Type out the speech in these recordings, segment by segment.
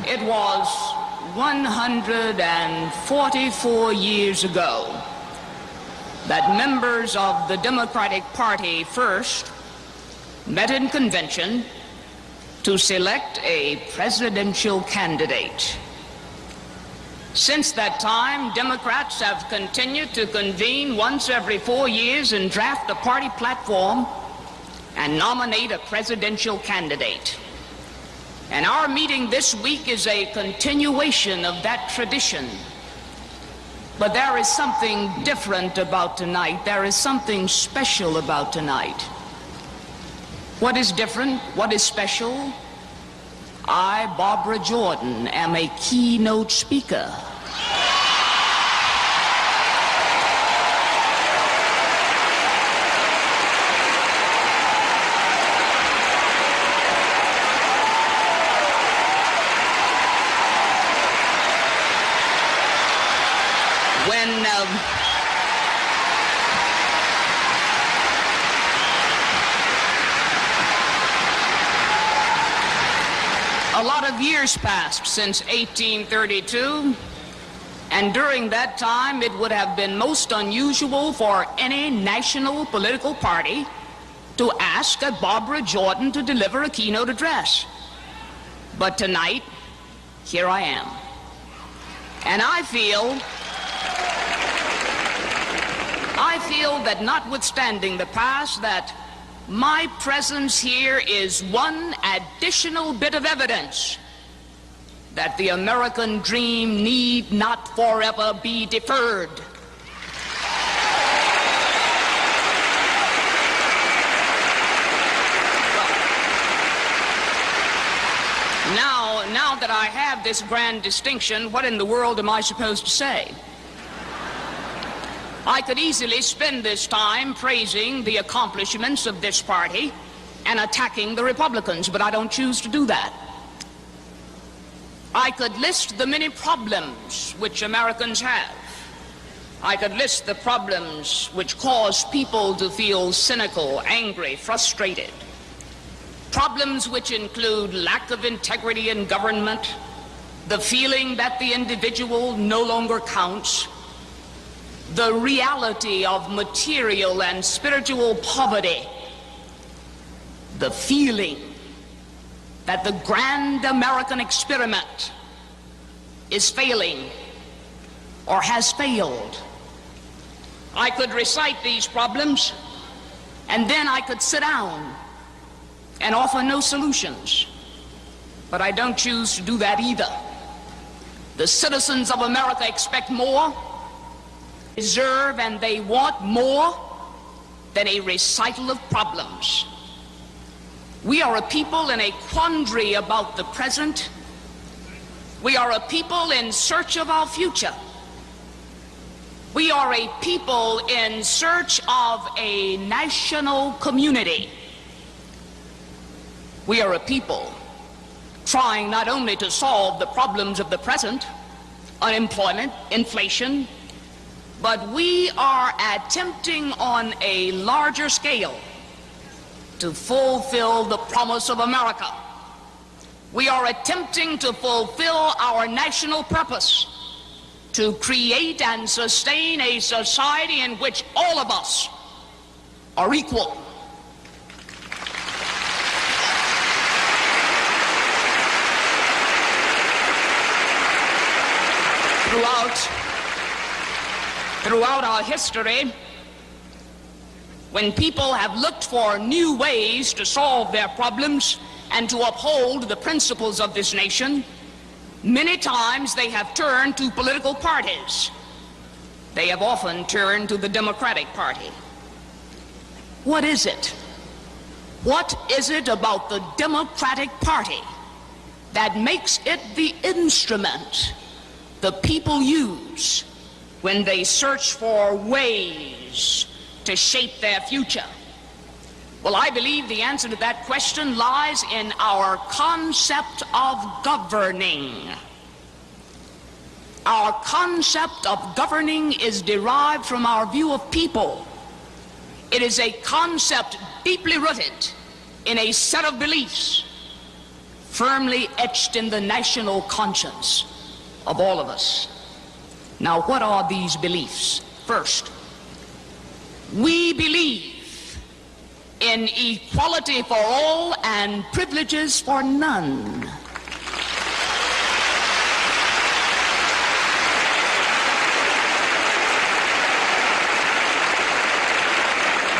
It was 144 years ago that members of the Democratic Party first met in convention to select a presidential candidate. Since that time, Democrats have continued to convene once every 4 years and draft a party platform and nominate a presidential candidate. And our meeting this week is a continuation of that tradition. But there is something different about tonight. There is something special about tonight. What is different? What is special? I, Barbara Jordan, am a keynote speaker. A lot of years passed since 1832, and during that time it would have been most unusual for any national political party to ask a Barbara Jordan to deliver a keynote address. But tonight, here I am. And I feel that notwithstanding the past, that my presence here is one additional bit of evidence that the American dream need not forever be deferred. Now that I have this grand distinction, what in the world am I supposed to say? I could easily spend this time praising the accomplishments of this party and attacking the Republicans, but I don't choose to do that. I could list the many problems which Americans have. I could list the problems which cause people to feel cynical, angry, frustrated. Problems which include lack of integrity in government, the feeling that the individual no longer counts, the reality of material and spiritual poverty, the feeling that the grand American experiment is failing or has failed. I could recite these problems, and then I could sit down and offer no solutions. But I don't choose to do that either. The citizens of America expect more, deserve, and they want more than a recital of problems. We are a people in a quandary about the present. We are a people in search of our future. We are a people in search of a national community. We are a people trying not only to solve the problems of the present, unemployment, inflation, but we are attempting on a larger scale to fulfill the promise of America. We are attempting to fulfill our national purpose to create and sustain a society in which all of us are equal. Throughout our history, when people have looked for new ways to solve their problems and to uphold the principles of this nation, many times they have turned to political parties. They have often turned to the Democratic Party. What is it? What is it about the Democratic Party that makes it the instrument the people use when they search for ways to shape their future? Well, I believe the answer to that question lies in our concept of governing. Our concept of governing is derived from our view of people. It is a concept deeply rooted in a set of beliefs firmly etched in the national conscience of all of us. Now, what are these beliefs? First, we believe in equality for all and privileges for none.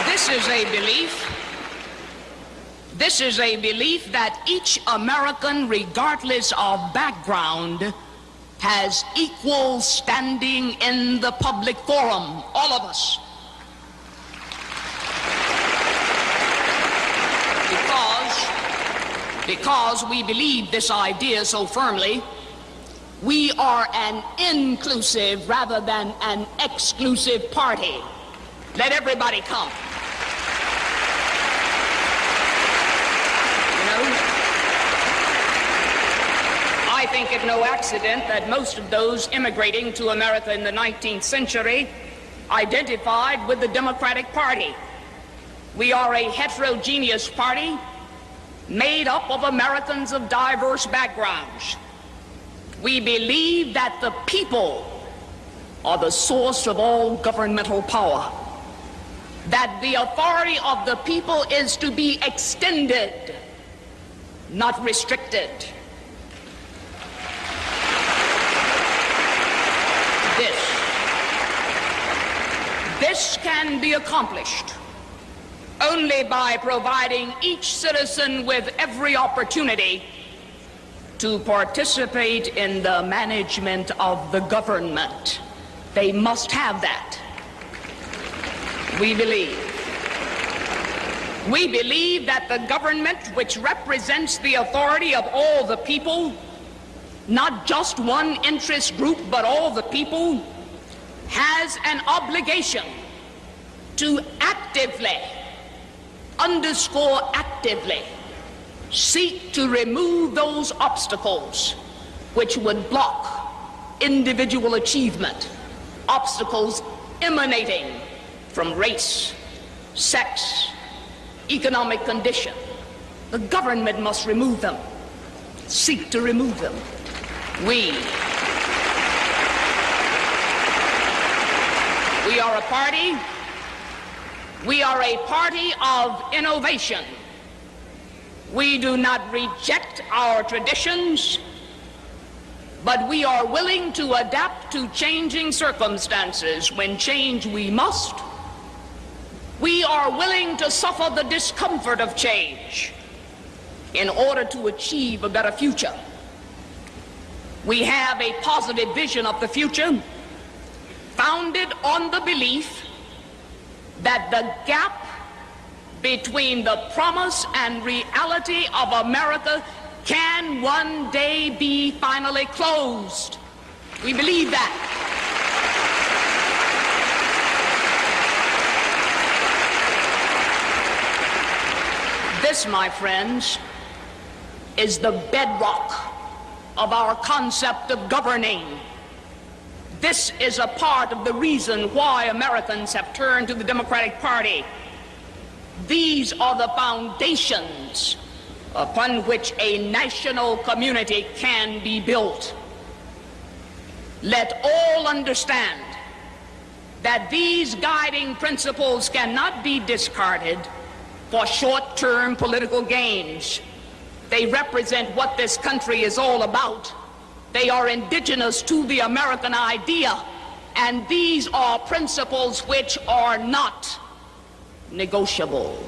This is a belief that each American, regardless of background, has equal standing in the public forum, all of us. Because we believe this idea so firmly, we are an inclusive rather than an exclusive party. Let everybody come. I think it no accident that most of those immigrating to America in the 19th century identified with the Democratic Party. We are a heterogeneous party made up of Americans of diverse backgrounds. We believe that the people are the source of all governmental power, that the authority of the people is to be extended, not restricted. This can be accomplished only by providing each citizen with every opportunity to participate in the management of the government. They must have that. We believe that the government, which represents the authority of all the people, not just one interest group, but all the people, has an obligation to actively, underscore actively, seek to remove those obstacles which would block individual achievement, obstacles emanating from race, sex, economic condition. The government must remove them, seek to remove them. We are a party of innovation. We do not reject our traditions, but we are willing to adapt to changing circumstances. When change we must, we are willing to suffer the discomfort of change in order to achieve a better future. We have a positive vision of the future founded on the belief that the gap between the promise and reality of America can one day be finally closed. We believe that. This, my friends, is the bedrock of our concept of governing. This is a part of the reason why Americans have turned to the Democratic Party. These are the foundations upon which a national community can be built. Let all understand that these guiding principles cannot be discarded for short-term political gains. They represent what this country is all about. They are indigenous to the American idea, and these are principles which are not negotiable.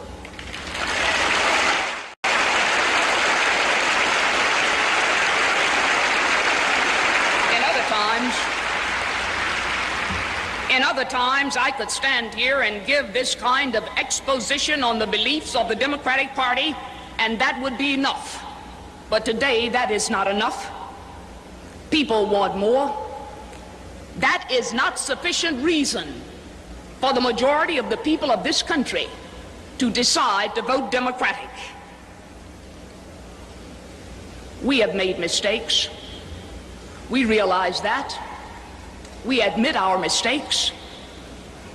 In other times, I could stand here and give this kind of exposition on the beliefs of the Democratic Party, and that would be enough. But today, that is not enough. People want more. That is not sufficient reason for the majority of the people of this country to decide to vote Democratic. We have made mistakes. We realize that. We admit our mistakes.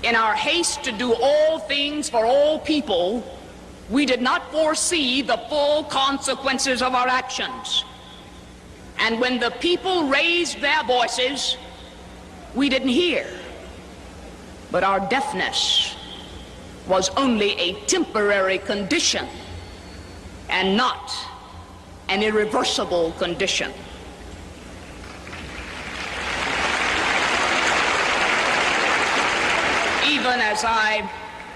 In our haste to do all things for all people, We did not foresee the full consequences of our actions. And when the people raised their voices, we didn't hear. But our deafness was only a temporary condition and not an irreversible condition. Even as I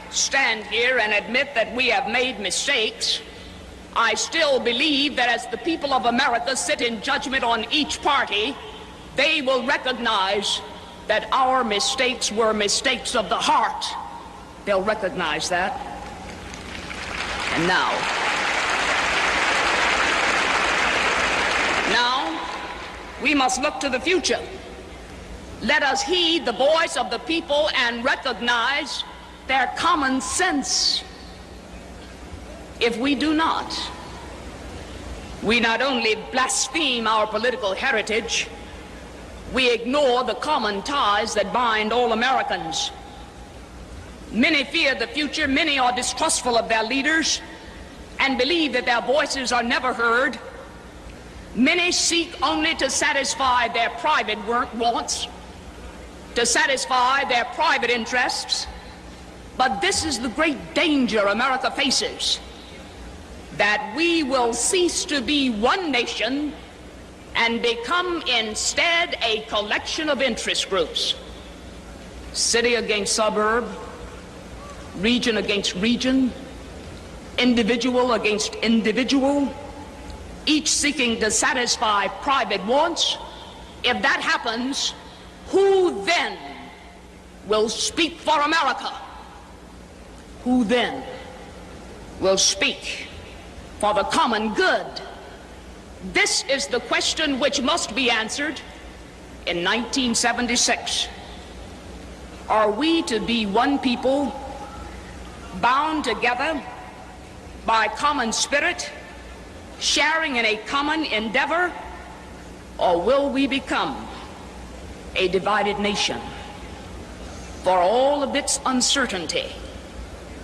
stand here and admit that we have made mistakes, I still believe that as the people of America sit in judgment on each party, they will recognize that our mistakes were mistakes of the heart. They'll recognize that. And now, we must look to the future. Let us heed the voice of the people and recognize their common sense. If we do not, we not only blaspheme our political heritage, we ignore the common ties that bind all Americans. Many fear the future, many are distrustful of their leaders and believe that their voices are never heard. Many seek only to satisfy their private wants, to satisfy their private interests. But this is the great danger America faces, that we will cease to be one nation and become instead a collection of interest groups, city against suburb, region against region, individual against individual, each seeking to satisfy private wants. If that happens, who then will speak for America? Who then will speak for the common good? This is the question which must be answered in 1976. Are we to be one people, bound together by common spirit, sharing in a common endeavor, or will we become a divided nation? For all of its uncertainty,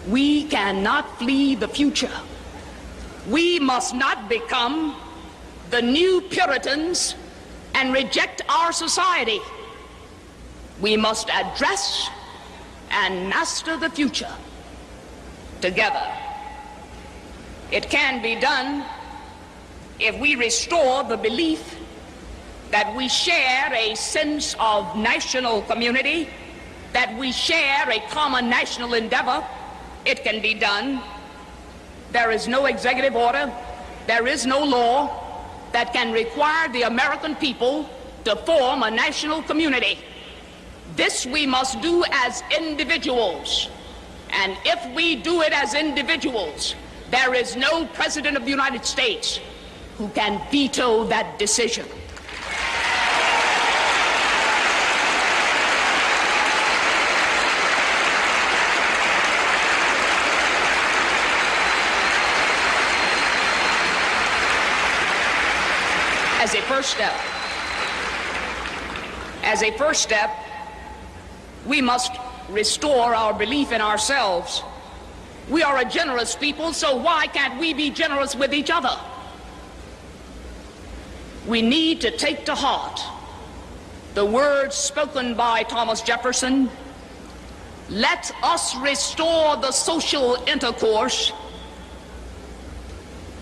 we cannot flee the future. We must not become the new Puritans and reject our society. We must address and master the future together. It can be done if we restore the belief that we share a sense of national community, that we share a common national endeavor. It can be done. There is no executive order, there is no law that can require the American people to form a national community. This we must do as individuals. And if we do it as individuals, there is no president of the United States who can veto that decision. As a first step, we must restore our belief in ourselves. We are a generous people, so why can't we be generous with each other? We need to take to heart the words spoken by Thomas Jefferson. Let us restore the social intercourse.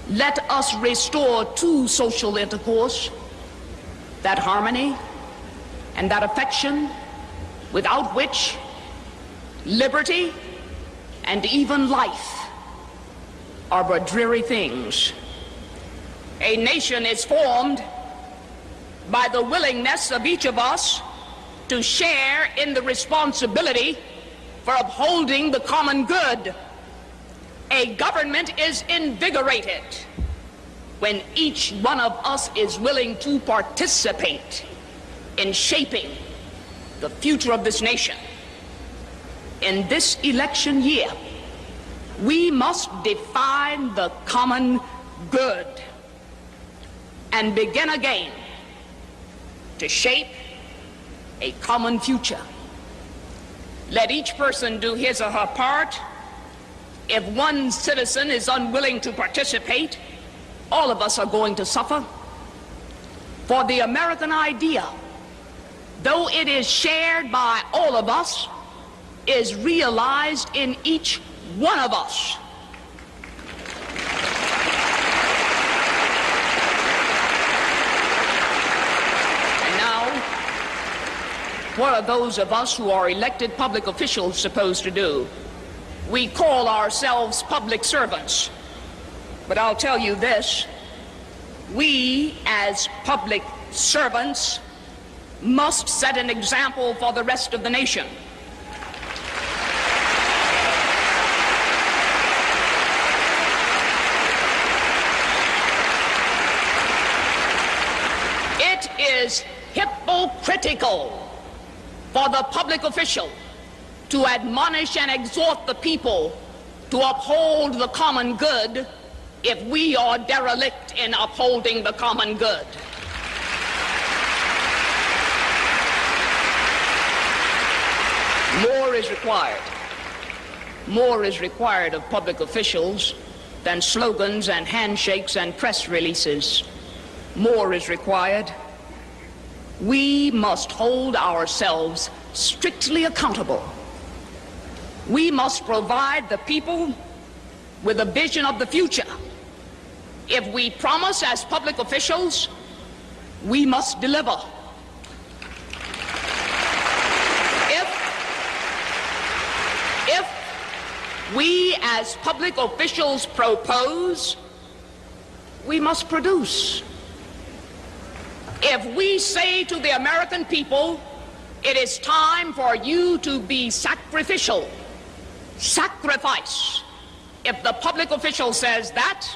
Let us restore to social intercourse that harmony and that affection without which liberty and even life are but dreary things. A nation is formed by the willingness of each of us to share in the responsibility for upholding the common good. A government is invigorated when each one of us is willing to participate in shaping the future of this nation. In this election year, we must define the common good and begin again to shape a common future. Let each person do his or her part If one citizen is unwilling to participate, all of us are going to suffer. For the American idea, though it is shared by all of us, is realized in each one of us. And now, what are those of us who are elected public officials supposed to do? We call ourselves public servants. But I'll tell you this, we as public servants must set an example for the rest of the nation. It is hypocritical for the public official to admonish and exhort the people to uphold the common good if we are derelict in upholding the common good. More is required. More is required of public officials than slogans and handshakes and press releases. More is required. We must hold ourselves strictly accountable. We must provide the people with a vision of the future. If we promise as public officials, we must deliver. If we as public officials propose, we must produce. If we say to the American people, it is time for you to be sacrificial, sacrifice. If the public official says that,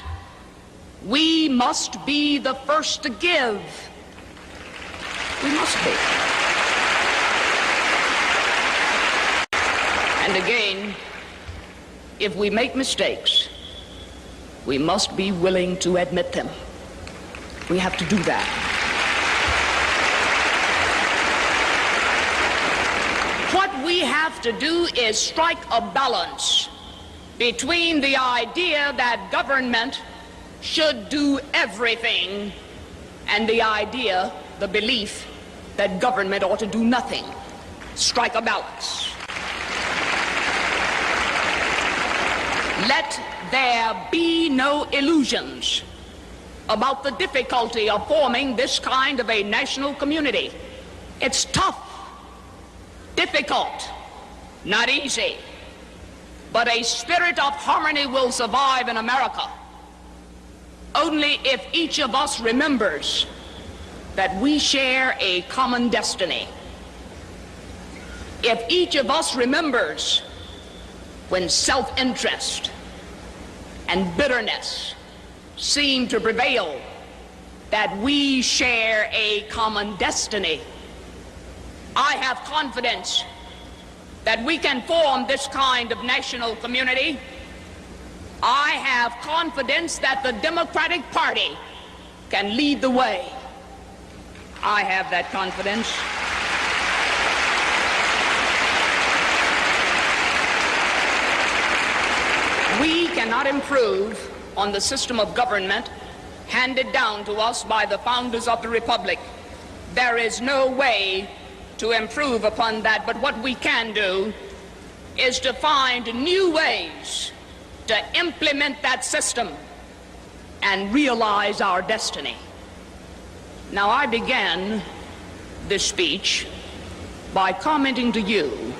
we must be the first to give. We must be. And again, if we make mistakes, we must be willing to admit them. We have to do that. What we have to do is strike a balance between the idea that government should do everything and the idea, the belief, that government ought to do nothing. Strike a balance. Let there be no illusions about the difficulty of forming this kind of a national community. It's tough, difficult, not easy. But a spirit of harmony will survive in America only if each of us remembers that we share a common destiny. If each of us remembers when self-interest and bitterness seem to prevail, that we share a common destiny. I have confidence that we can form this kind of national community. I have confidence that the Democratic Party can lead the way. I have that confidence. We cannot improve on the system of government handed down to us by the founders of the Republic. There is no way to improve upon that, but what we can do is to find new ways to implement that system and realize our destiny. Now, I began this speech by commenting to you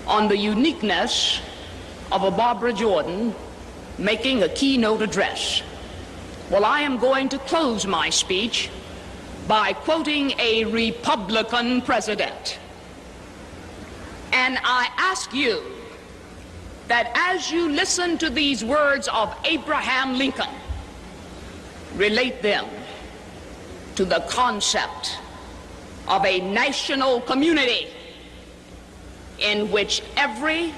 on the uniqueness of a Barbara Jordan making a keynote address. Well, I am going to close my speech by quoting a Republican president. And I ask you that as you listen to these words of Abraham Lincoln, relate them to the concept of a national community in which every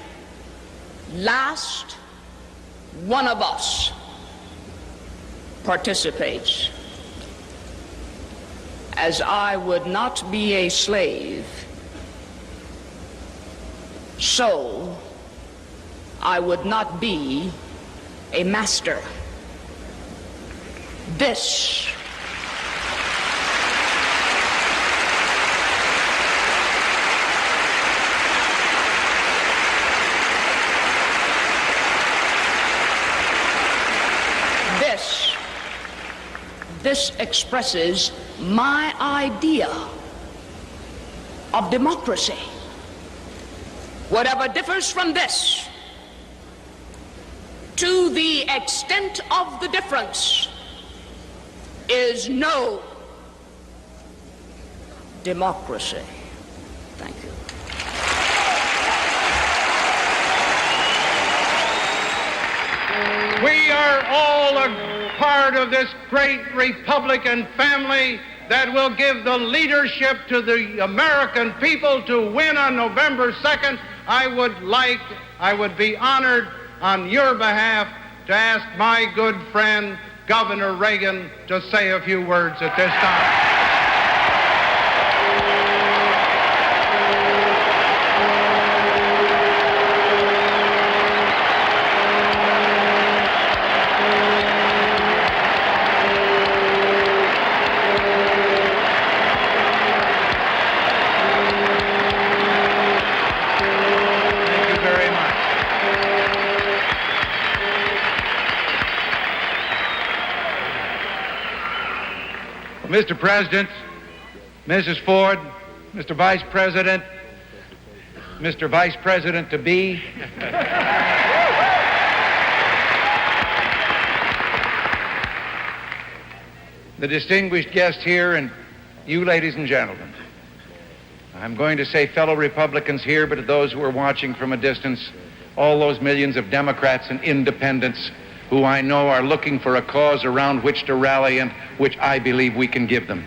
last one of us participates. As I would not be a slave, so I would not be a master. This expresses my idea of democracy. Whatever differs from this, to the extent of the difference, is no democracy. Thank you. We are all a part of this great Republican family that will give the leadership to the American people to win on November 2nd. I would be honored on your behalf to ask my good friend, Governor Reagan, to say a few words at this time. Mr. President, Mrs. Ford, Mr. Vice President, Mr. Vice President-to-be, the distinguished guests here, and you, ladies and gentlemen. I'm going to say fellow Republicans here, but to those who are watching from a distance, all those millions of Democrats and independents who I know are looking for a cause around which to rally and which I believe we can give them.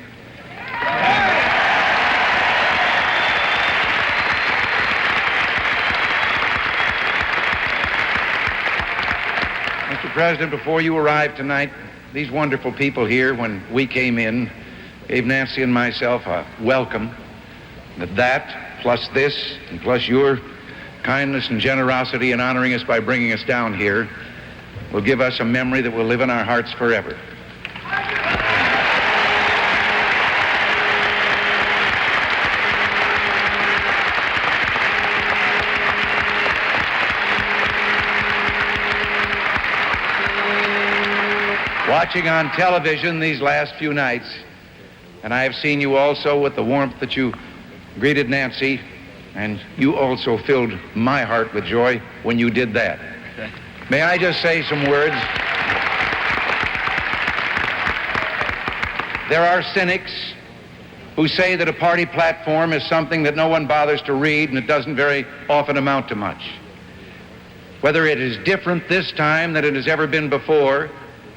Mr. President, before you arrived tonight, these wonderful people here, when we came in, gave Nancy and myself a welcome. That, plus this, and plus your kindness and generosity in honoring us by bringing us down here, will give us a memory that will live in our hearts forever. Watching on television these last few nights, and I have seen you also with the warmth that you greeted Nancy, and you also filled my heart with joy when you did that. May I just say some words? There are cynics who say that a party platform is something that no one bothers to read and it doesn't very often amount to much. Whether it is different this time than it has ever been before,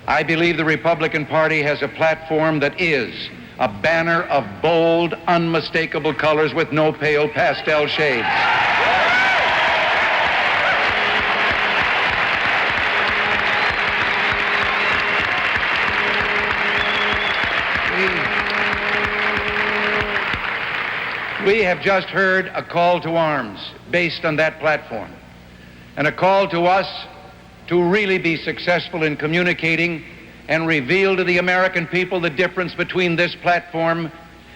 I believe the Republican Party has a platform that is a banner of bold, unmistakable colors with no pale pastel shades. We have just heard a call to arms based on that platform, and a call to us to really be successful in communicating and reveal to the American people the difference between this platform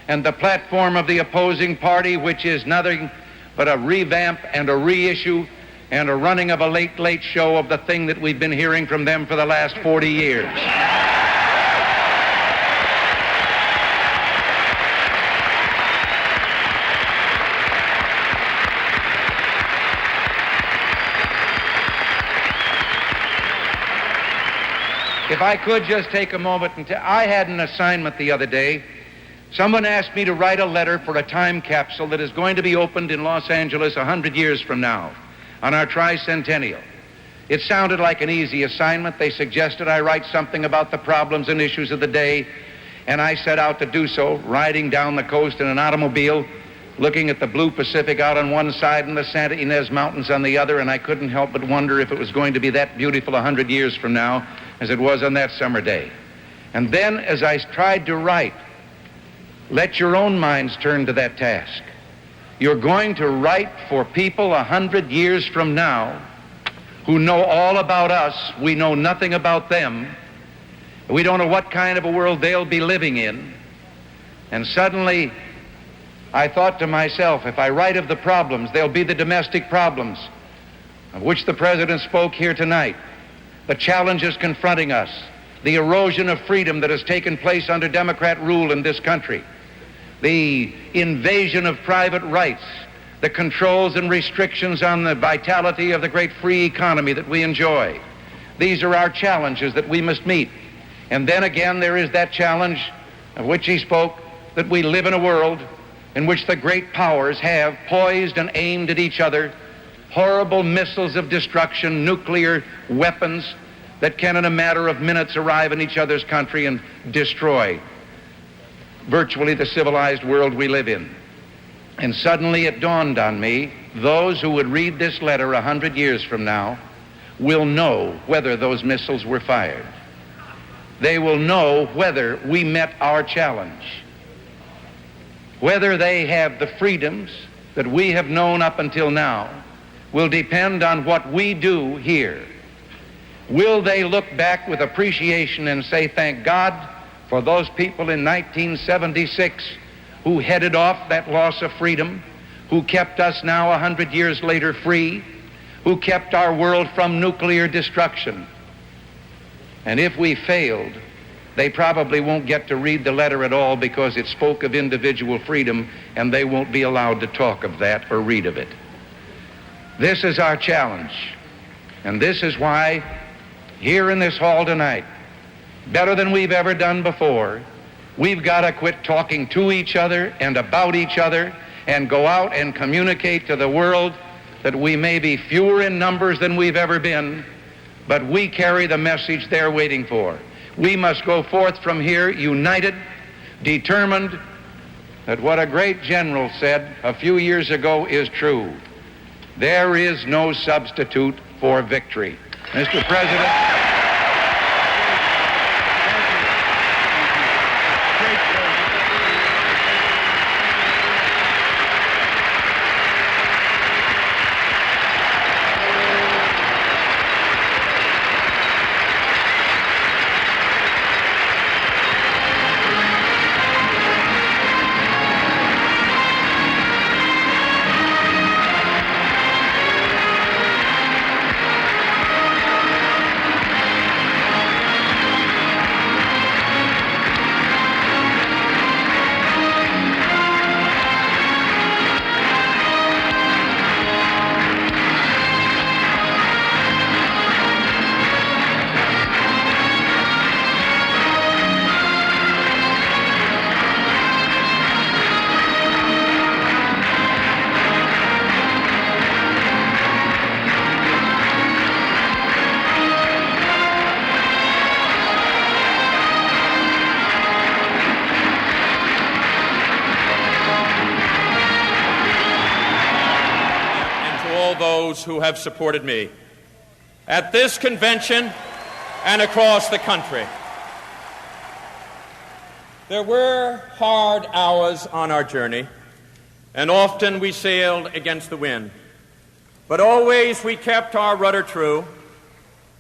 and the platform of the opposing party, which is nothing but a revamp and a reissue and a running of a late show of the thing that we've been hearing from them for the last 40 years. If I could just take a moment and I had an assignment the other day. Someone asked me to write a letter for a time capsule that is going to be opened in Los Angeles 100 years from now on our tricentennial. It sounded like an easy assignment. They suggested I write something about the problems and issues of the day, and I set out to do so, riding down the coast in an automobile, looking at the blue Pacific out on one side and the Santa Ynez Mountains on the other, and I couldn't help but wonder if it was going to be that beautiful 100 years from now as it was on that summer day. And then, as I tried to write, let your own minds turn to that task. You're going to write for people 100 years from now who know all about us. We know nothing about them. We don't know what kind of a world they'll be living in. And suddenly, I thought to myself, if I write of the problems, they'll be the domestic problems of which the President spoke here tonight, the challenges confronting us, the erosion of freedom that has taken place under Democrat rule in this country, the invasion of private rights, the controls and restrictions on the vitality of the great free economy that we enjoy. These are our challenges that we must meet. And then again, there is that challenge of which he spoke, that we live in a world in which the great powers have poised and aimed at each other horrible missiles of destruction, nuclear weapons that can in a matter of minutes arrive in each other's country and destroy virtually the civilized world we live in. And suddenly it dawned on me, those who would read this letter 100 years from now will know whether those missiles were fired. They will know whether we met our challenge. Whether they have the freedoms that we have known up until now will depend on what we do here. Will they look back with appreciation and say, thank God for those people in 1976 who headed off that loss of freedom, who kept us now 100 years later free, who kept our world from nuclear destruction? And if we failed, they probably won't get to read the letter at all because it spoke of individual freedom, and they won't be allowed to talk of that or read of it. This is our challenge, and this is why here in this hall tonight, better than we've ever done before, we've got to quit talking to each other and about each other and go out and communicate to the world that we may be fewer in numbers than we've ever been, but we carry the message they're waiting for. We must go forth from here united, determined that what a great general said a few years ago is true. There is no substitute for victory. Mr. President. Who have supported me at this convention and across the country. There were hard hours on our journey, and often we sailed against the wind. But always we kept our rudder true,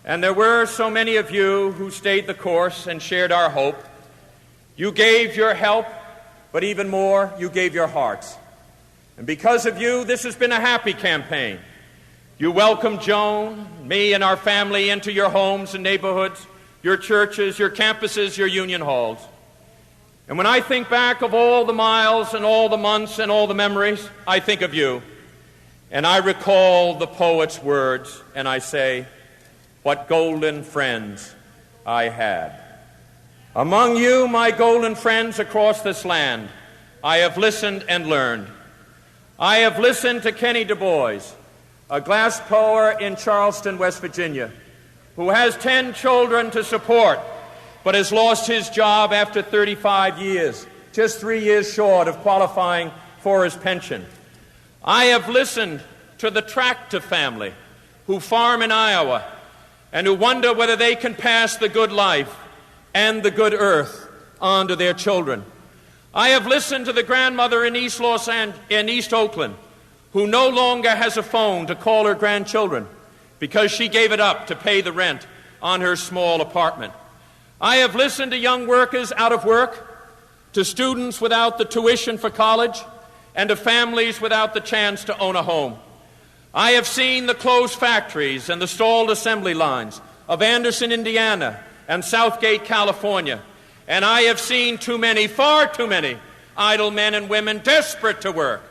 and there were so many of you who stayed the course and shared our hope. You gave your help, but even more, you gave your hearts. And because of you, this has been a happy campaign. You welcomed Joan, me, and our family into your homes and neighborhoods, your churches, your campuses, your union halls. And when I think back of all the miles and all the months and all the memories, I think of you. And I recall the poet's words, and I say, what golden friends I had. Among you, my golden friends across this land, I have listened and learned. I have listened to Kenny Du Bois, a glass blower in Charleston, West Virginia, who has 10 children to support, but has lost his job after 35 years, just 3 years short of qualifying for his pension. I have listened to the Tractor family, who farm in Iowa, and who wonder whether they can pass the good life and the good earth on to their children. I have listened to the grandmother in East Oakland, who no longer has a phone to call her grandchildren, because she gave it up to pay the rent on her small apartment. I have listened to young workers out of work, to students without the tuition for college, and to families without the chance to own a home. I have seen the closed factories and the stalled assembly lines of Anderson, Indiana, and Southgate, California, and I have seen too many, far too many, idle men and women desperate to work.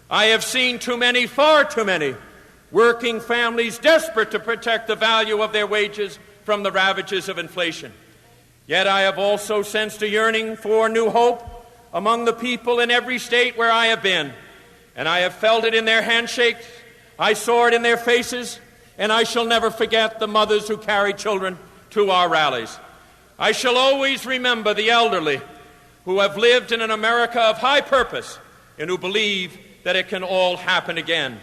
I have seen too many, far too many, working families desperate to protect the value of their wages from the ravages of inflation. Yet I have also sensed a yearning for new hope among the people in every state where I have been, and I have felt it in their handshakes, I saw it in their faces, and I shall never forget the mothers who carry children to our rallies. I shall always remember the elderly who have lived in an America of high purpose and who believe that it can all happen again.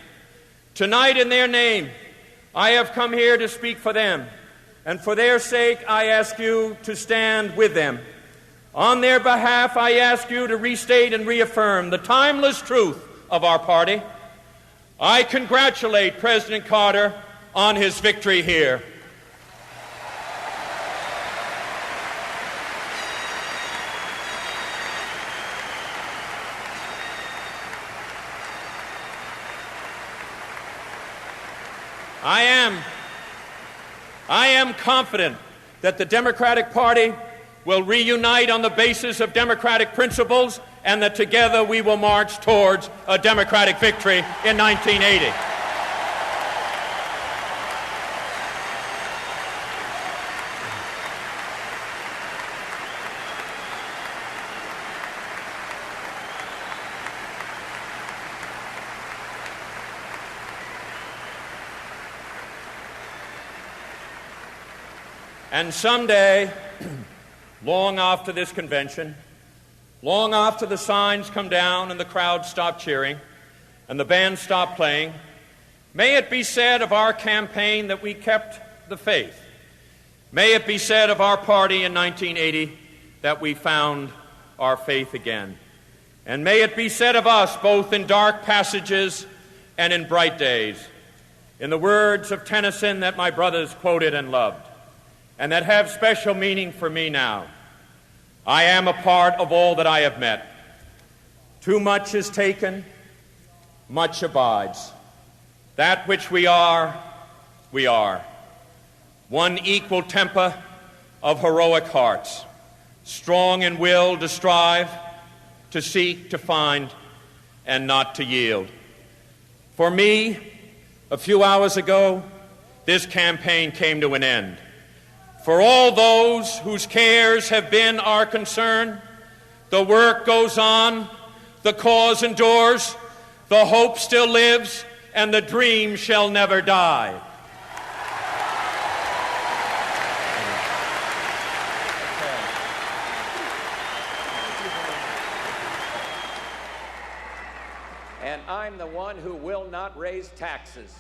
Tonight, in their name, I have come here to speak for them, and for their sake, I ask you to stand with them. On their behalf, I ask you to restate and reaffirm the timeless truth of our party. I congratulate President Carter on his victory here. I am confident that the Democratic Party will reunite on the basis of democratic principles, and that together we will march towards a Democratic victory in 1980. And someday, long after this convention, long after the signs come down and the crowd stop cheering and the band stop playing, may it be said of our campaign that we kept the faith. May it be said of our party in 1980 that we found our faith again. And may it be said of us both in dark passages and in bright days, in the words of Tennyson that my brothers quoted and loved, and that have special meaning for me now. I am a part of all that I have met. Too much is taken, much abides. That which we are, we are. One equal temper of heroic hearts, strong in will to strive, to seek, to find, and not to yield. For me, a few hours ago, this campaign came to an end. For all those whose cares have been our concern, the work goes on, the cause endures, the hope still lives, and the dream shall never die. And I'm the one who will not raise taxes.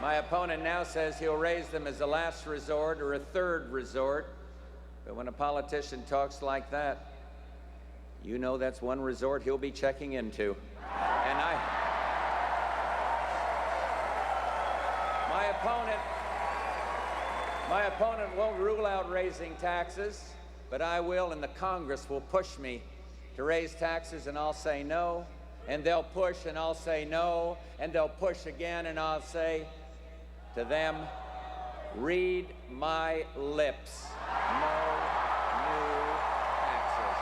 My opponent now says he'll raise them as a last resort or a third resort. But when a politician talks like that, you know that's one resort he'll be checking into. And my opponent won't rule out raising taxes, but I will, and the Congress will push me to raise taxes, and I'll say no. And they'll push, and I'll say no, and they'll push again, and I'll say to them, read my lips. No new taxes.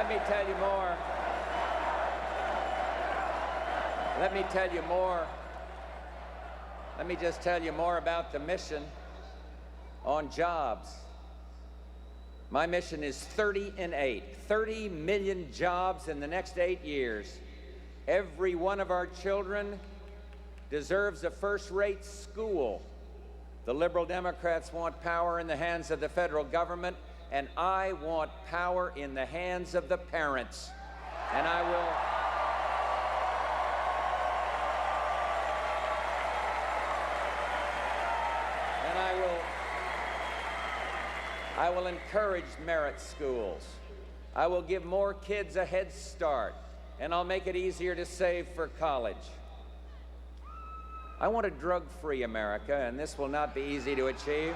Let me tell you more. Let me tell you more. Let me just tell you more about the mission on jobs. My mission is 30 in 8, 30 million jobs in the next 8 years. Every one of our children deserves a first-rate school. The liberal Democrats want power in the hands of the federal government, and I want power in the hands of the parents. And I will encourage merit schools. I will give more kids a head start, and I'll make it easier to save for college. I want a drug-free America, and this will not be easy to achieve.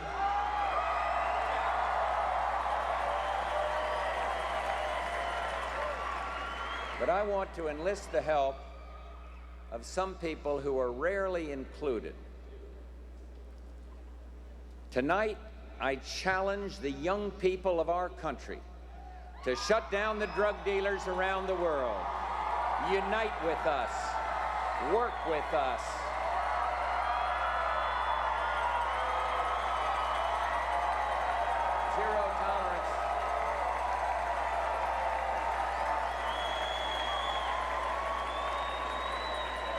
But I want to enlist the help of some people who are rarely included. Tonight, I challenge the young people of our country to shut down the drug dealers around the world. Unite with us. Work with us. Zero tolerance.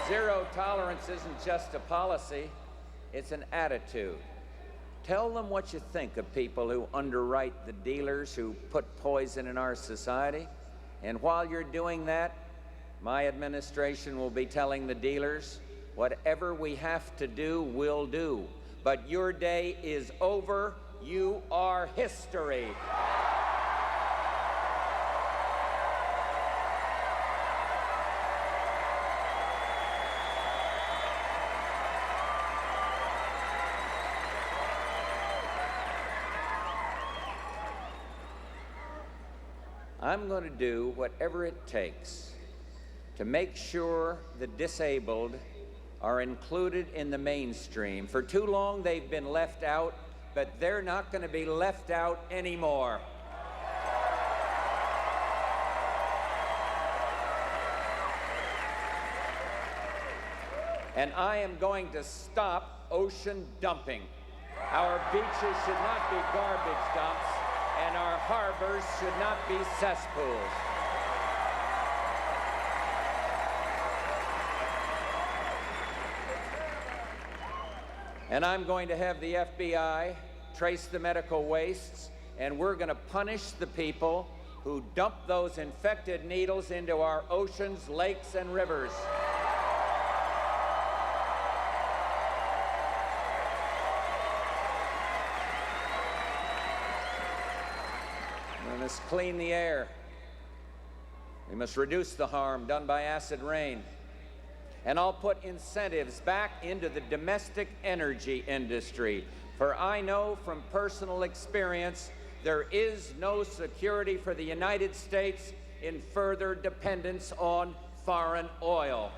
Zero tolerance isn't just a policy, it's an attitude. Tell them what you think of people who underwrite the dealers who put poison in our society. And while you're doing that, my administration will be telling the dealers, whatever we have to do, we'll do. But your day is over. You are history. I'm going to do whatever it takes to make sure the disabled are included in the mainstream. For too long, they've been left out, but they're not going to be left out anymore. And I am going to stop ocean dumping. Our beaches should not be garbage dumps, and our harbors should not be cesspools. And I'm going to have the FBI trace the medical wastes, and we're going to punish the people who dump those infected needles into our oceans, lakes, and rivers. We must clean the air. We must reduce the harm done by acid rain. And I'll put incentives back into the domestic energy industry. For I know from personal experience, there is no security for the United States in further dependence on foreign oil.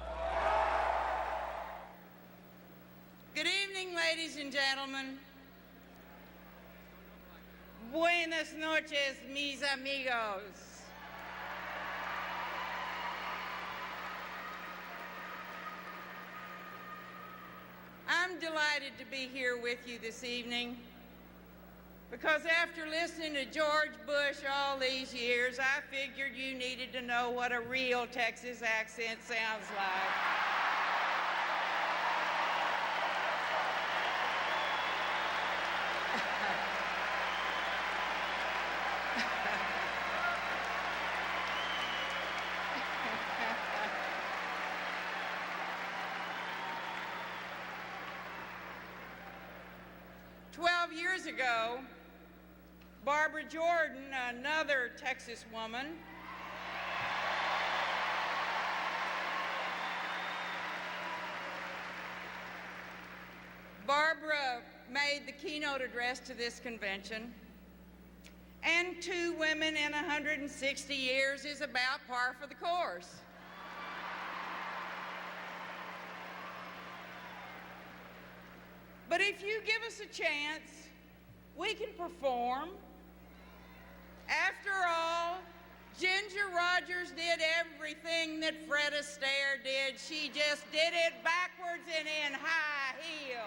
Good evening, ladies and gentlemen. Buenas noches, mis amigos. I'm delighted to be here with you this evening because after listening to George Bush all these years, I figured you needed to know what a real Texas accent sounds like. Years ago, Barbara Jordan, another Texas woman, Barbara made the keynote address to this convention, and 2 women in 160 years is about par for the course. But if you give us a chance, we can perform. After all, ginger that Fred Astaire did. She just did it backwards and in high heels.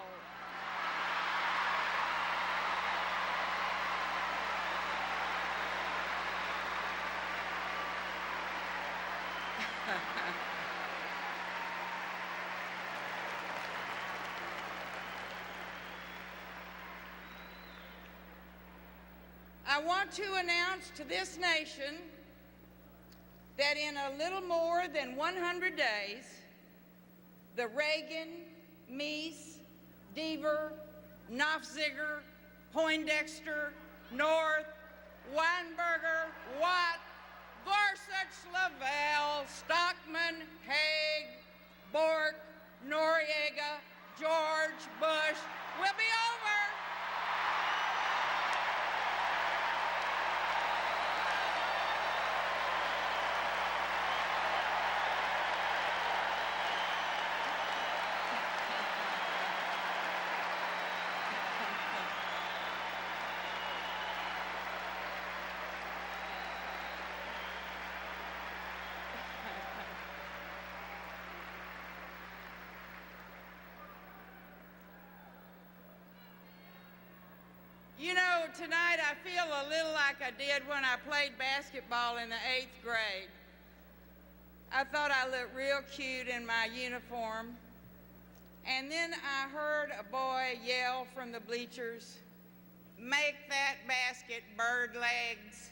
I want to announce to this nation that in a little more than 100 days, the Reagan, Mies, Deaver, Knopfziger, Poindexter, North, Weinberger, Watt, Gorsuch, Lavelle, Stockman, Haig, Bork, Noriega, George Bush will be over. You know, tonight I feel a little like I did when I played basketball in the 8th grade. I thought I looked real cute in my uniform. And then I heard a boy yell from the bleachers, "Make that basket, bird legs."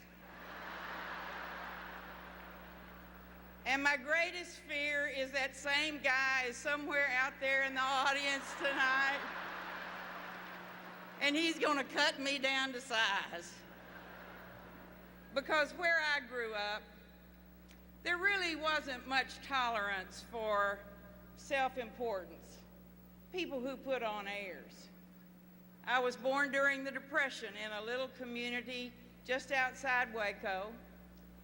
And my greatest fear is that same guy is somewhere out there in the audience tonight. And he's going to cut me down to size. Because where I grew up, there really wasn't much tolerance for self-importance, people who put on airs. I was born during the Depression in a little community just outside Waco,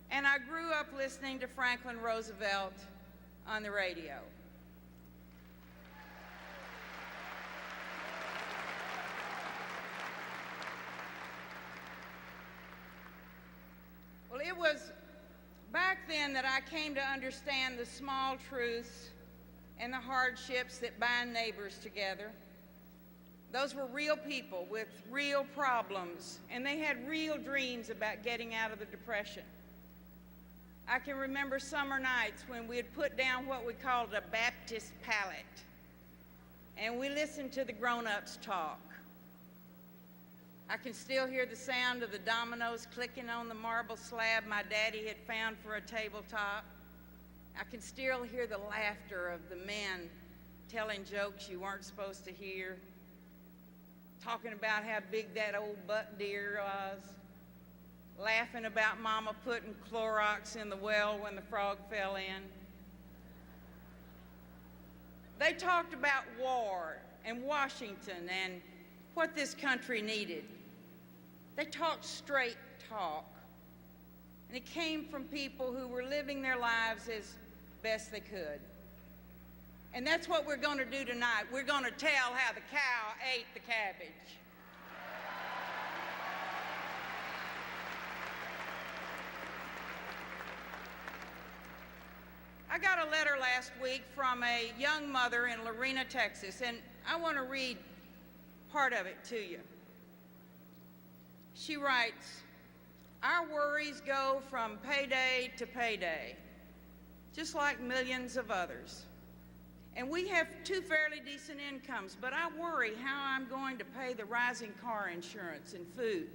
and I grew up listening to Franklin Roosevelt on the radio. Well, it was back then that I came to understand the small truths and the hardships that bind neighbors together. Those were real people with real problems, and they had real dreams about getting out of the Depression. I can remember summer nights when we'd put down what we called a Baptist pallet, and we listened to the grown-ups talk. I can still hear the sound of the dominoes clicking on the marble slab my daddy had found for a tabletop. I can still hear the laughter of the men telling jokes you weren't supposed to hear, talking about how big that old buck deer was, laughing about Mama putting Clorox in the well when the frog fell in. They talked about war and Washington and what this country needed. They talked straight talk, and it came from people who were living their lives as best they could. And that's what we're going to do tonight. We're going to tell how the cow ate the cabbage. I got a letter last week from a young mother in Lorena, Texas, and I want to read part of it to you. She writes, "Our worries go from payday to payday, just like millions of others. And we have two fairly decent incomes, but I worry how I'm going to pay the rising car insurance and food.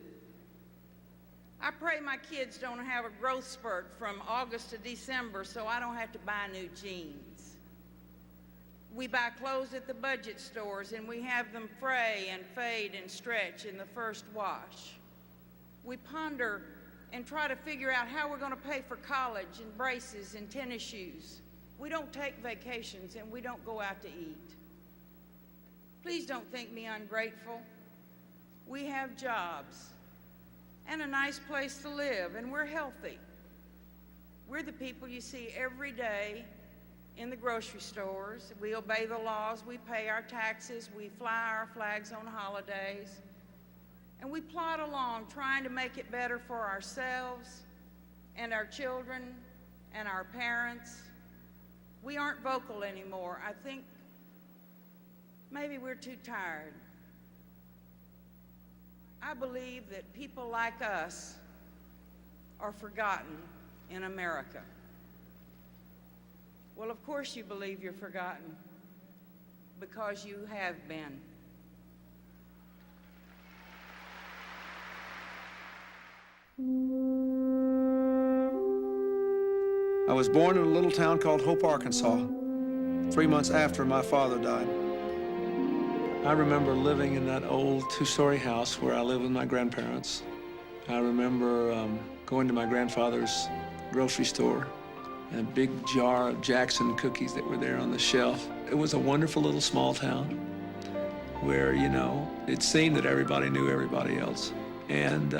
I pray my kids don't have a growth spurt from August to December so I don't have to buy new jeans. We buy clothes at the budget stores and we have them fray and fade and stretch in the first wash. We ponder and try to figure out how we're going to pay for college and braces and tennis shoes. We don't take vacations and we don't go out to eat. Please don't think me ungrateful. We have jobs and a nice place to live, and we're healthy. We're the people you see every day in the grocery stores. We obey the laws, we pay our taxes, we fly our flags on holidays, and we plod along trying to make it better for ourselves and our children and our parents We aren't vocal anymore. I think maybe we're too tired. I believe that people like us are forgotten in America. Well, of course you believe you're forgotten, because you have been. I was born in a little town called Hope, Arkansas, 3 months after my father died. I remember living in that old two-story house where I lived with my grandparents. I remember going to my grandfather's grocery store and a big jar of Jackson cookies that were there on the shelf. It was a wonderful little small town where, you know, it seemed that everybody knew everybody else. And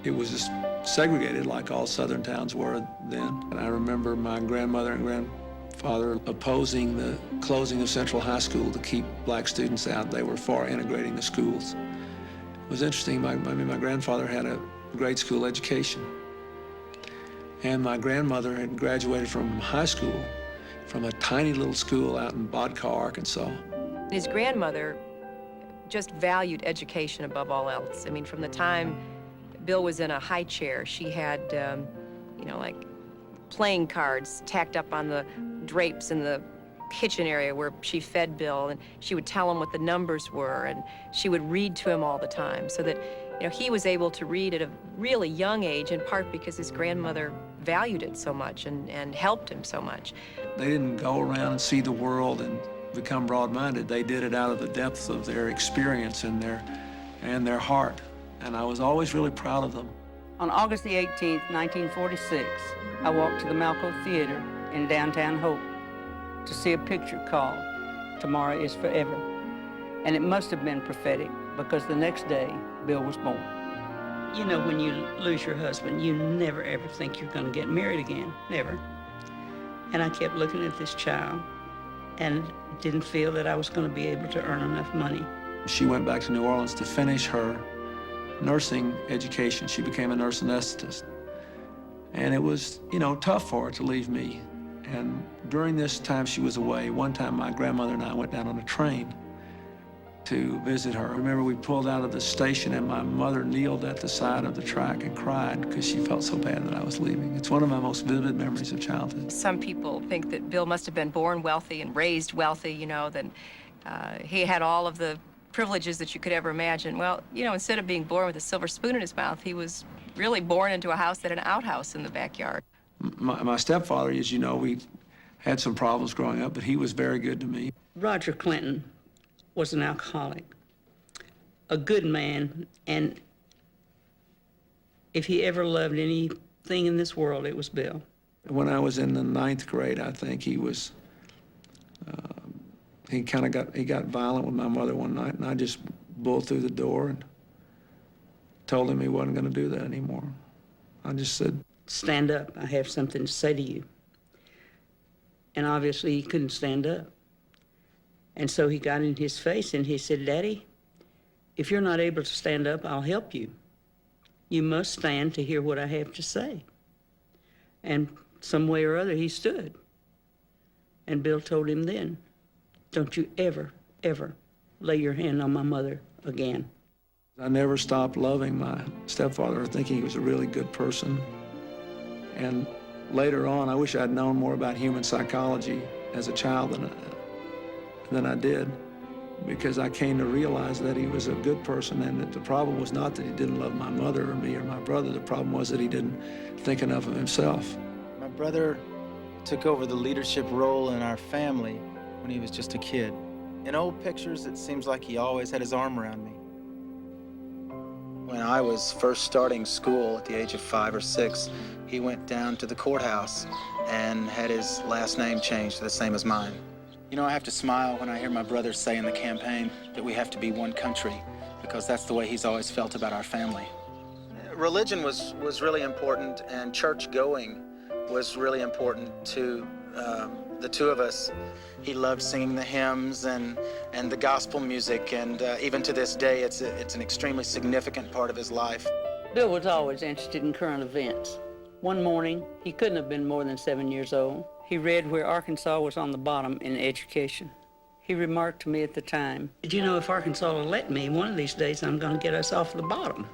it was just segregated like all southern towns were then. And I remember my grandmother and grandfather opposing the closing of Central High School to keep black students out. They were for integrating the schools. It was interesting. My grandfather had a grade school education. And my grandmother had graduated from high school from a tiny little school out in Bodca, Arkansas. His grandmother just valued education above all else. I mean, from the time Bill was in a high chair, she had, you know, like playing cards tacked up on the drapes in the kitchen area where she fed Bill, and she would tell him what the numbers were, and she would read to him all the time, so that, you know, he was able to read at a really young age, in part because his grandmother valued it so much and helped him so much. They didn't go around and see the world and become broad-minded. They did it out of the depths of their experience and their heart. And I was always really proud of them. On August the 18th, 1946, I walked to the Malco Theater in downtown Hope to see a picture called Tomorrow is Forever. And it must have been prophetic, because the next day, Bill was born. You know, when you lose your husband, you never ever think you're gonna get married again, never. And I kept looking at this child and didn't feel that I was gonna be able to earn enough money. She went back to New Orleans to finish her nursing education. She became a nurse anesthetist. And it was, you know, tough for her to leave me. And during this time she was away, one time my grandmother and I went down on a train to visit her. I remember we pulled out of the station and my mother kneeled at the side of the track and cried because she felt so bad that I was leaving. It's one of my most vivid memories of childhood. Some people think that Bill must have been born wealthy and raised wealthy, you know, then he had all of the privileges that you could ever imagine. Well, you know, instead of being born with a silver spoon in his mouth, he was really born into a house that had an outhouse in the backyard. My stepfather, as you know, we had some problems growing up, but he was very good to me. Roger Clinton was an alcoholic, a good man, and if he ever loved anything in this world, it was Bill. When I was in the 9th grade, I think he was, he got violent with my mother one night, and I just bulled through the door and told him he wasn't going to do that anymore. I just said, "Stand up, I have something to say to you." And obviously he couldn't stand up. And so he got in his face and he said, "Daddy, if you're not able to stand up, I'll help you. You must stand to hear what I have to say." And some way or other he stood. And Bill told him then, "Don't you ever, ever lay your hand on my mother again." I never stopped loving my stepfather or thinking he was a really good person. And later on, I wish I'd known more about human psychology as a child than I did, because I came to realize that he was a good person, and that the problem was not that he didn't love my mother or me or my brother. The problem was that he didn't think enough of himself. My brother took over the leadership role in our family when he was just a kid. In old pictures, it seems like he always had his arm around me. When I was first starting school at the age of 5 or 6, he went down to the courthouse and had his last name changed to the same as mine. You know, I have to smile when I hear my brother say in the campaign that we have to be one country, because that's the way he's always felt about our family. Religion was really important, and church going was really important to the two of us. He loved singing the hymns and the gospel music, and even to this day, it's an extremely significant part of his life. Bill was always interested in current events. One morning, he couldn't have been more than 7 years old. He read where Arkansas was on the bottom in education. He remarked to me at the time, "You know, if Arkansas will let me, one of these days I'm going to get us off the bottom."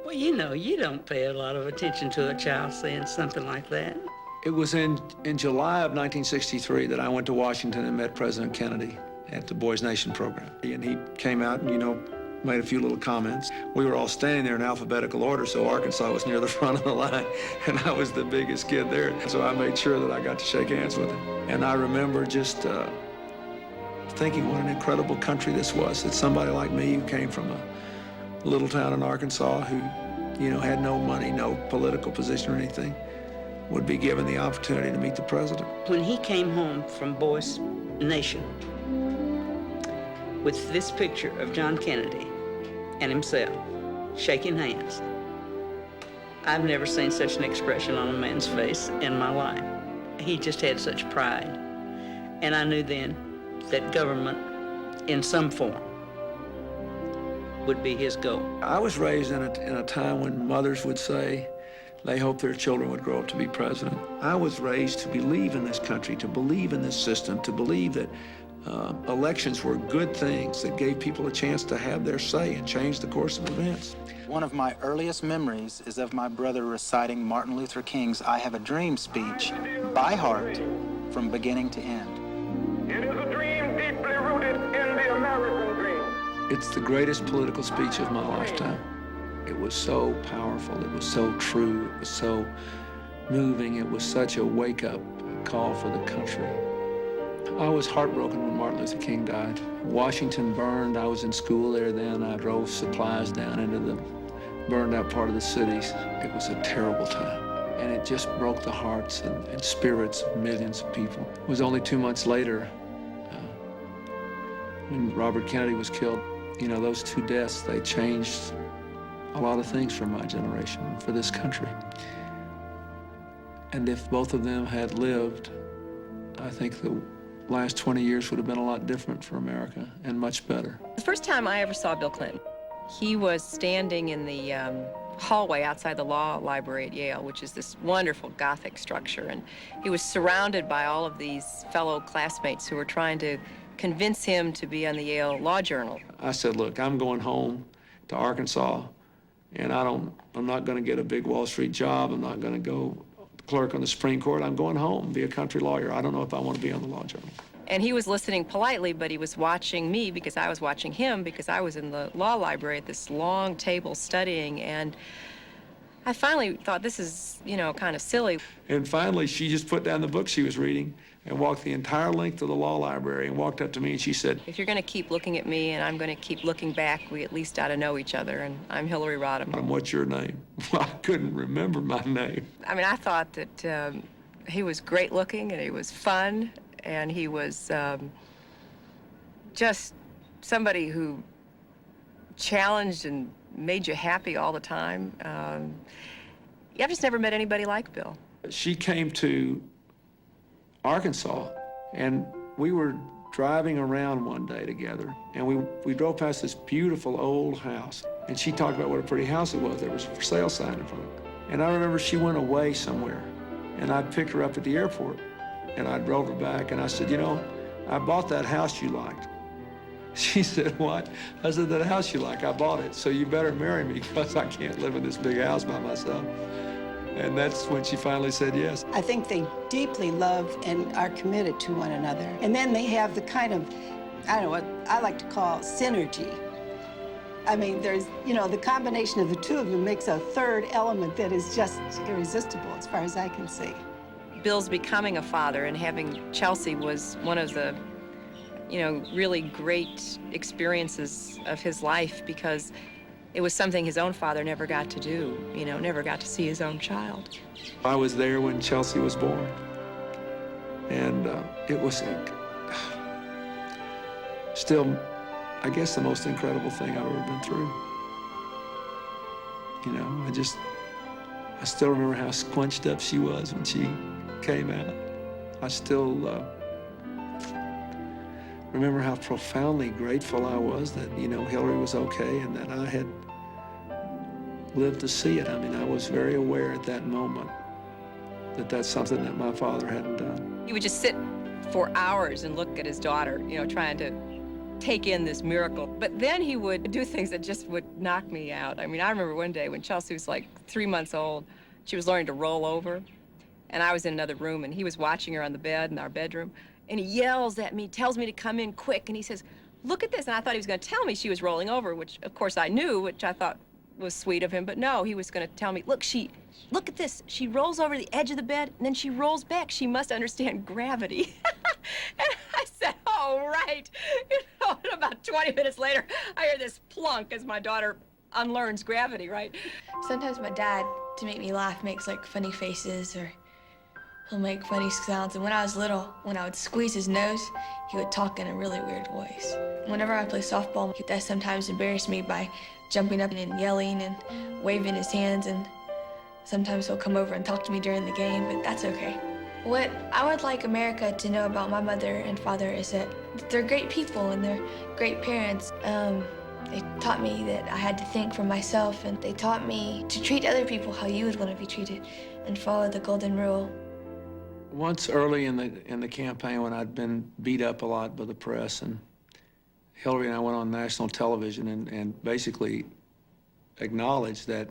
Well, you know, you don't pay a lot of attention to a child saying something like that. It was in July of 1963 that I went to Washington and met President Kennedy at the Boys Nation program. And he came out and, you know, made a few little comments. We were all standing there in alphabetical order, so Arkansas was near the front of the line, and I was the biggest kid there. So I made sure that I got to shake hands with him. And I remember just thinking what an incredible country this was, that somebody like me who came from a little town in Arkansas who, you know, had no money, no political position or anything, would be given the opportunity to meet the president. When he came home from Boys Nation with this picture of John Kennedy and himself shaking hands, I've never seen such an expression on a man's face in my life. He just had such pride. And I knew then that government, in some form, would be his goal. I was raised in a time when mothers would say they hoped their children would grow up to be president. I was raised to believe in this country, to believe in this system, to believe that elections were good things that gave people a chance to have their say and change the course of events. One of my earliest memories is of my brother reciting Martin Luther King's "I Have a Dream" speech by heart from beginning to end. It is a dream deeply rooted in the American dream. It's the greatest political speech of my lifetime. It was so powerful, it was so true, it was so moving, it was such a wake-up call for the country. I was heartbroken when Martin Luther King died. Washington burned. I was in school there then. I drove supplies down into the burned out part of the cities. It was a terrible time. And it just broke the hearts and spirits of millions of people. It was only 2 months later when Robert Kennedy was killed. You know, those two deaths, they changed a lot of things for my generation, for this country. And if both of them had lived, I think the last 20 years would have been a lot different for America and much better. The first time I ever saw Bill Clinton, he was standing in the hallway outside the law library at Yale, which is this wonderful Gothic structure, and he was surrounded by all of these fellow classmates who were trying to convince him to be on the Yale Law Journal. I said, look, I'm going home to Arkansas, and I'm not going to get a big Wall Street job. I'm not going to go clerk on the Supreme Court. I'm going home, be a country lawyer. I don't know if I want to be on the Law Journal. And he was listening politely, but he was watching me because I was watching him, because I was in the law library at this long table studying, and I finally thought, this is, you know, kind of silly. And finally, she just put down the book she was reading and walked the entire length of the law library and walked up to me and she said, "If you're going to keep looking at me and I'm going to keep looking back, we at least ought to know each other, and I'm Hillary Rodham." "What's your name?" Well, I couldn't remember my name. I mean, I thought that he was great looking and he was fun and he was just somebody who challenged and made you happy all the time. I've just never met anybody like Bill. She came to Arkansas, and we were driving around one day together, and we drove past this beautiful old house, and she talked about what a pretty house it was. There was a for sale sign in front of it. And I remember she went away somewhere, and I picked her up at the airport, and I drove her back, and I said, "You know, I bought that house you liked." She said, "What?" I said, "That house you like, I bought it, so you better marry me because I can't live in this big house by myself." And that's when she finally said yes. I think they deeply love and are committed to one another. And then they have the kind of, I don't know, what I like to call synergy. I mean, there's, you know, the combination of the two of them makes a third element that is just irresistible as far as I can see. Bill's becoming a father and having Chelsea was one of the, you know, really great experiences of his life, because it was something his own father never got to do, you know, never got to see his own child. I was there when Chelsea was born, and it was still, I guess, the most incredible thing I've ever been through. You know, I still remember how squunched up she was when she came out. I still remember how profoundly grateful I was that, you know, Hillary was okay and that I had lived to see it. I mean, I was very aware at that moment that that's something that my father hadn't done. He would just sit for hours and look at his daughter, you know, trying to take in this miracle. But then he would do things that just would knock me out. I mean, I remember one day when Chelsea was like 3 months old, she was learning to roll over, and I was in another room, and he was watching her on the bed in our bedroom, and he yells at me, tells me to come in quick, and he says, "Look at this." And I thought he was going to tell me she was rolling over, which of course I knew, which I thought was sweet of him, but no, he was going to tell me, look at this. She rolls over the edge of the bed, and then she rolls back. She must understand gravity. And I said, oh, right. You know, and about 20 minutes later, I hear this plunk as my daughter unlearns gravity, right? Sometimes my dad, to make me laugh, makes like funny faces, or he'll make funny sounds. And when I was little, when I would squeeze his nose, he would talk in a really weird voice. Whenever I play softball, that sometimes embarrassed me by jumping up and yelling and waving his hands, and sometimes he'll come over and talk to me during the game, but that's okay. What I would like America to know about my mother and father is that they're great people and they're great parents. They taught me that I had to think for myself, and they taught me to treat other people how you would want to be treated and follow the golden rule. Once early in the campaign, when I'd been beat up a lot by the press, and Hillary and I went on national television and basically acknowledged that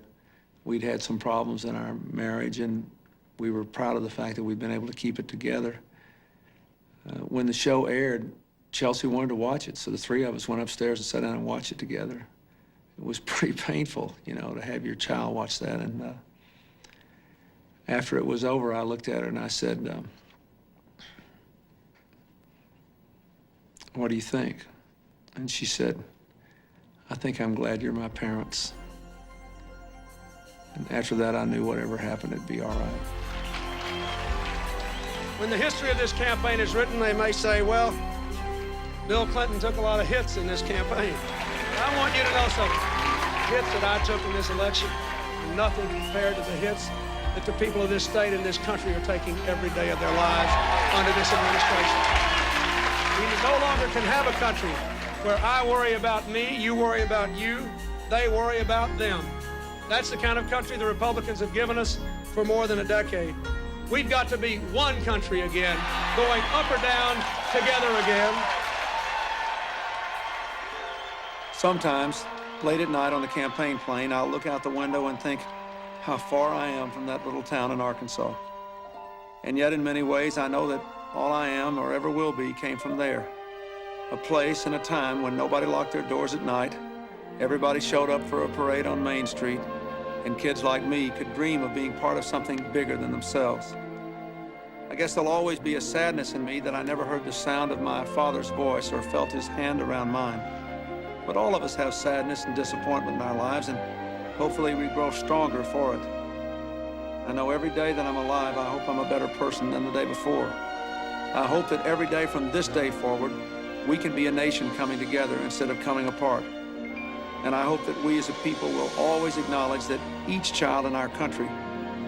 we'd had some problems in our marriage, and we were proud of the fact that we'd been able to keep it together. When the show aired, Chelsea wanted to watch it, so the three of us went upstairs and sat down and watched it together. It was pretty painful, you know, to have your child watch that. And after it was over, I looked at her and I said, what do you think? And she said, I think I'm glad you're my parents. And after that, I knew whatever happened, it'd be all right. When the history of this campaign is written, they may say, well, Bill Clinton took a lot of hits in this campaign. I want you to know something. The hits that I took in this election are nothing compared to the hits that the people of this state and this country are taking every day of their lives under this administration. We no longer can have a country where I worry about me, you worry about you, they worry about them. That's the kind of country the Republicans have given us for more than a decade. We've got to be one country again, going up or down, together again. Sometimes, late at night on the campaign plane, I'll look out the window and think how far I am from that little town in Arkansas. And yet, in many ways, I know that all I am or ever will be came from there. A place and a time when nobody locked their doors at night, everybody showed up for a parade on Main Street, and kids like me could dream of being part of something bigger than themselves. I guess there'll always be a sadness in me that I never heard the sound of my father's voice or felt his hand around mine. But all of us have sadness and disappointment in our lives, and hopefully we grow stronger for it. I know every day that I'm alive, I hope I'm a better person than the day before. I hope that every day from this day forward, we can be a nation coming together instead of coming apart. And I hope that we as a people will always acknowledge that each child in our country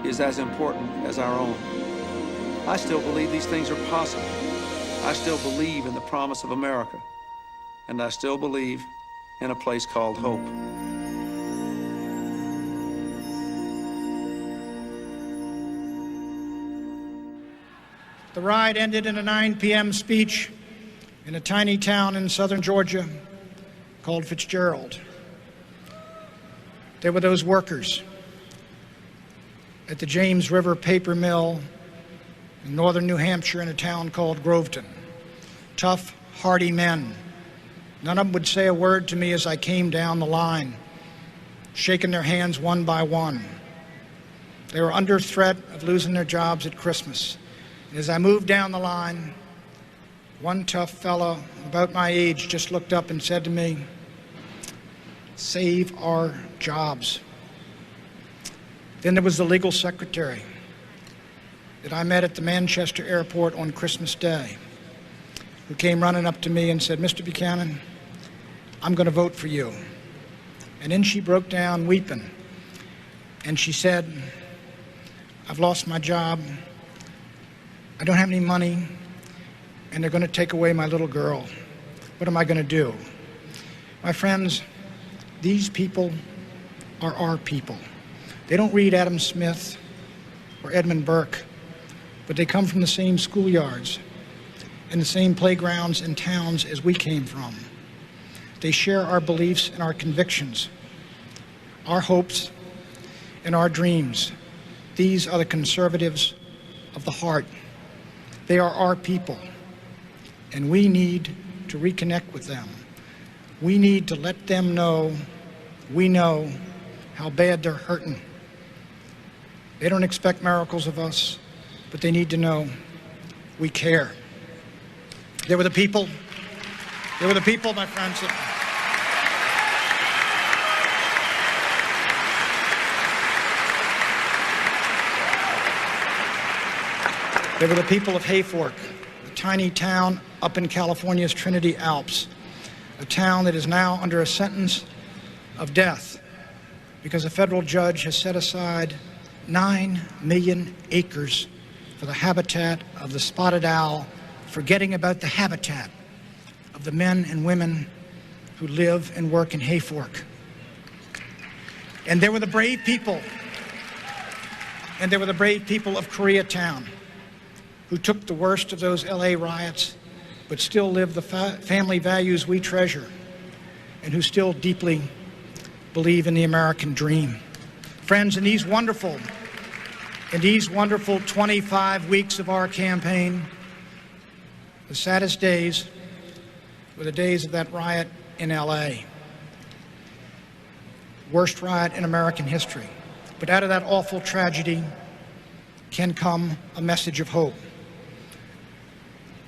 is as important as our own. I still believe these things are possible. I still believe in the promise of America. And I still believe in a place called hope. The ride ended in a 9 p.m. speech in a tiny town in southern Georgia called Fitzgerald. There were those workers at the James River paper mill in northern New Hampshire in a town called Groveton. Tough, hardy men. None of them would say a word to me as I came down the line, shaking their hands one by one. They were under threat of losing their jobs at Christmas. And as I moved down the line, one tough fellow about my age just looked up and said to me, "Save our jobs." Then there was the legal secretary that I met at the Manchester airport on Christmas Day, who came running up to me and said, "Mr. Buchanan, I'm going to vote for you." And then she broke down weeping, and she said, "I've lost my job, I don't have any money, and they're going to take away my little girl. What am I going to do?" My friends, these people are our people. They don't read Adam Smith or Edmund Burke but they come from the same schoolyards and the same playgrounds and towns as we came from. They share our beliefs and our convictions, our hopes and our dreams. These are the conservatives of the heart. They are our people, and we need to reconnect with them. We need to let them know we know how bad they're hurting. They don't expect miracles of us, but they need to know we care. They were the people, my friends. They were the people of Hayfork, a tiny town up in California's Trinity Alps, a town that is now under a sentence of death because a federal judge has set aside 9 million acres for the habitat of the spotted owl, forgetting about the habitat of the men and women who live and work in Hayfork. And there were the brave people, of Koreatown, who took the worst of those LA riots, but still live the family values we treasure, and who still deeply believe in the American dream. Friends, in these wonderful 25 weeks of our campaign, the saddest days were the days of that riot in LA. Worst riot in American history. But out of that awful tragedy can come a message of hope.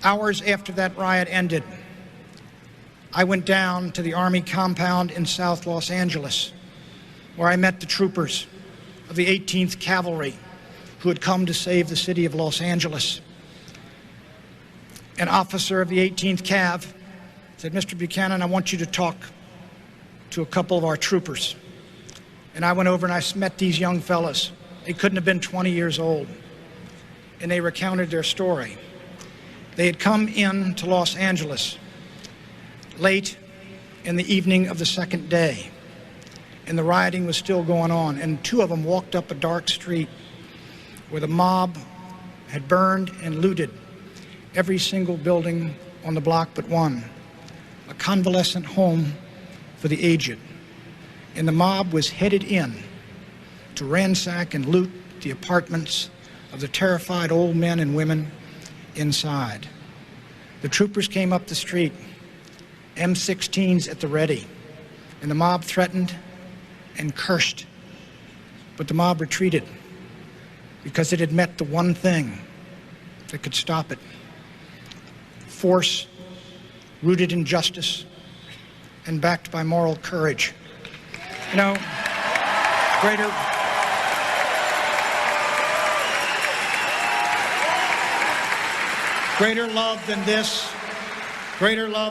Hours after that riot ended, I went down to the Army compound in South Los Angeles, where I met the troopers of the 18th Cavalry who had come to save the city of Los Angeles. An officer of the 18th Cav said, "Mr. Buchanan, I want you to talk to a couple of our troopers." And I went over and I met these young fellas. They couldn't have been 20 years old. And they recounted their story. They had come in to Los Angeles late in the evening of the second day, and the rioting was still going on. And two of them walked up a dark street where the mob had burned and looted every single building on the block but one, a convalescent home for the aged. And the mob was headed in to ransack and loot the apartments of the terrified old men and women inside. The troopers came up the street, M16s at the ready, and the mob threatened and cursed. But the mob retreated because it had met the one thing that could stop it: force rooted in justice and backed by moral courage. You know, greater love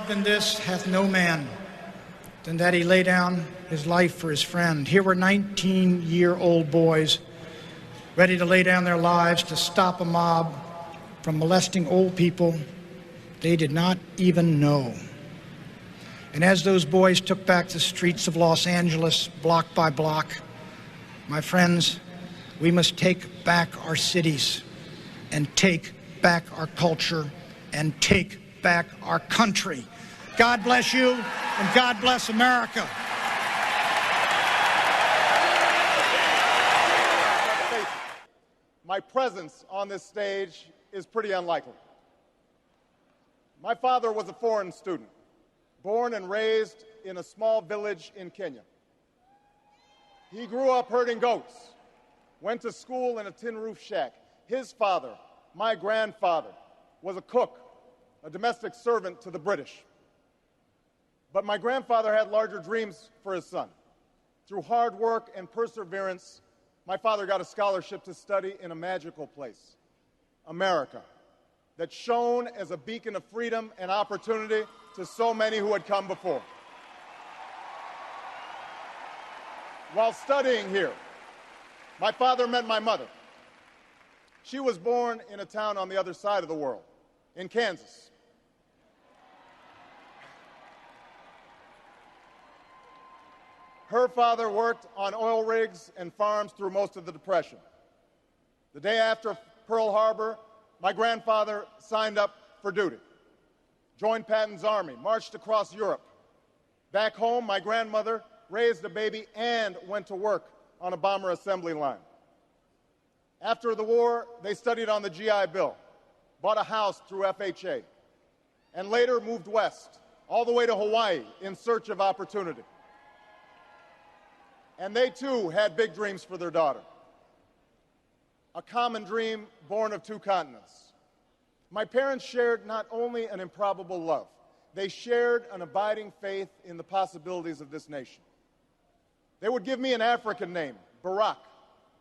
than this hath no man, than that he lay down his life for his friend. Here were 19-year-old boys ready to lay down their lives to stop a mob from molesting old people they did not even know. And as those boys took back the streets of Los Angeles, block by block, my friends, we must take back our cities and take back our culture and take back our country. God bless you, and God bless America. My presence on this stage is pretty unlikely. My father was a foreign student, born and raised in a small village in Kenya. He grew up herding goats, went to school in a tin roof shack. His father, my grandfather, was a cook, a domestic servant to the British. But my grandfather had larger dreams for his son. Through hard work and perseverance, my father got a scholarship to study in a magical place, America, that shone as a beacon of freedom and opportunity to so many who had come before. While studying here, my father met my mother. She was born in a town on the other side of the world, in Kansas. Her father worked on oil rigs and farms through most of the Depression. The day after Pearl Harbor, my grandfather signed up for duty, joined Patton's army, marched across Europe. Back home, my grandmother raised a baby and went to work on a bomber assembly line. After the war, they studied on the GI Bill, bought a house through FHA, and later moved west, all the way to Hawaii in search of opportunity. And they too had big dreams for their daughter. A common dream born of two continents. My parents shared not only an improbable love, they shared an abiding faith in the possibilities of this nation. They would give me an African name, Barak,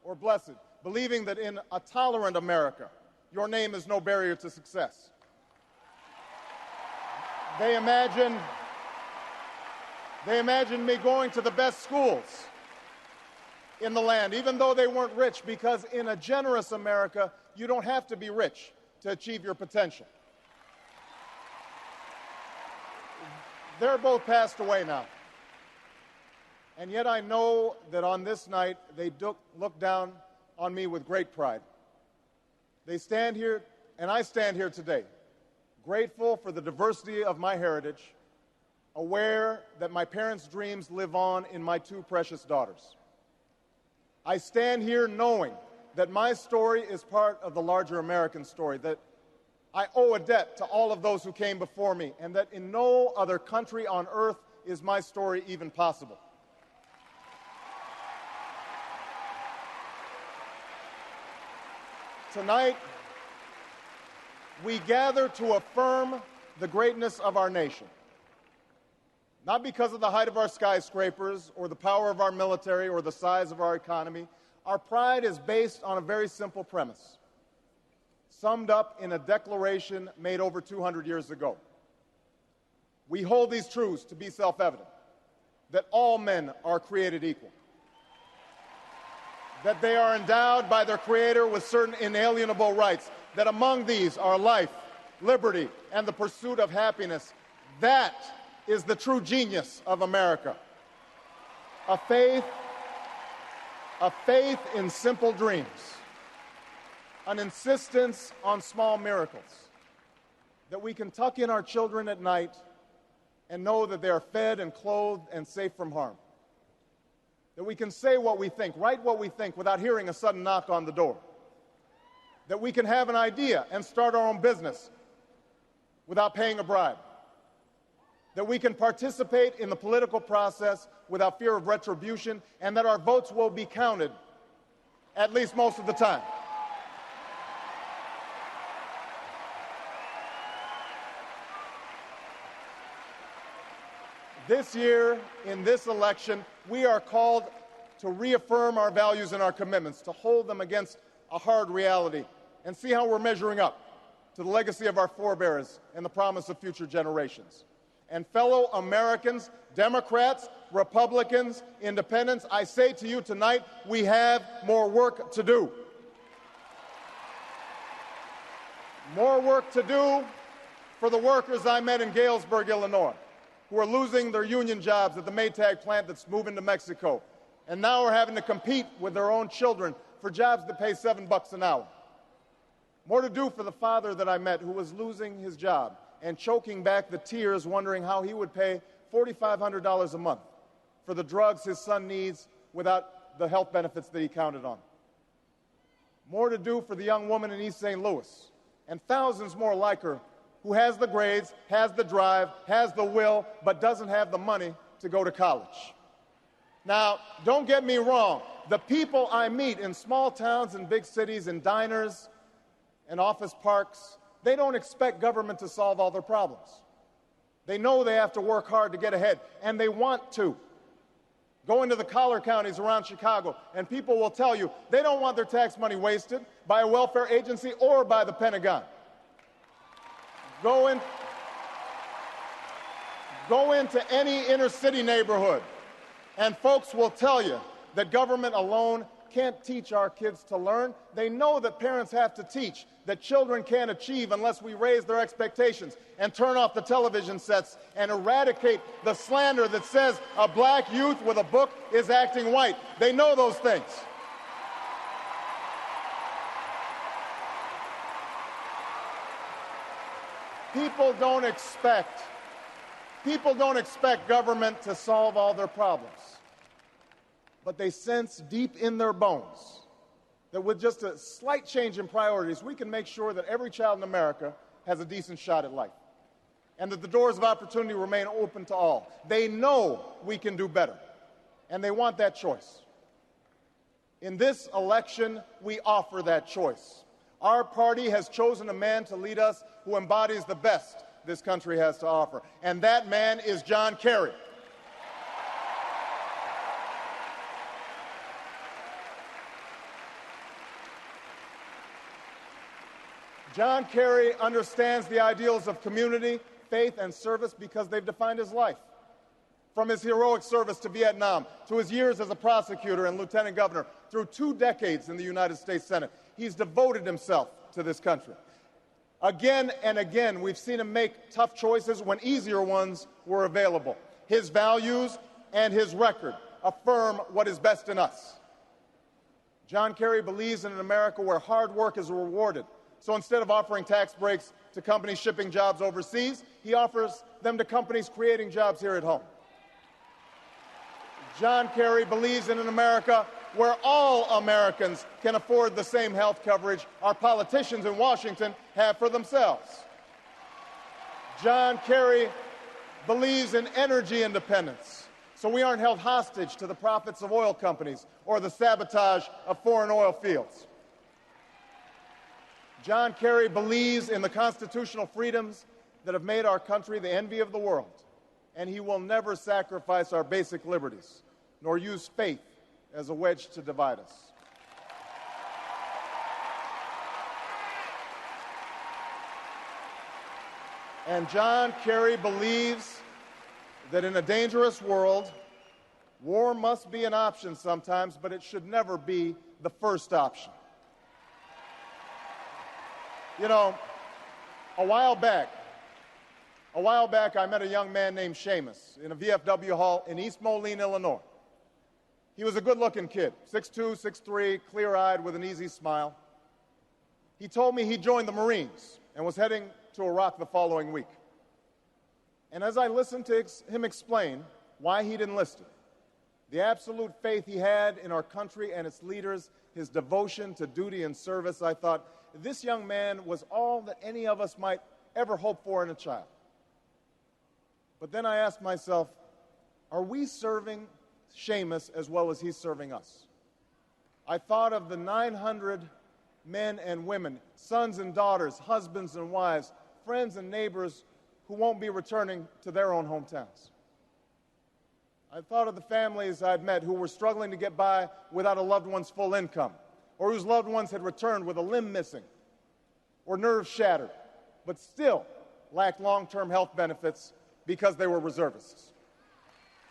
or Blessed, believing that in a tolerant America, your name is no barrier to success. They imagined me going to the best schools in the land, even though they weren't rich, because in a generous America, you don't have to be rich to achieve your potential. They're both passed away now. And yet I know that on this night, they look down on me with great pride. They stand here, and I stand here today, grateful for the diversity of my heritage, aware that my parents' dreams live on in my two precious daughters. I stand here knowing that my story is part of the larger American story, that I owe a debt to all of those who came before me, and that in no other country on earth is my story even possible. Tonight, we gather to affirm the greatness of our nation. Not because of the height of our skyscrapers, or the power of our military, or the size of our economy. Our pride is based on a very simple premise, summed up in a declaration made over 200 years ago. We hold these truths to be self-evident, that all men are created equal, that they are endowed by their Creator with certain inalienable rights, that among these are life, liberty, and the pursuit of happiness. That is the true genius of America. A faith in simple dreams, an insistence on small miracles, that we can tuck in our children at night and know that they are fed and clothed and safe from harm, that we can say what we think, write what we think without hearing a sudden knock on the door, that we can have an idea and start our own business without paying a bribe, that we can participate in the political process without fear of retribution, and that our votes will be counted, at least most of the time. This year, in this election, we are called to reaffirm our values and our commitments, to hold them against a hard reality, and see how we're measuring up to the legacy of our forebears and the promise of future generations. And fellow Americans, Democrats, Republicans, Independents, I say to you tonight, we have more work to do. More work to do for the workers I met in Galesburg, Illinois, who are losing their union jobs at the Maytag plant that's moving to Mexico, and now are having to compete with their own children for jobs that pay $7 an hour. More to do for the father that I met who was losing his job and choking back the tears, wondering how he would pay $4,500 a month for the drugs his son needs without the health benefits that he counted on. More to do for the young woman in East St. Louis, and thousands more like her, who has the grades, has the drive, has the will, but doesn't have the money to go to college. Now, don't get me wrong. The people I meet in small towns and big cities, in diners and office parks, they don't expect government to solve all their problems. They know they have to work hard to get ahead, and they want to. Go into the collar counties around Chicago, and people will tell you they don't want their tax money wasted by a welfare agency or by the Pentagon. Go into any inner city neighborhood, and folks will tell you that government alone can't teach our kids to learn. They know that parents have to teach, that children can't achieve unless we raise their expectations and turn off the television sets and eradicate the slander that says a black youth with a book is acting white. They know those things. People don't expect government to solve all their problems. But they sense deep in their bones that with just a slight change in priorities, we can make sure that every child in America has a decent shot at life, and that the doors of opportunity remain open to all. They know we can do better, and they want that choice. In this election, we offer that choice. Our party has chosen a man to lead us who embodies the best this country has to offer, and that man is John Kerry. John Kerry understands the ideals of community, faith, and service because they've defined his life. From his heroic service to Vietnam, to his years as a prosecutor and lieutenant governor, through 2 decades in the United States Senate, he's devoted himself to this country. Again and again, we've seen him make tough choices when easier ones were available. His values and his record affirm what is best in us. John Kerry believes in an America where hard work is rewarded. So instead of offering tax breaks to companies shipping jobs overseas, he offers them to companies creating jobs here at home. John Kerry believes in an America where all Americans can afford the same health coverage our politicians in Washington have for themselves. John Kerry believes in energy independence, so we aren't held hostage to the profits of oil companies or the sabotage of foreign oil fields. John Kerry believes in the constitutional freedoms that have made our country the envy of the world, and he will never sacrifice our basic liberties, nor use faith as a wedge to divide us. And John Kerry believes that in a dangerous world, war must be an option sometimes, but it should never be the first option. You know, a while back, I met a young man named Seamus in a VFW hall in East Moline, Illinois. He was a good-looking kid, 6'2", 6'3", clear-eyed with an easy smile. He told me he joined the Marines and was heading to Iraq the following week. And as I listened to him explain why he'd enlisted, the absolute faith he had in our country and its leaders, his devotion to duty and service, I thought, this young man was all that any of us might ever hope for in a child. But then I asked myself, are we serving Seamus as well as he's serving us? I thought of the 900 men and women, sons and daughters, husbands and wives, friends and neighbors who won't be returning to their own hometowns. I thought of the families I'd met who were struggling to get by without a loved one's full income, or whose loved ones had returned with a limb missing or nerves shattered, but still lacked long-term health benefits because they were reservists.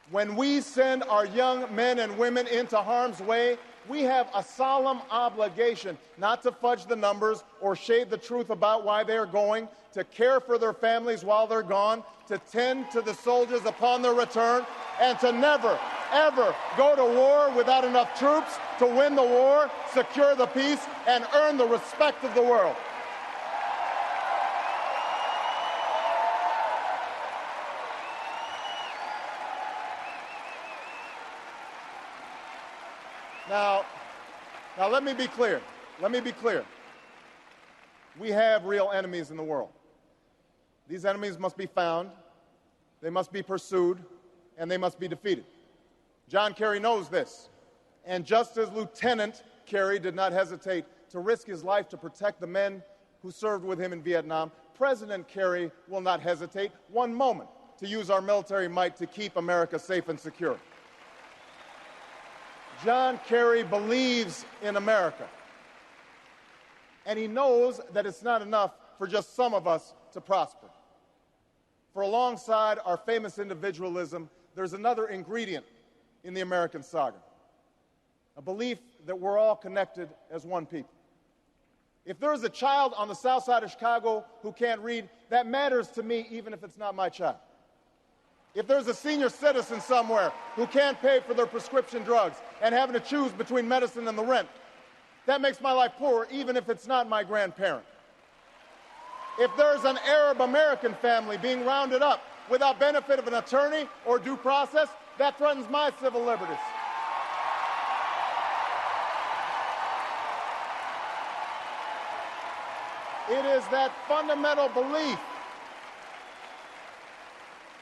When we send our young men and women into harm's way, we have a solemn obligation not to fudge the numbers or shade the truth about why they are going, to care for their families while they're gone, to tend to the soldiers upon their return, and to never, ever go to war without enough troops to win the war, secure the peace, and earn the respect of the world. Now let me be clear. We have real enemies in the world. These enemies must be found, they must be pursued, and they must be defeated. John Kerry knows this. And just as Lieutenant Kerry did not hesitate to risk his life to protect the men who served with him in Vietnam, President Kerry will not hesitate one moment to use our military might to keep America safe and secure. John Kerry believes in America, and he knows that it's not enough for just some of us to prosper. For alongside our famous individualism, there's another ingredient in the American saga, a belief that we're all connected as one people. If there's a child on the south side of Chicago who can't read, that matters to me even if it's not my child. If there's a senior citizen somewhere who can't pay for their prescription drugs and having to choose between medicine and the rent, that makes my life poorer even if it's not my grandparent. If there's an Arab American family being rounded up without benefit of an attorney or due process, that threatens my civil liberties. It is that fundamental belief.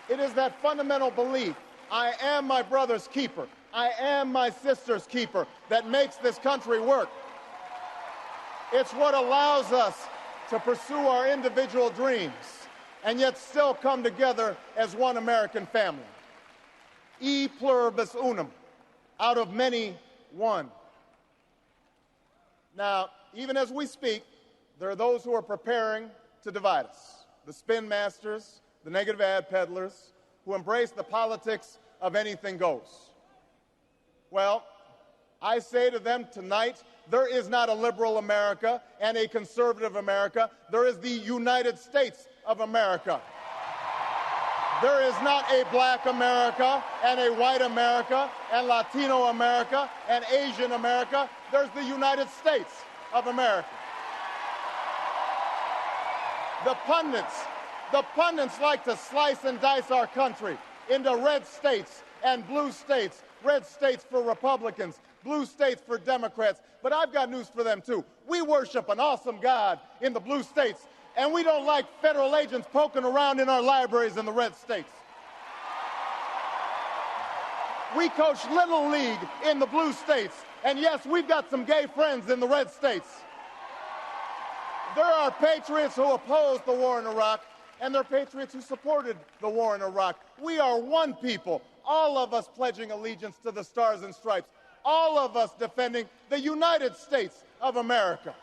It is that fundamental belief. I am my brother's keeper. I am my sister's keeper that makes this country work. It's what allows us to pursue our individual dreams and yet still come together as one American family. E pluribus unum, out of many, one. Now, even as we speak, there are those who are preparing to divide us. The spin masters, the negative ad peddlers, who embrace the politics of anything goes. Well, I say to them tonight, there is not a liberal America and a conservative America. There is the United States of America. There is not a black America and a white America and Latino America and Asian America. There's the United States of America. The pundits like to slice and dice our country into red states and blue states, red states for Republicans, blue states for Democrats. But I've got news for them, too. We worship an awesome God in the blue states, and we don't like federal agents poking around in our libraries in the red states. We coach Little League in the blue states, and yes, we've got some gay friends in the red states. There are patriots who opposed the war in Iraq, and there are patriots who supported the war in Iraq. We are one people, all of us pledging allegiance to the Stars and Stripes, all of us defending the United States of America.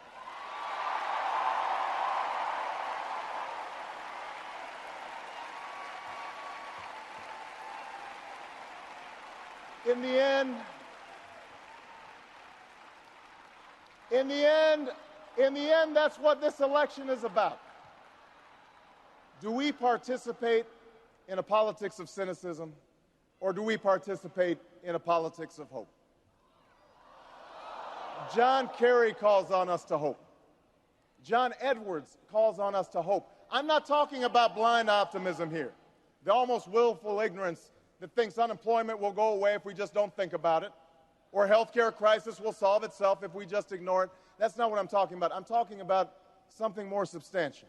In the end, that's what this election is about. Do we participate in a politics of cynicism, or do we participate in a politics of hope? John Kerry calls on us to hope. John Edwards calls on us to hope. I'm not talking about blind optimism here, the almost willful ignorance that thinks unemployment will go away if we just don't think about it, or healthcare crisis will solve itself if we just ignore it. That's not what I'm talking about. I'm talking about something more substantial.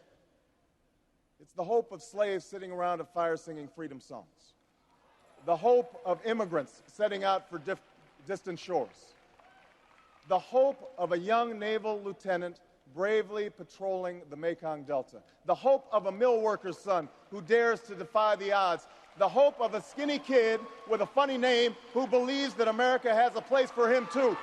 It's the hope of slaves sitting around a fire singing freedom songs. The hope of immigrants setting out for distant shores. The hope of a young naval lieutenant bravely patrolling the Mekong Delta. The hope of a mill worker's son who dares to defy the odds. The hope of a skinny kid with a funny name who believes that America has a place for him too.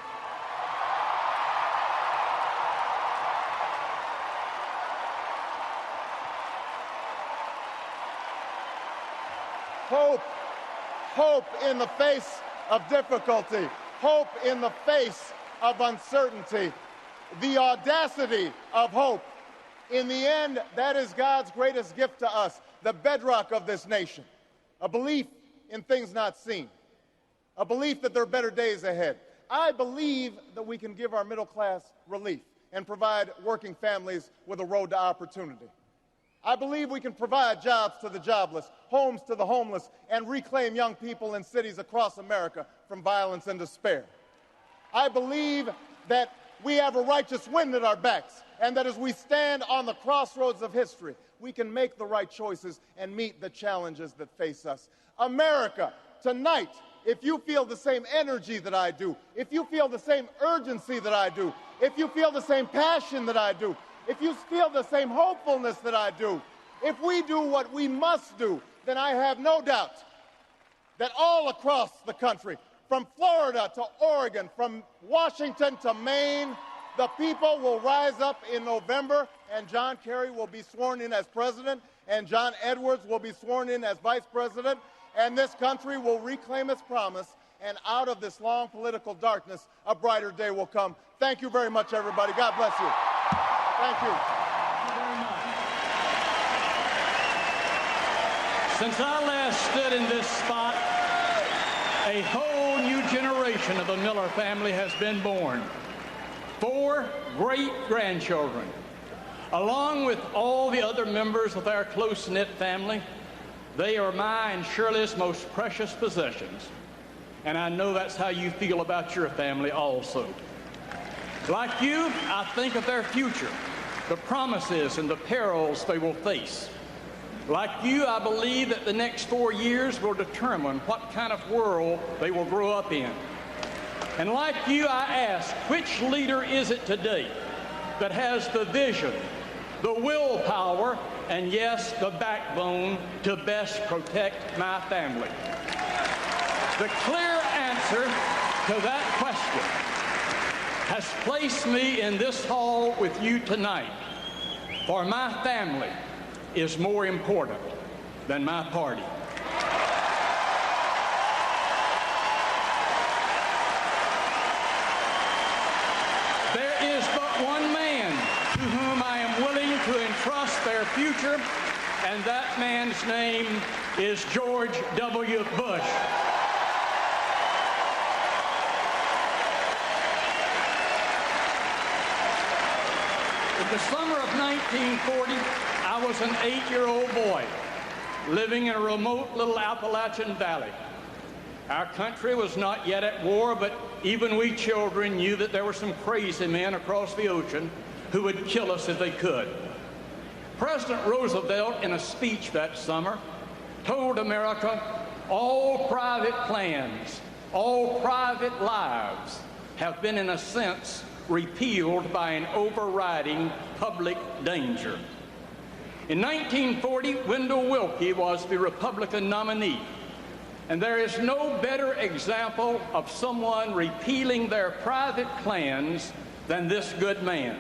Hope in the face of difficulty. Hope in the face of uncertainty. The audacity of hope. In the end, that is God's greatest gift to us, the bedrock of this nation. A belief in things not seen. A belief that there are better days ahead. I believe that we can give our middle class relief and provide working families with a road to opportunity. I believe we can provide jobs to the jobless, homes to the homeless, and reclaim young people in cities across America from violence and despair. I believe that we have a righteous wind at our backs, and that as we stand on the crossroads of history, we can make the right choices and meet the challenges that face us. America, tonight, if you feel the same energy that I do, if you feel the same urgency that I do, if you feel the same passion that I do, if you feel the same hopefulness that I do, if we do what we must do, then I have no doubt that all across the country, from Florida to Oregon, from Washington to Maine, the people will rise up in November, and John Kerry will be sworn in as president, and John Edwards will be sworn in as vice president, and this country will reclaim its promise, and out of this long political darkness, a brighter day will come. Thank you very much, everybody. God bless you. Thank you. Thank you very much. Since I last stood in this spot, a whole new generation of the Miller family has been born. 4 great-grandchildren, Along with all the other members of our close-knit family, they are my and Shirley's most precious possessions. And I know that's how you feel about your family also. Like you, I think of their future, the promises and the perils they will face. Like you, I believe that the next 4 years will determine what kind of world they will grow up in. And like you, I ask, which leader is it today that has the vision, the willpower, and yes, the backbone to best protect my family? The clear answer to that question has placed me in this hall with you tonight, for my family is more important than my party. There is but one man to whom I am willing to entrust their future, and that man's name is George W. Bush. In the summer of 1940, I was an 8-year-old boy living in a remote little Appalachian valley. Our country was not yet at war, but even we children knew that there were some crazy men across the ocean who would kill us if they could. President Roosevelt, in a speech that summer, told America, all private plans, all private lives have been, in a sense, repealed by an overriding public danger. In 1940, Wendell Willkie was the Republican nominee, and there is no better example of someone repealing their private plans than this good man.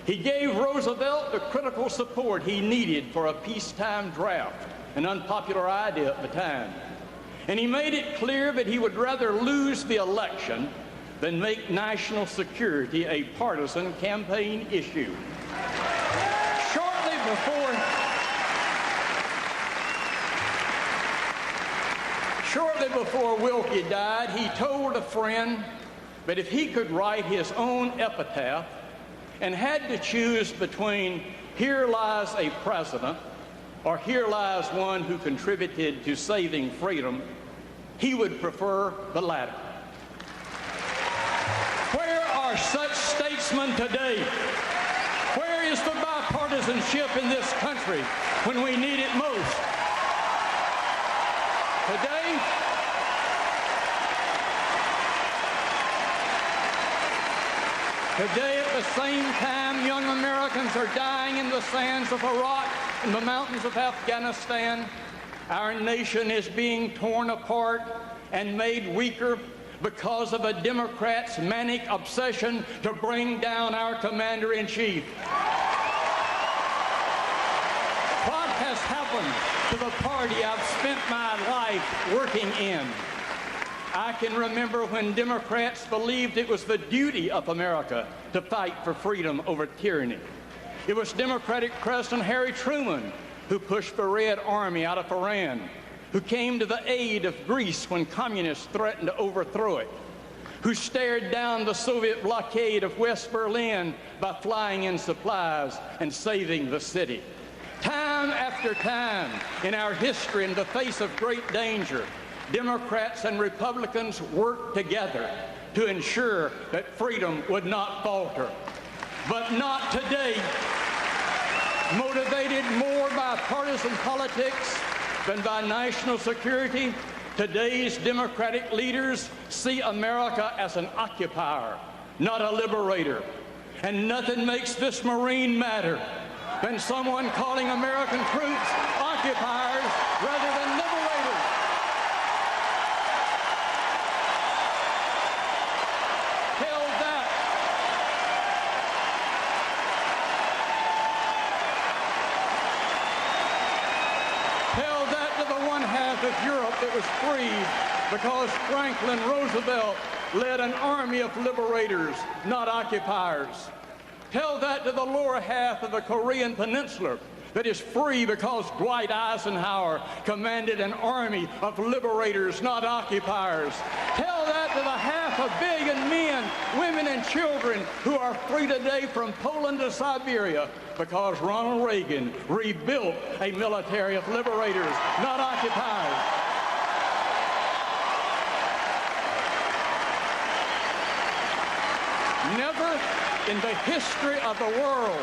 He gave Roosevelt the critical support he needed for a peacetime draft, an unpopular idea at the time. And he made it clear that he would rather lose the election than make national security a partisan campaign issue. Shortly before Willkie died, he told a friend that if he could write his own epitaph and had to choose between "Here lies a president" or "Here lies one who contributed to saving freedom," he would prefer the latter. Where are such statesmen today? Where is the bipartisanship in this country when we need it most? Today, at the same time, young Americans are dying in the sands of Iraq and the mountains of Afghanistan, our nation is being torn apart and made weaker because of a Democrat's manic obsession to bring down our commander-in-chief. What has happened to the party I've spent my life working in? I can remember when Democrats believed it was the duty of America to fight for freedom over tyranny. It was Democratic President Harry Truman who pushed the Red Army out of Iran, who came to the aid of Greece when communists threatened to overthrow it, who stared down the Soviet blockade of West Berlin by flying in supplies and saving the city. Time after time in our history, in the face of great danger, Democrats and Republicans worked together to ensure that freedom would not falter. But not today. Motivated more by partisan politics than by national security, today's Democratic leaders see America as an occupier, not a liberator. And nothing makes this Marine matter than someone calling American troops occupiers rather than liberators. Of Europe that was free because Franklin Roosevelt led an army of liberators, not occupiers. Tell that to the lower half of the Korean Peninsula that is free because Dwight Eisenhower commanded an army of liberators, not occupiers. Tell that to the 500 million men women, and children who are free today from Poland to Siberia because Ronald Reagan rebuilt a military of liberators, not occupiers. Never in the history of the world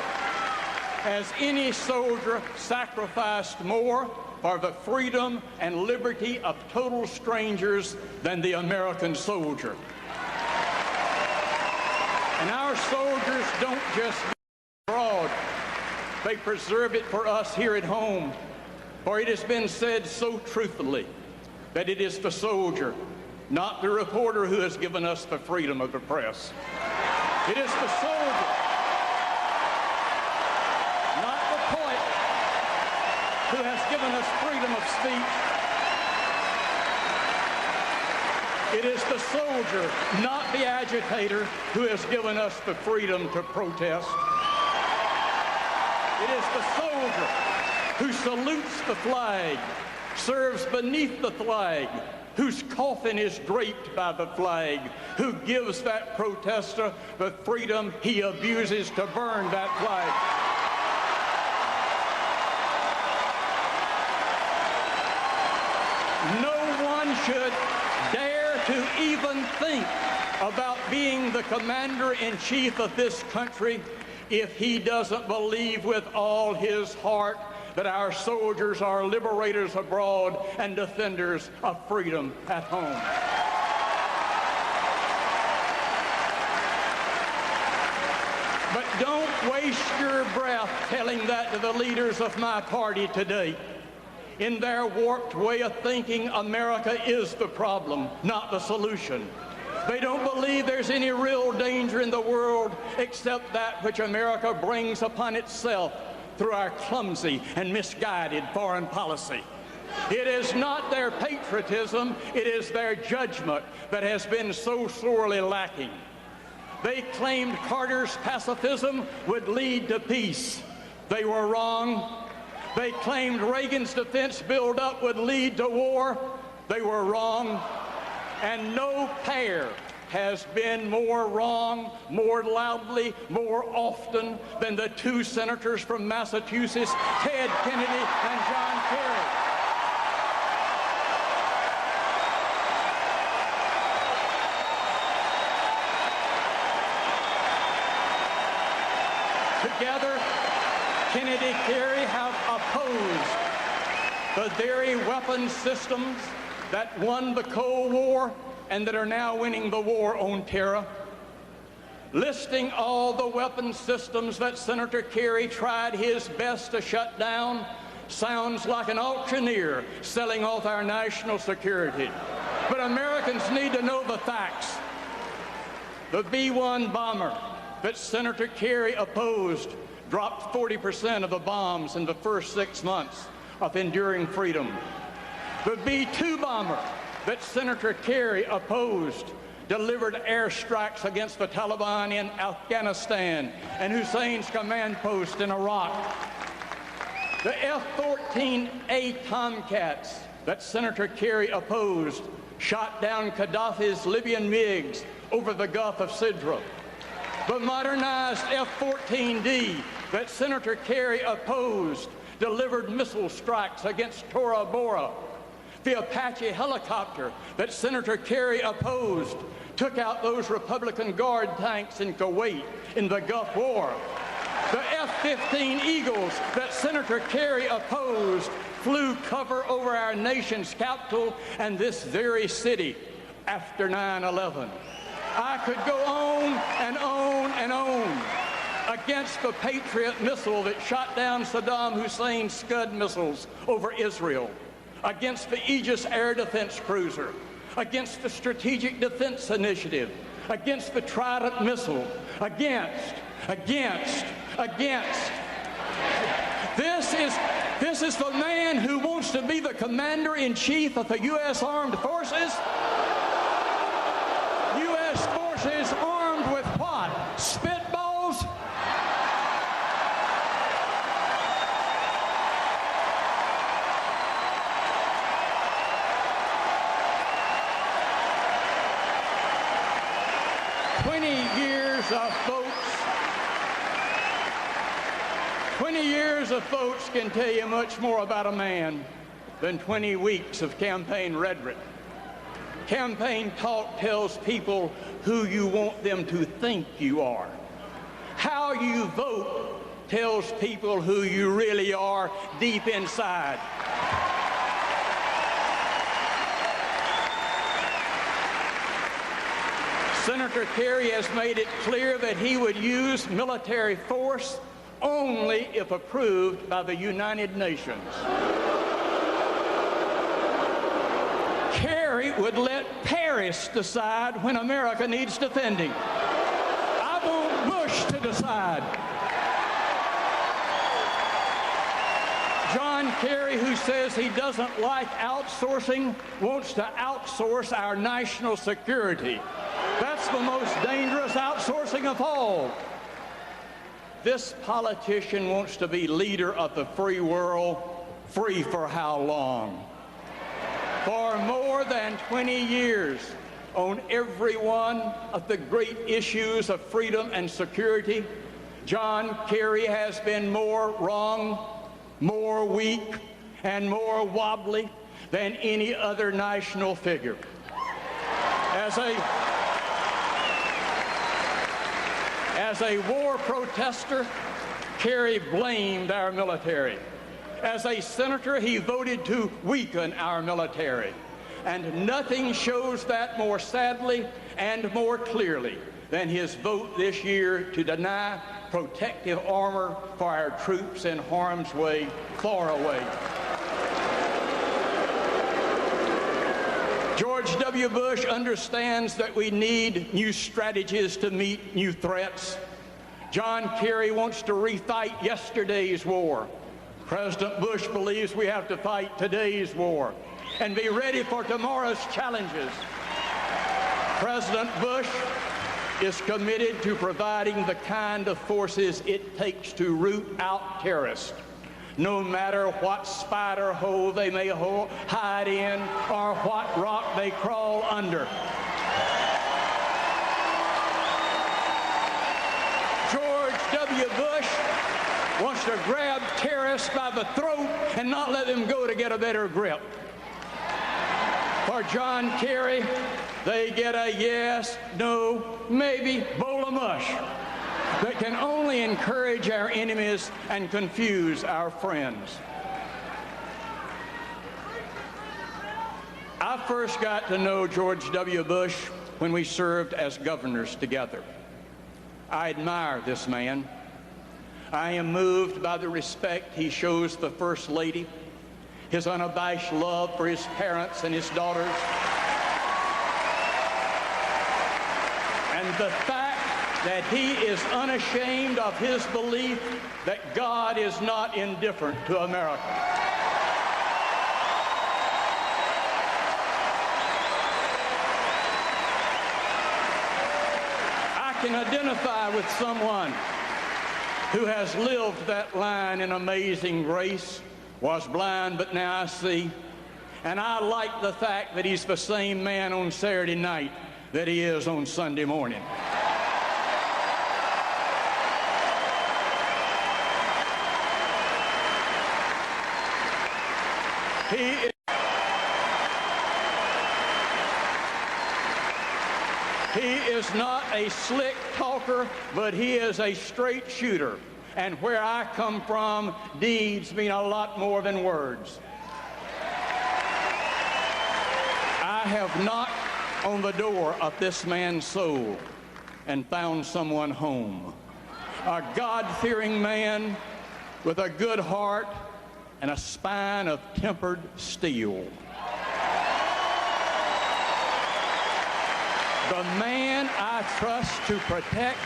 has any soldier sacrificed more for the freedom and liberty of total strangers than the American soldier. And our soldiers don't just do it abroad, they preserve it for us here at home. For it has been said so truthfully that it is the soldier, not the reporter, who has given us the freedom of the press. It is the soldier, not the poet, who has given us freedom of speech. It is the soldier, not the agitator, who has given us the freedom to protest. It is the soldier who salutes the flag, serves beneath the flag, whose coffin is draped by the flag, who gives that protester the freedom he abuses to burn that flag. No one should dare to even think about being the commander-in-chief of this country if he doesn't believe with all his heart that our soldiers are liberators abroad and defenders of freedom at home. But don't waste your breath telling that to the leaders of my party today. In their warped way of thinking, America is the problem, not the solution. They don't believe there's any real danger in the world except that which America brings upon itself through our clumsy and misguided foreign policy. It is not their patriotism, it is their judgment that has been so sorely lacking. They claimed Carter's pacifism would lead to peace. They were wrong. They claimed Reagan's defense buildup would lead to war. They were wrong. And no pair has been more wrong, more loudly, more often than the two senators from Massachusetts, Ted Kennedy and John Kerry. Together, Kennedy and Kerry have opposed the very weapon systems that won the Cold War and that are now winning the war on terror. Listing all the weapon systems that Senator Kerry tried his best to shut down sounds like an auctioneer selling off our national security. But Americans need to know the facts. The B-1 bomber that Senator Kerry opposed dropped 40% of the bombs in the first 6 months of enduring freedom. The B-2 bomber that Senator Kerry opposed delivered airstrikes against the Taliban in Afghanistan and Hussein's command post in Iraq. The F-14A Tomcats that Senator Kerry opposed shot down Gaddafi's Libyan MiGs over the Gulf of Sidra. The modernized F-14D that Senator Kerry opposed delivered missile strikes against Tora Bora. The Apache helicopter that Senator Kerry opposed took out those Republican Guard tanks in Kuwait in the Gulf War. The F-15 Eagles that Senator Kerry opposed flew cover over our nation's capital and this very city after 9/11. I could go on and on and on. Against the Patriot missile that shot down Saddam Hussein's Scud missiles over Israel, against the Aegis air defense cruiser, against the Strategic Defense Initiative, against the Trident missile, against. This is the man who wants to be the commander-in-chief of the U.S. Armed Forces. U.S. forces armed with what? Spitballs? of votes can tell you much more about a man than 20 weeks of campaign rhetoric. Campaign talk tells people who you want them to think you are. How you vote tells people who you really are deep inside. Senator Kerry has made it clear that he would use military force only if approved by the United Nations. Kerry would let Paris decide when America needs defending. I want Bush to decide. John Kerry, who says he doesn't like outsourcing, wants to outsource our national security. That's the most dangerous outsourcing of all. This politician wants to be leader of the free world. Free for how long? For more than 20 years, on every one of the great issues of freedom and security, John Kerry has been more wrong, more weak, and more wobbly than any other national figure. As a war protester, Kerry blamed our military. As a senator, he voted to weaken our military. And nothing shows that more sadly and more clearly than his vote this year to deny protective armor for our troops in harm's way far away. George W. Bush understands that we need new strategies to meet new threats. John Kerry wants to refight yesterday's war. President Bush believes we have to fight today's war and be ready for tomorrow's challenges. President Bush is committed to providing the kind of forces it takes to root out terrorists, no matter what spider hole they may hide in or what rock they crawl under. George W. Bush wants to grab terrorists by the throat and not let them go to get a better grip. For John Kerry, they get a yes, no, maybe bowl of mush that can only encourage our enemies and confuse our friends. I first got to know George W. Bush when we served as governors together. I admire this man. I am moved by the respect he shows the First Lady, his unabashed love for his parents and his daughters, and the fact that he is unashamed of his belief that God is not indifferent to America. I can identify with someone who has lived that line in Amazing Grace, was blind but now I see, and I like the fact that he's the same man on Saturday night that he is on Sunday morning. He is not a slick talker, but he is a straight shooter. And where I come from, deeds mean a lot more than words. I have knocked on the door of this man's soul and found someone home. A God-fearing man with a good heart and a spine of tempered steel. The man I trust to protect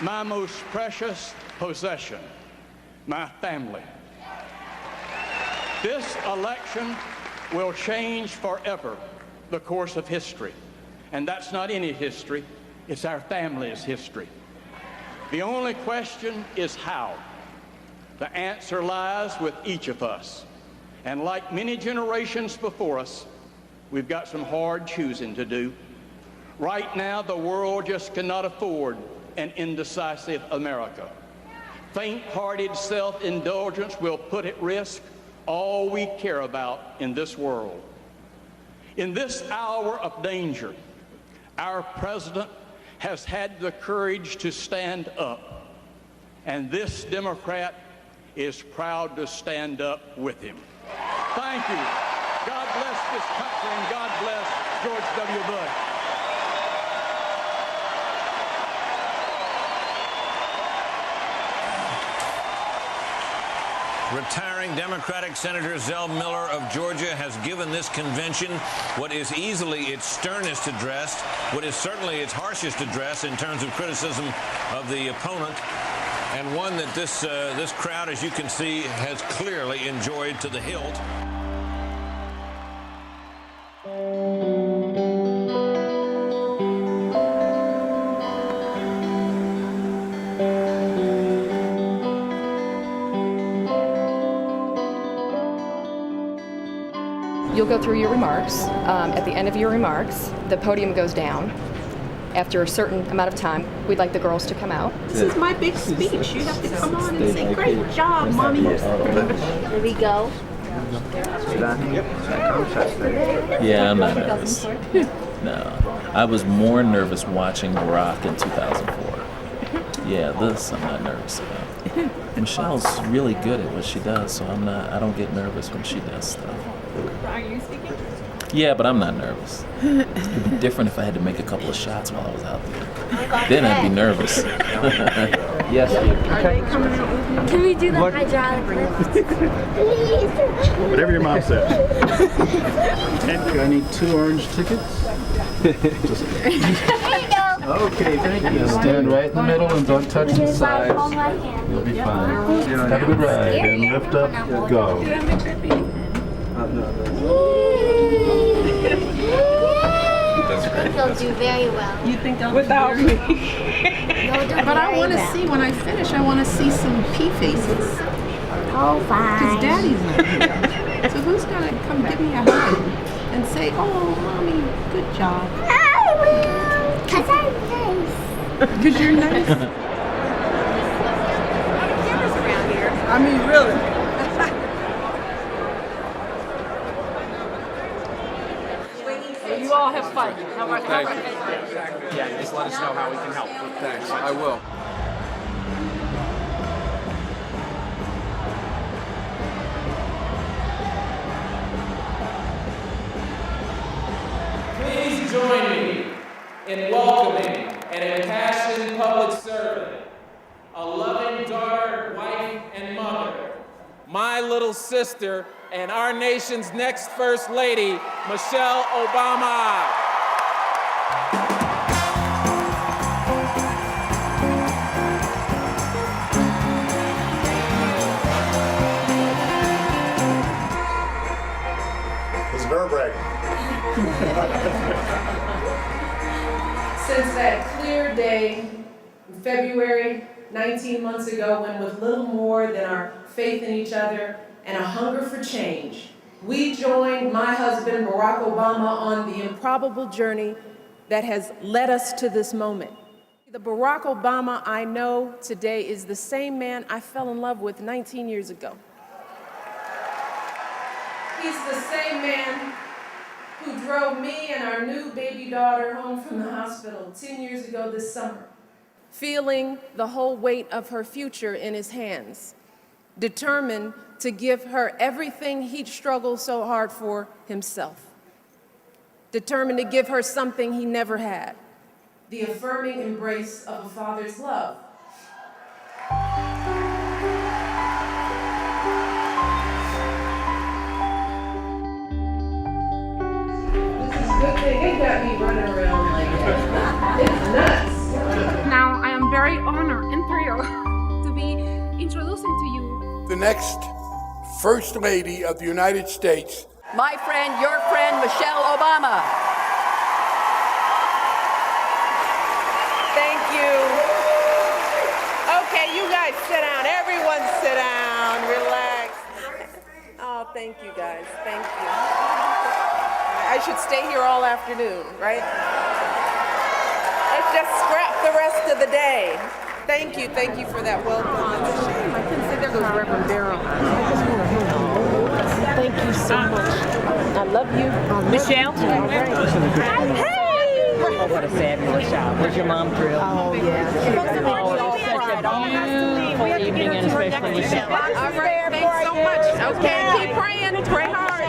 my most precious possession, my family. This election will change forever the course of history. And that's not any history, it's our family's history. The only question is how. The answer lies with each of us. And like many generations before us, we've got some hard choosing to do. Right now, the world just cannot afford and indecisive America. Faint-hearted self-indulgence will put at risk all we care about in this world. In this hour of danger, our president has had the courage to stand up, and this Democrat is proud to stand up with him. Thank you. God bless this country, and God bless George W. Bush. Retiring Democratic Senator Zell Miller of Georgia has given this convention what is easily its sternest address, what is certainly its harshest address in terms of criticism of the opponent, and one that this crowd, as you can see, has clearly enjoyed to the hilt. You'll go through your remarks. At the end of your remarks, the podium goes down. After a certain amount of time, we'd like the girls to come out. This is my big speech. You have to come on and say, great job, Mommy. There we go. Yeah, I'm not nervous. No. I was more nervous watching Barack in 2004. Yeah, this I'm not nervous about. Michelle's really good at what she does, so I don't get nervous when she does stuff. Are you speaking? Yeah, but I'm not nervous. It'd be different if I had to make a couple of shots while I was out there. Then I'd be nervous. Yes. Are they coming out with you? Can we do the hydraulic lift? Please. Whatever your mom says. I need 2 orange tickets. There you go. Okay, thank you. Stand right in the middle and don't touch the sides. You'll be fine. Have a good ride. And lift up, go. I think they'll do very well. You think they'll without me? But I want to see, when I finish, I want to see some pea faces. Oh, fine. Because Daddy's not here. So who's going to come give me a hug and say, oh, Mommy, good job? I will. Because I'm nice. Because you're nice. Cameras around here. I mean, really. You all have fun. Thank you. Yeah, just let us know how we can help. Thanks. I will. Please join me in welcoming an impassioned public servant, a loving daughter, wife, and mother, my little sister, and our nation's next First Lady, Michelle Obama. It's nerve-wracking. Since that clear day in February 19 months ago, when with little more than our faith in each other and a hunger for change, we joined my husband, Barack Obama, on the improbable journey that has led us to this moment. The Barack Obama I know today is the same man I fell in love with 19 years ago. He's the same man who drove me and our new baby daughter home from the hospital 10 years ago this summer, feeling the whole weight of her future in his hands, determined to give her everything he'd struggled so hard for himself, determined to give her something he never had, the affirming embrace of a father's love. This is a good thing. They got me running around like that. It's nuts. Now, I am very honored and thrilled to be introducing to you the next First Lady of the United States. My friend, your friend, Michelle Obama. Thank you. Okay, you guys sit down. Everyone sit down. Relax. Oh, thank you guys. Thank you. I should stay here all afternoon, right? Let's just scrap the rest of the day. Thank you for that welcome. I couldn't say there goes Reverend Darrell. Thank you so much. I love you. Michelle? Hey! Oh, what a fabulous job. Where's your mom, Drew? Oh, yeah. Oh, such a beautiful evening, and especially Michelle. All right, thanks so much. Okay, keep praying. Pray hard.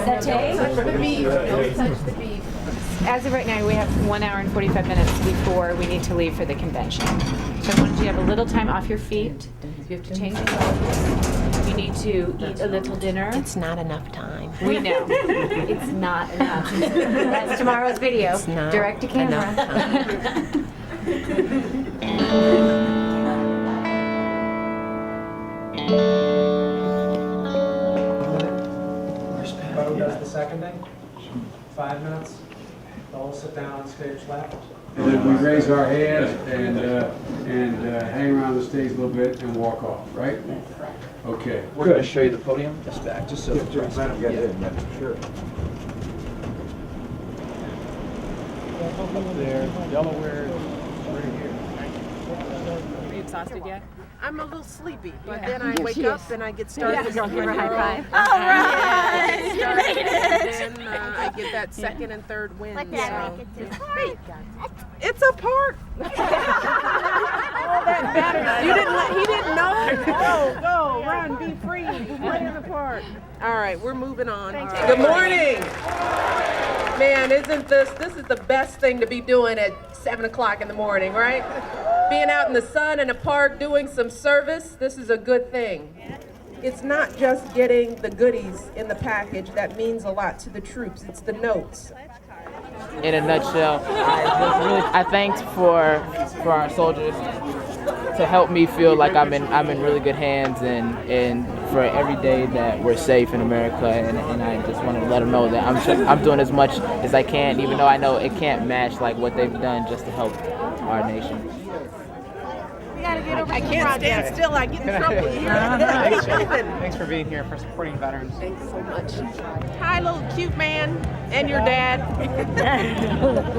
Touch the beef. Touch the beef. As of right now, we have 1 hour and 45 minutes before we need to leave for the convention. So I wanted you to have a little time off your feet. You have to change your clothes. You need to eat a little dinner. It's not enough time. We know. It's not enough. That's tomorrow's video. It's not direct to camera. Bo does the seconding. 5 minutes. All sit down on stage left. And then we raise our hands and hang around the stage a little bit and walk off, right? Okay. We're going to show you the podium just back, just so let them get in. Sure. Up there, Delaware, right here. Are you exhausted yet? I'm a little sleepy, but then I wake up and I get started. Yeah, give her a high five. All right, you made it. Then I get that second and third win. What did I make it to? Hey, it's a park. All that matters. He didn't know. Go, run, be free. Play in the park. All right, we're moving on. Good morning. Man, isn't this is the best thing to be doing at 7 o'clock in the morning, right? Being out in the sun in a park doing some service, this is a good thing. It's not just getting the goodies in the package that means a lot to the troops, it's the notes. In a nutshell, I thanked for our soldiers to help me feel like I'm in really good hands and for every day that we're safe in America, and I just wanted to let them know that I'm doing as much as I can, even though I know it can't match like what they've done just to help our nation. I can't stand still, I get in trouble here. Thanks for being here, for supporting veterans. Thanks so much. Hi, little cute man, and your dad.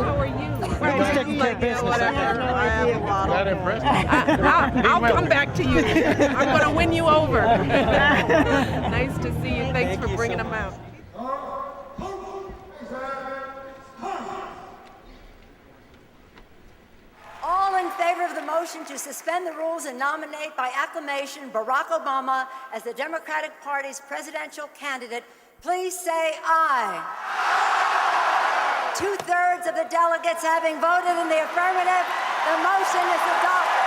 How are you? Just taking care of business. That impressed me. I'll come back to you. I'm going to win you over. Nice to see you. Thanks for bringing them out. All in favor of the motion to suspend the rules and nominate by acclamation Barack Obama as the Democratic Party's presidential candidate, please say aye. 2/3 of the delegates having voted in the affirmative, the motion is adopted.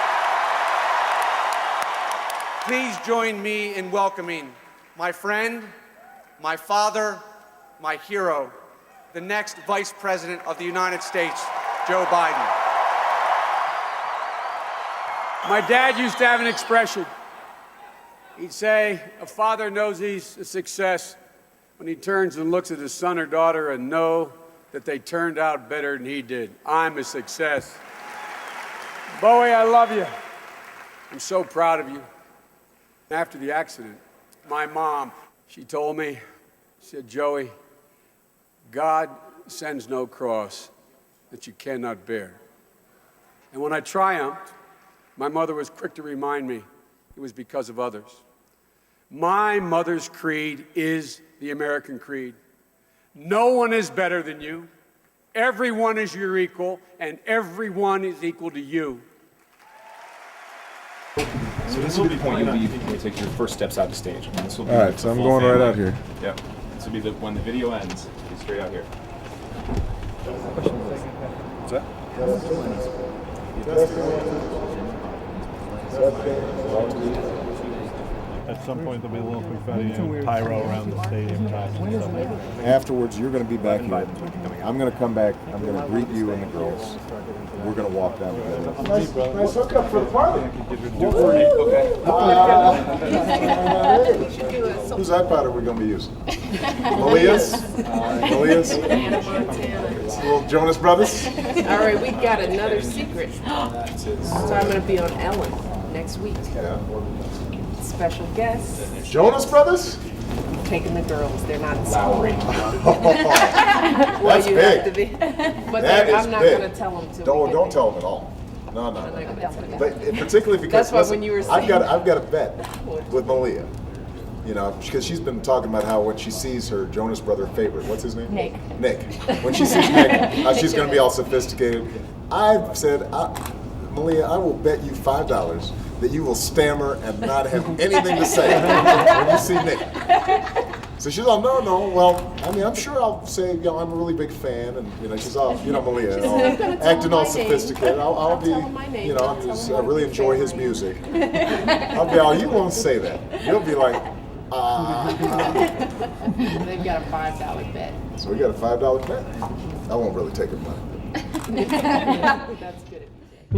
Please join me in welcoming my friend, my father, my hero, the next Vice President of the United States, Joe Biden. My dad used to have an expression. He'd say, a father knows he's a success when he turns and looks at his son or daughter and know that they turned out better than he did. I'm a success. Bowie, I love you. I'm so proud of you. After the accident, my mom, she told me, she said, Joey, God sends no cross that you cannot bear. And when I triumphed, my mother was quick to remind me it was because of others. My mother's creed is the American creed. No one is better than you. Everyone is your equal, and everyone is equal to you. So this will be the point you'll leave when you take your first steps out of stage. This will be all right, so I'm going right out here. Yep. This will be when the video ends. Be straight out here. What's that? At some point there'll be a little confetti and pyro around the stadium tracks and stuff like that. Afterwards, you're going to be back here. I'm going to come back. I'm going to greet you and the girls. We're going to walk down together. Nice hookup for the party. Whose iPod are we going to be using? Malia's? Malia's? Little Jonas Brothers? All right, we got another secret. So I'm going to be on Ellen next week. Yeah. Special guest. Jonas Brothers? taking the girls. They're not in school. That's you big. have to be. But That is I'm not big. going to tell them to. Don't tell them at all. No. But particularly because That's why when you were saying, I've got a bet with Malia. You know, because she's been talking about how when she sees her Jonas brother favorite, what's his name? Nick. When she sees Nick, how she's going to be all sophisticated. I've said, Malia, I will bet you $5 that you will stammer and not have anything to say when you see Nick. So she's all, no. Well, I mean, I'm sure I'll say, you know, I'm a really big fan, and you know, she's all, you know, Malia, acting all sophisticated. I'll be, you know, I really enjoy his music. I'll be all, you won't say that. You'll be like, They've got a $5 bet. So we got a $5 bet. I won't really take her money. That's good. So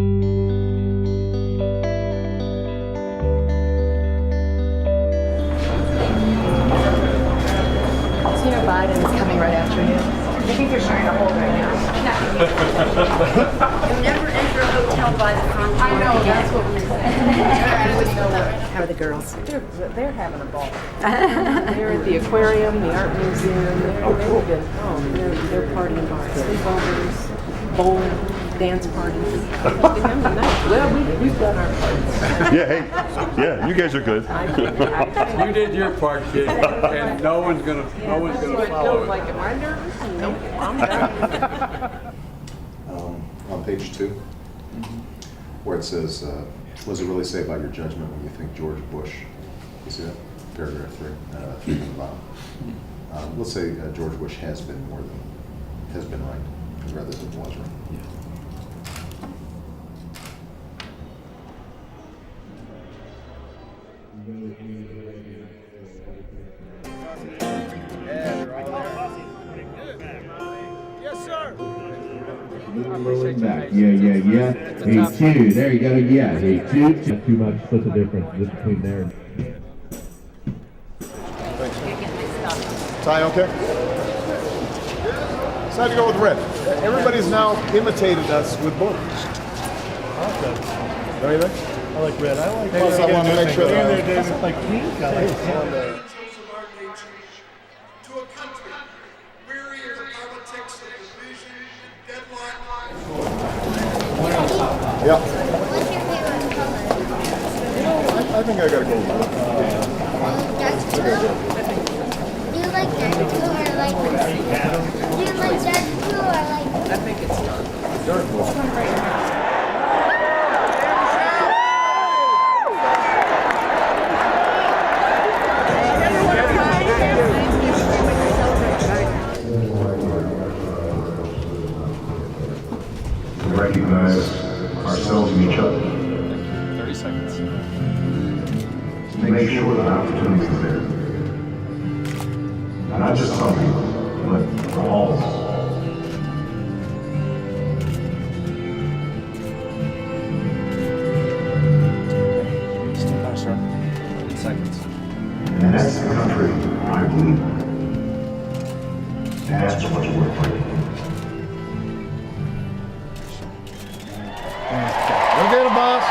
you know Biden's coming right after you. I think they're trying to hold right now. You never enter a hotel by the front door. I know, that's what we said. How are the girls? They're having a ball. They're at the aquarium, the art museum. They're partying hard. Sleepovers, bowling, dance parties. Well, we've done our parts. Yeah, you guys are good. You did your part, kid, and no one's gonna follow it. Like, am I nervous? Nope, I'm not. On page 2, where it says, what does it really say about your judgment when you think George Bush? You see that? Paragraph 3 at the bottom. Let's say George Bush has been right, rather than was right. Yes, sir. Back. Yeah. Hey, 2. There you go. Yeah. Hey, 2. Not too much. What's the difference between there and... Tie okay? Decided to go with red. Everybody's now imitated us with blue. Okay. Don't you think? I like red. I like Plus, I want to make sure that David, like pink. I like it. To a country weary of the politics of division and deadlock. Yeah. What's your favorite color? You know, I think I gotta go with blue. Dark blue? Do you like dark blue or light blue? Do you like dark blue or light blue? I think it's dark. Dark blue. We recognize ourselves and each other. 30 seconds. Make sure that opportunity is there. Not just some people, but for all of us. Stand by, sir. 30 seconds. And that's the country I believe in. That's what's worth fighting. Go get him, boss.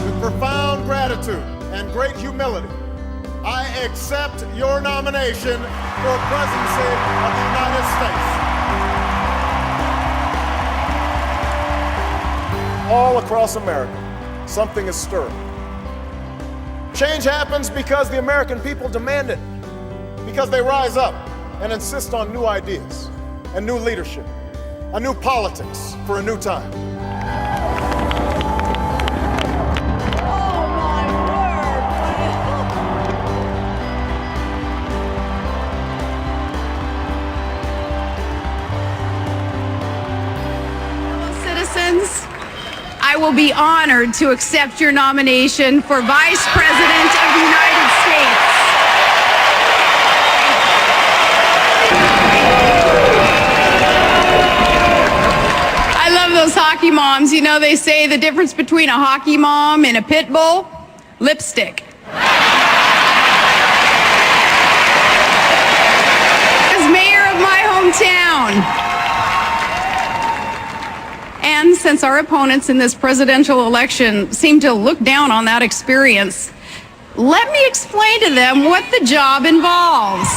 With profound gratitude and great humility, I accept your nomination for presidency of the United States. All across America, something is stirring. Change happens because the American people demand it, because they rise up and insist on new ideas and new leadership, a new politics for a new time. Citizens, I will be honored to accept your nomination for Vice President of the United States. I love those hockey moms. You know, they say the difference between a hockey mom and a pit bull? Lipstick. As mayor of my hometown, and since our opponents in this presidential election seem to look down on that experience, let me explain to them what the job involves.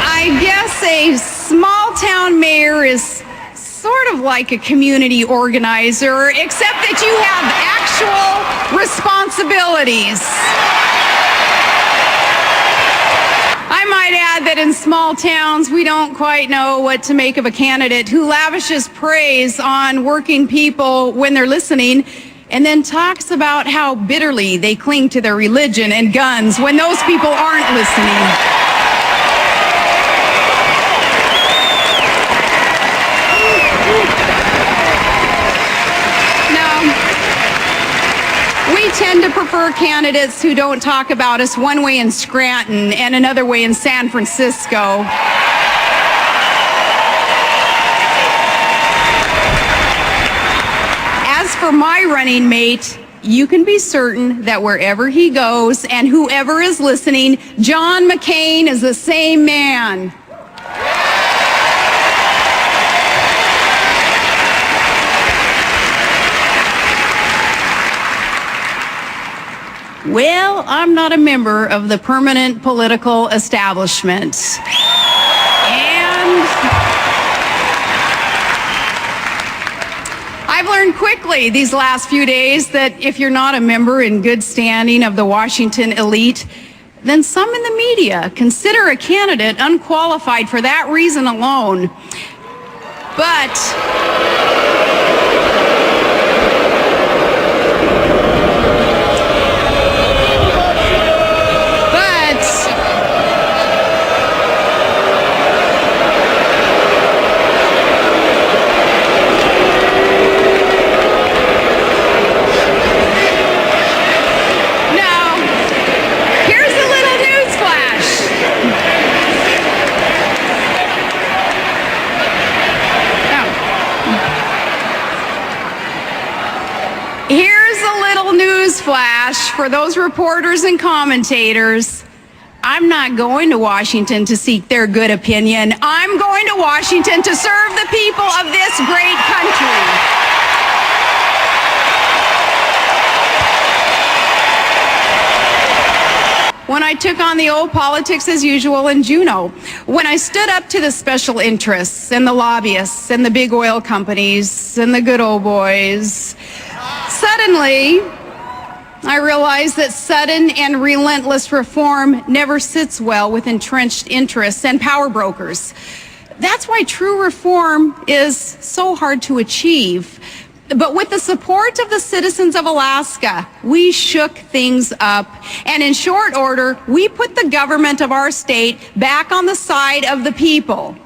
I guess a small-town mayor is sort of like a community organizer, except that you have actual responsibilities. I might add that in small towns, we don't quite know what to make of a candidate who lavishes praise on working people when they're listening, and then talks about how bitterly they cling to their religion and guns when those people aren't listening. We tend to prefer candidates who don't talk about us one way in Scranton and another way in San Francisco. As for my running mate, you can be certain that wherever he goes and whoever is listening, John McCain is the same man. Well, I'm not a member of the permanent political establishment. And I've learned quickly these last few days that if you're not a member in good standing of the Washington elite, then some in the media consider a candidate unqualified for that reason alone. But flash for those reporters and commentators. I'm not going to Washington to seek their good opinion. I'm going to Washington to serve the people of this great country. When I took on the old politics as usual in Juneau, when I stood up to the special interests and the lobbyists and the big oil companies and the good old boys, suddenly I realized that sudden and relentless reform never sits well with entrenched interests and power brokers. That's why true reform is so hard to achieve. But with the support of the citizens of Alaska, we shook things up. And in short order, we put the government of our state back on the side of the people.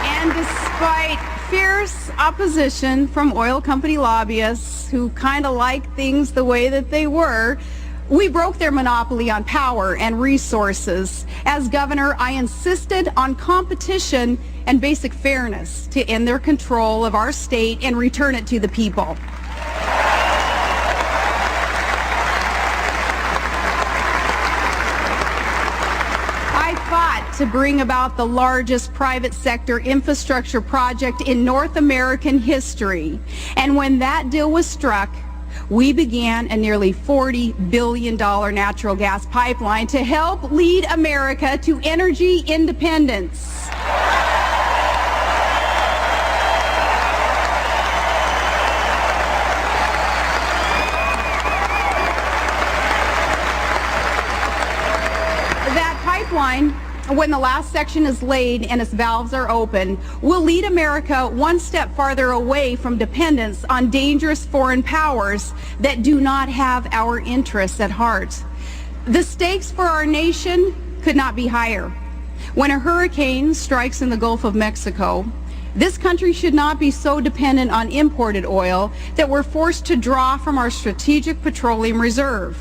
And despite fierce opposition from oil company lobbyists who kind of like things the way that they were, we broke their monopoly on power and resources. As governor, I insisted on competition and basic fairness to end their control of our state and return it to the people. I fought to bring about the largest private sector infrastructure project in North American history. And when that deal was struck, we began a nearly $40 billion natural gas pipeline to help lead America to energy independence. That pipeline, when the last section is laid and its valves are open, will lead America one step farther away from dependence on dangerous foreign powers that do not have our interests at heart. The stakes for our nation could not be higher. When a hurricane strikes in the Gulf of Mexico, this country should not be so dependent on imported oil that we're forced to draw from our strategic petroleum reserve.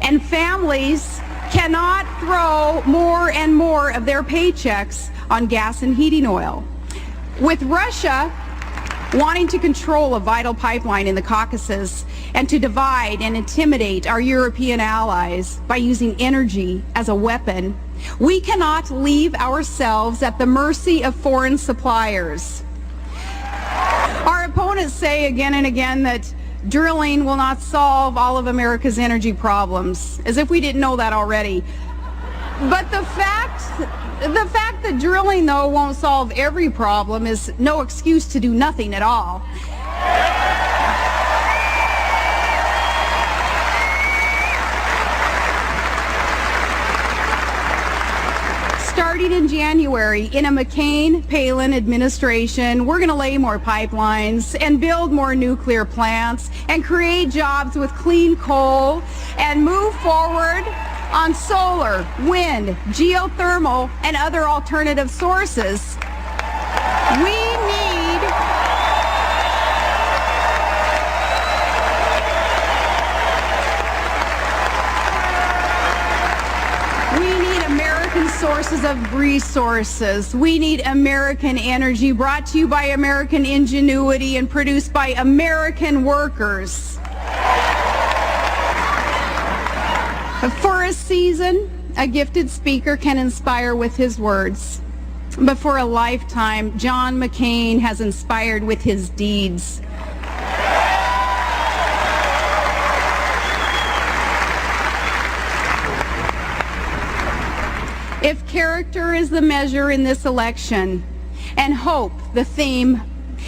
And families cannot throw more and more of their paychecks on gas and heating oil. With Russia wanting to control a vital pipeline in the Caucasus and to divide and intimidate our European allies by using energy as a weapon, we cannot leave ourselves at the mercy of foreign suppliers. Our opponents say again and again that drilling will not solve all of America's energy problems, as if we didn't know that already. But the fact that drilling, though, won't solve every problem is no excuse to do nothing at all. Starting in January, in a McCain-Palin administration, we're going to lay more pipelines and build more nuclear plants and create jobs with clean coal and move forward on solar, wind, geothermal, and other alternative sources. We need American sources of resources. We need American energy brought to you by American ingenuity and produced by American workers. For a season, a gifted speaker can inspire with his words. But for a lifetime, John McCain has inspired with his deeds. If character is the measure in this election, and hope the theme,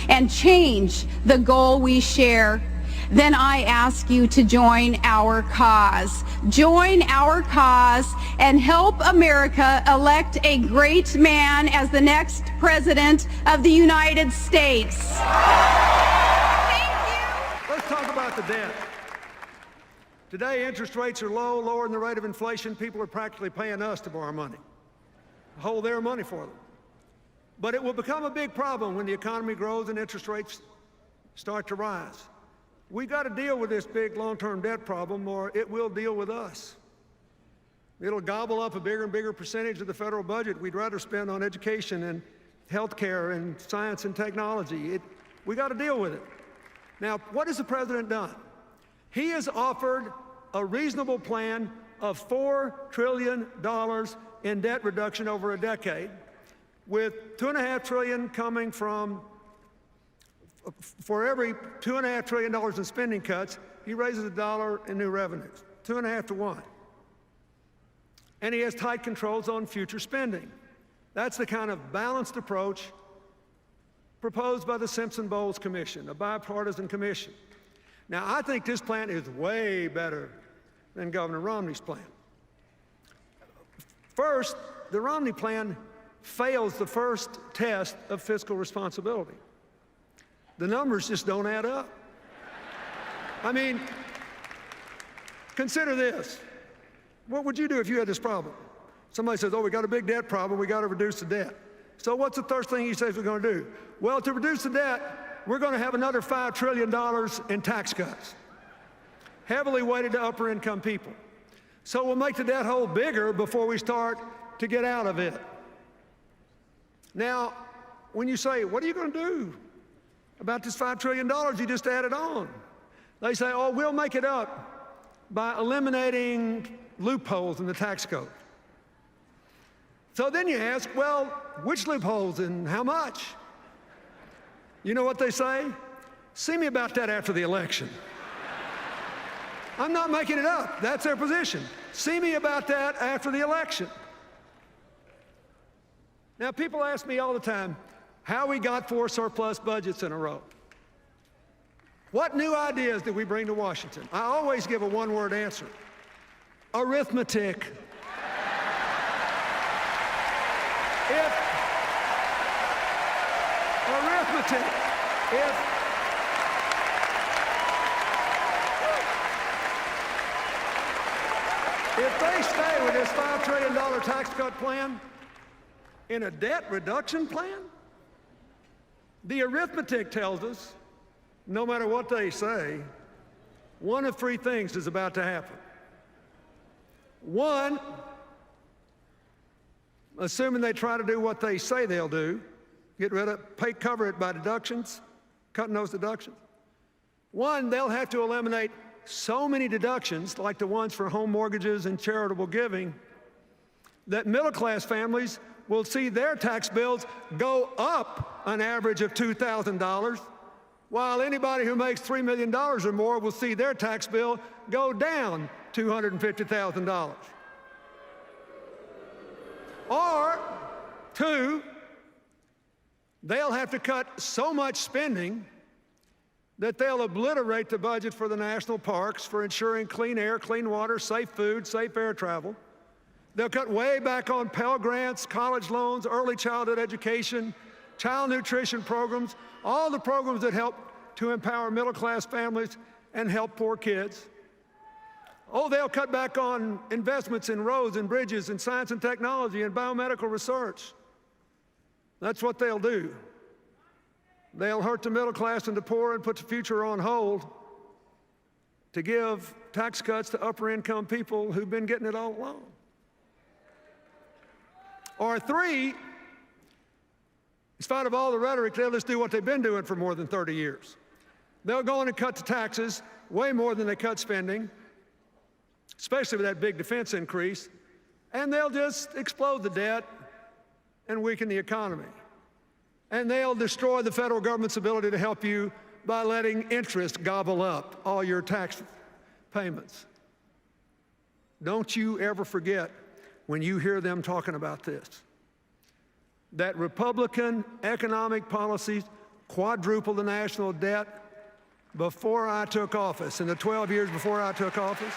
and change the goal we share, then I ask you to join our cause. Join our cause and help America elect a great man as the next President of the United States. Let's talk about the debt. Today, interest rates are low, lower than the rate of inflation. People are practically paying us to borrow money, hold their money for them. But it will become a big problem when the economy grows and interest rates start to rise. We've got to deal with this big long-term debt problem, or it will deal with us. It'll gobble up a bigger and bigger percentage of the federal budget we'd rather spend on education and health care and science and technology. We got to deal with it. Now, what has the president done? He has offered a reasonable plan of $4 trillion in debt reduction over a decade, with $2.5 trillion coming from, for every $2.5 trillion in spending cuts, he raises $1 in new revenues, 2.5 to 1. And he has tight controls on future spending. That's the kind of balanced approach proposed by the Simpson-Bowles Commission, a bipartisan commission. Now, I think this plan is way better than Governor Romney's plan. First, the Romney plan fails the first test of fiscal responsibility. The numbers just don't add up. I mean, consider this. What would you do if you had this problem? Somebody says, oh, we got a big debt problem, we got to reduce the debt. So what's the first thing he says we're going to do? Well, to reduce the debt, we're going to have another $5 trillion in tax cuts, heavily weighted to upper income people. So we'll make the debt hole bigger before we start to get out of it. Now, when you say, what are you going to do about this $5 trillion you just added on? They say, oh, we'll make it up by eliminating loopholes in the tax code. So then you ask, well, which loopholes and how much? You know what they say? See me about that after the election. I'm not making it up. That's their position. See me about that after the election. Now, people ask me all the time how we got 4 surplus budgets in a row. What new ideas did we bring to Washington? I always give a one-word answer. Arithmetic. If they stay with this $5 trillion tax cut plan in a debt reduction plan, the arithmetic tells us, no matter what they say, one of 3 things is about to happen. One, assuming they try to do what they say they'll do, cover it by deductions, cutting those deductions. One, they'll have to eliminate so many deductions, like the ones for home mortgages and charitable giving, that middle-class families will see their tax bills go up an average of $2,000, while anybody who makes $3 million or more will see their tax bill go down $250,000. Or, two, they'll have to cut so much spending that they'll obliterate the budget for the national parks for ensuring clean air, clean water, safe food, safe air travel. They'll cut way back on Pell Grants, college loans, early childhood education, child nutrition programs, all the programs that help to empower middle-class families and help poor kids. Oh, they'll cut back on investments in roads and bridges and science and technology and biomedical research. That's what they'll do. They'll hurt the middle class and the poor and put the future on hold to give tax cuts to upper-income people who've been getting it all along. Or three, in spite of all the rhetoric, they'll just do what they've been doing for more than 30 years. They'll go in and cut the taxes way more than they cut spending, especially with that big defense increase, and they'll just explode the debt and weaken the economy. And they'll destroy the federal government's ability to help you by letting interest gobble up all your tax payments. Don't you ever forget, when you hear them talking about this, that Republican economic policies quadrupled the national debt before I took office, in the 12 years before I took office,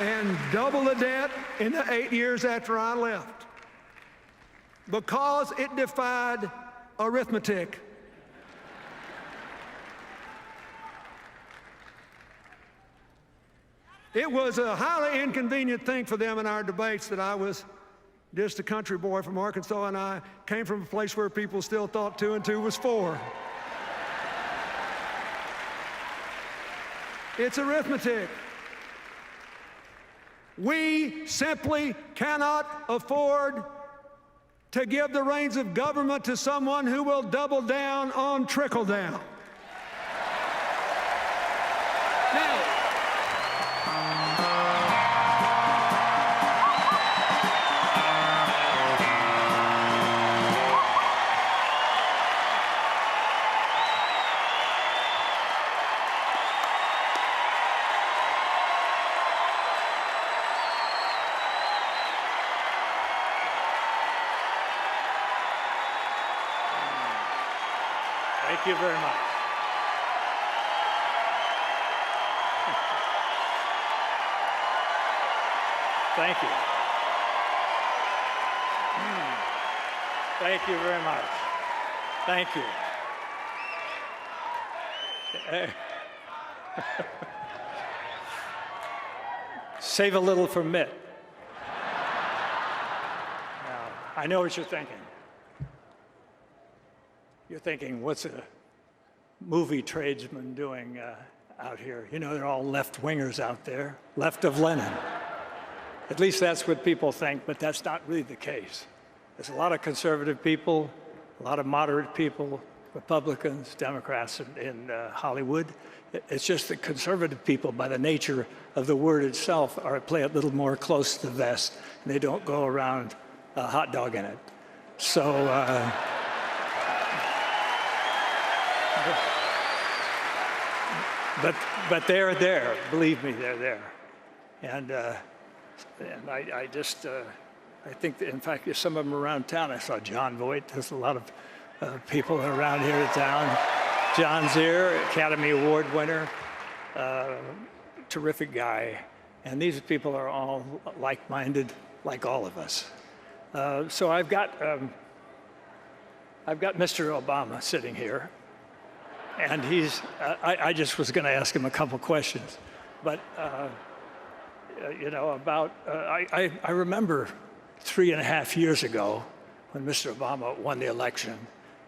and double the debt in the 8 years after I left, because it defied arithmetic. It was a highly inconvenient thing for them in our debates that I was just a country boy from Arkansas, and I came from a place where people still thought 2 and 2 was 4. It's arithmetic. We simply cannot afford to give the reins of government to someone who will double down on trickle down. Thank you very much. Thank you. Thank you very much. Thank you. Save a little for Mitt. Now, I know what you're thinking. You're thinking, what's a movie tradesman doing out here? You know, they're all left-wingers out there, left of Lenin. At least that's what people think, but that's not really the case. There's a lot of conservative people, a lot of moderate people, Republicans, Democrats in Hollywood. It's just that conservative people, by the nature of the word itself, play a little more close to the vest, and they don't go around hot dogging it. So, but they're there. Believe me, they're there. And I just, I think that, in fact, there's some of them around town. I saw John Voight. There's a lot of people around here in town. John's here, Academy Award winner, terrific guy. And these people are all like-minded, like all of us. So I've got Mr. Obama sitting here. And he's, I just was going to ask him a couple questions. But, you know, about, I remember 3.5 years ago when Mr. Obama won the election.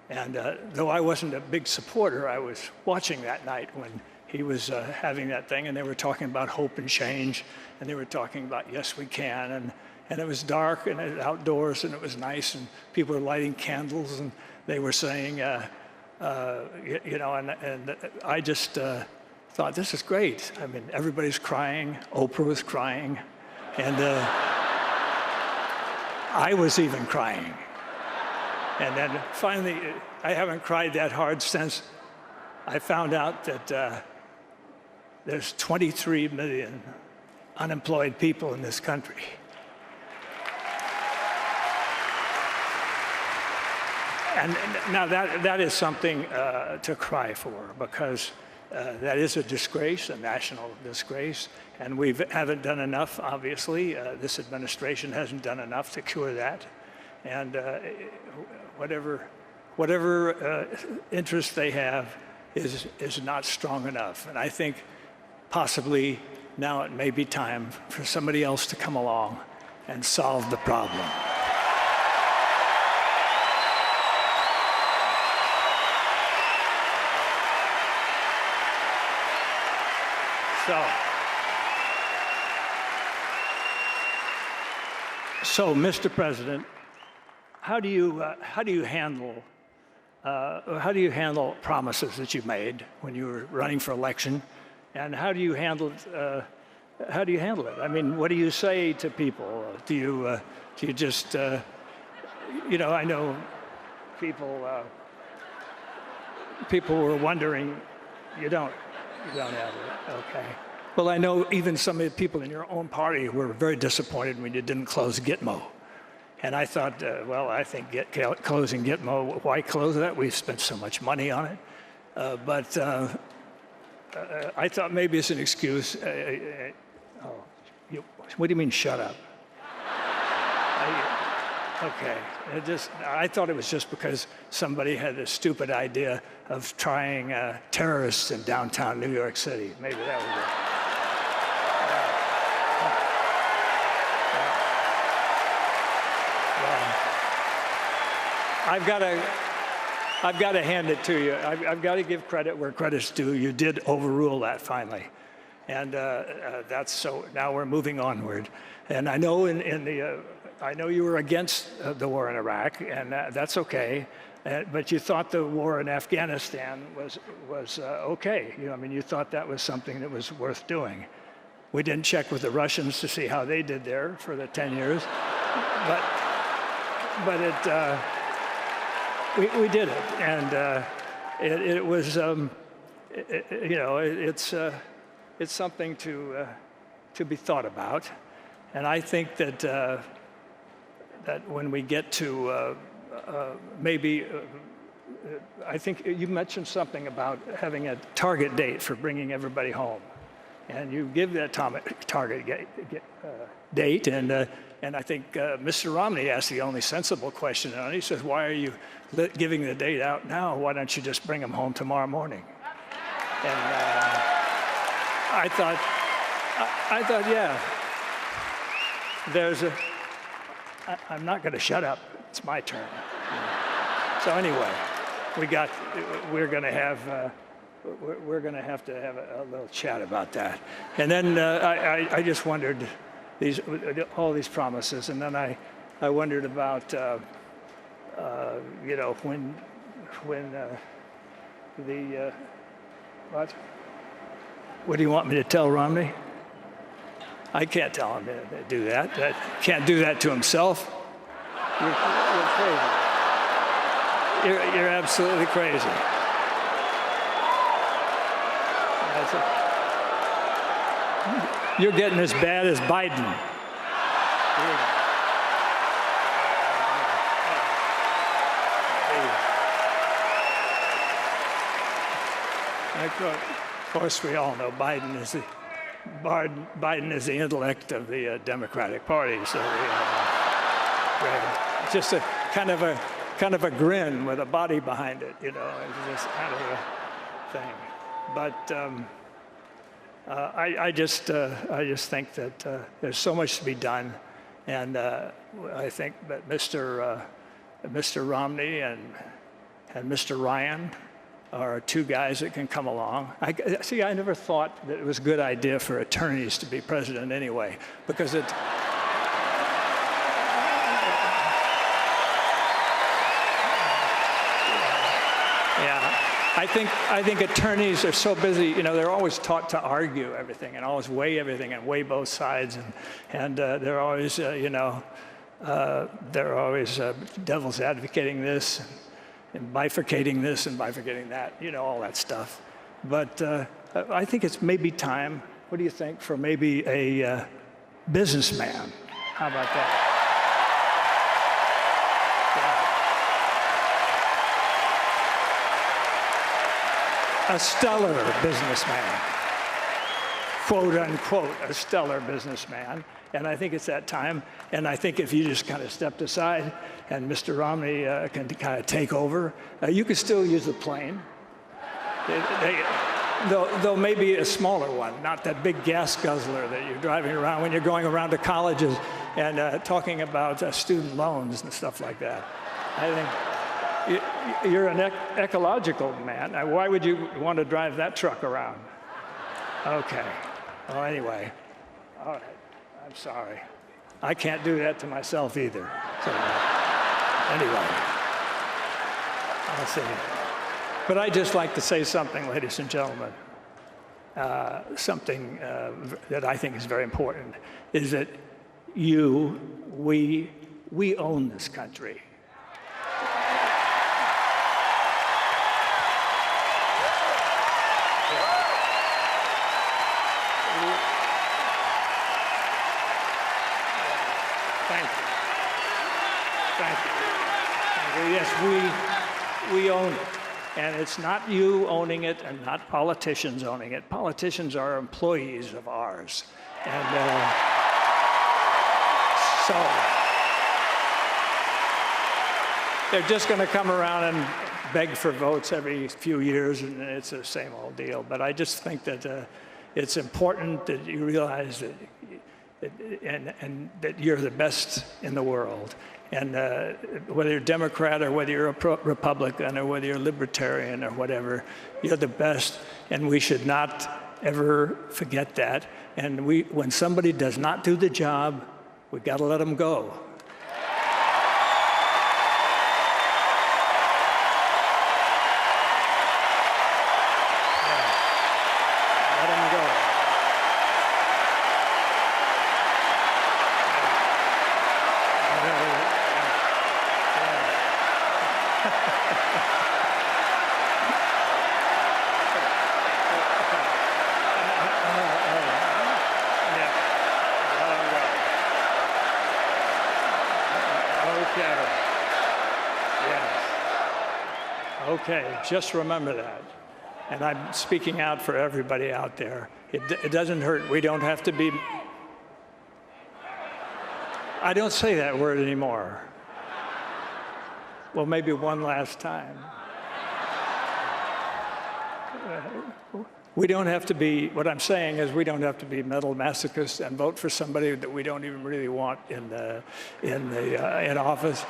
And though I wasn't a big supporter, I was watching that night when he was having that thing, and they were talking about hope and change, and they were talking about yes, we can, and it was dark and it was outdoors and it was nice, and people were lighting candles, and they were saying, you know, and I just thought, this is great. I mean, everybody's crying. Oprah was crying, and I was even crying. And then finally, I haven't cried that hard since I found out that there's 23 million unemployed people in this country. And now that is something to cry for, because that is a disgrace, a national disgrace, and we haven't done enough, obviously. This administration hasn't done enough to cure that. And whatever interest they have is not strong enough. And I think possibly now it may be time for somebody else to come along and solve the problem. So, Mr. President, how do you handle promises that you made when you were running for election, and how do you handle it? I mean, what do you say to people? Do you just you know? I know people were wondering. You don't have it, okay? Well, I know even some of the people in your own party were very disappointed when you didn't close Gitmo. And I thought, well, I think closing Gitmo, why close that? We've spent so much money on it. But I thought maybe it's an excuse. What do you mean, shut up? Okay. I thought it was just because somebody had a stupid idea of trying terrorists in downtown New York City. Maybe that was it. I've got to hand it to you. I've got to give credit where credit's due. You did overrule that finally, and that's so. Now we're moving onward, and I know I know you were against the war in Iraq, and that's okay. But you thought the war in Afghanistan was okay. I mean, you thought that was something that was worth doing. We didn't check with the Russians to see how they did there for the 10 years, but it. We did it, and it was, you know, it's something to be thought about, and I think that that when we get to maybe, I think you mentioned something about having a target date for bringing everybody home, and you give that target date, and I think Mr. Romney asked the only sensible question, and he says, why are you giving the date out now? Why don't you just bring them home tomorrow morning? And I thought, yeah, I'm not going to shut up. It's my turn. So anyway, we're going to have to have a little chat about that. And then I just wondered, all these promises, and then I wondered about you know, when the what do you want me to tell Romney? I can't tell him to do that. Can't do that to himself. You're crazy. You're absolutely crazy. You're getting as bad as Biden. Of course, we all know Biden is the intellect of the Democratic Party. So just a kind of a grin with a body behind it, you know. It's just kind of a thing. But I just think that there's so much to be done, and I think that Mr. Romney and Mr. Ryan or two guys that can come along. I never thought that it was a good idea for attorneys to be president anyway, because it. I think attorneys are so busy, they're always taught to argue everything and always weigh everything and weigh both sides, and they're always, they're always devil's advocating this and bifurcating this and bifurcating that, all that stuff. But I think it's maybe time, what do you think, for maybe a businessman? How about that? A stellar businessman, quote unquote, a stellar businessman. And I think it's that time. And I think if you just kind of stepped aside and Mr. Romney can kind of take over, you could still use the plane. Though maybe a smaller one, not that big gas guzzler that you're driving around when you're going around to colleges and talking about student loans and stuff like that. I think you're an ecological man. Why would you want to drive that truck around? Okay. Well, anyway. All right. I'm sorry. I can't do that to myself either. So, anyway. I'll see. But I'd just like to say something, ladies and gentlemen. Something that I think is very important is that we own this country. Yes, we own it. And it's not you owning it and not politicians owning it. Politicians are employees of ours. And so they're just going to come around and beg for votes every few years, and it's the same old deal. But I just think that it's important that you realize that and that you're the best in the world. And whether you're Democrat or whether you're a Republican or whether you're libertarian or whatever, you're the best, and we should not ever forget that. And when somebody does not do the job, we got to let them go. Let them go. Okay, just remember that. And I'm speaking out for everybody out there. It doesn't hurt. We don't have to be... I don't say that word anymore. Well, maybe one last time. We don't have to be, what I'm saying is we don't have to be mental masochists and vote for somebody that we don't even really want in office.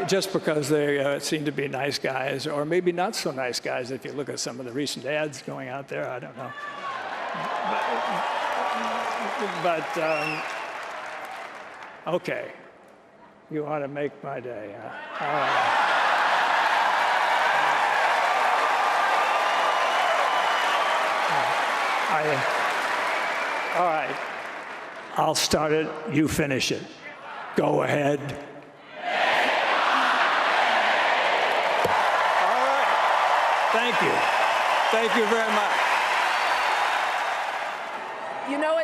Just because they seem to be nice guys, or maybe not so nice guys if you look at some of the recent ads going out there, I don't know. But okay, you want to make my day, huh? All right. All right, I'll start it, you finish it. Go ahead. All right, thank you. Thank you very much. You know,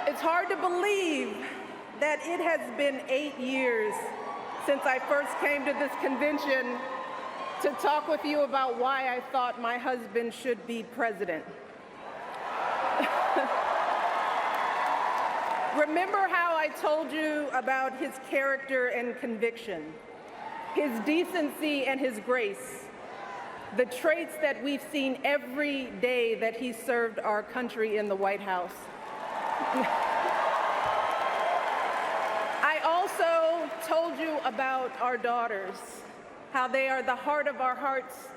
it's hard to believe that it has been 8 years since I first came to this convention to talk with you about why I thought my husband should be president. Remember how I told you about his character and conviction, his decency and his grace, the traits that we've seen every day that he served our country in the White House. I also told you about our daughters, how they are the heart of our hearts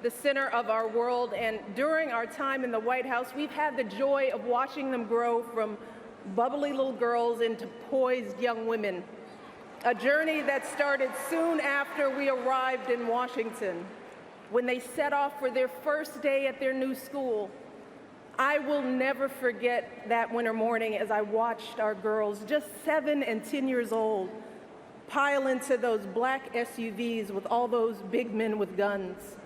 the center of our world, and during our time in the White House, we've had the joy of watching them grow from bubbly little girls into poised young women, a journey that started soon after we arrived in Washington, when they set off for their first day at their new school. I will never forget that winter morning as I watched our girls, just 7 and 10 years old, pile into those black SUVs with all those big men with guns.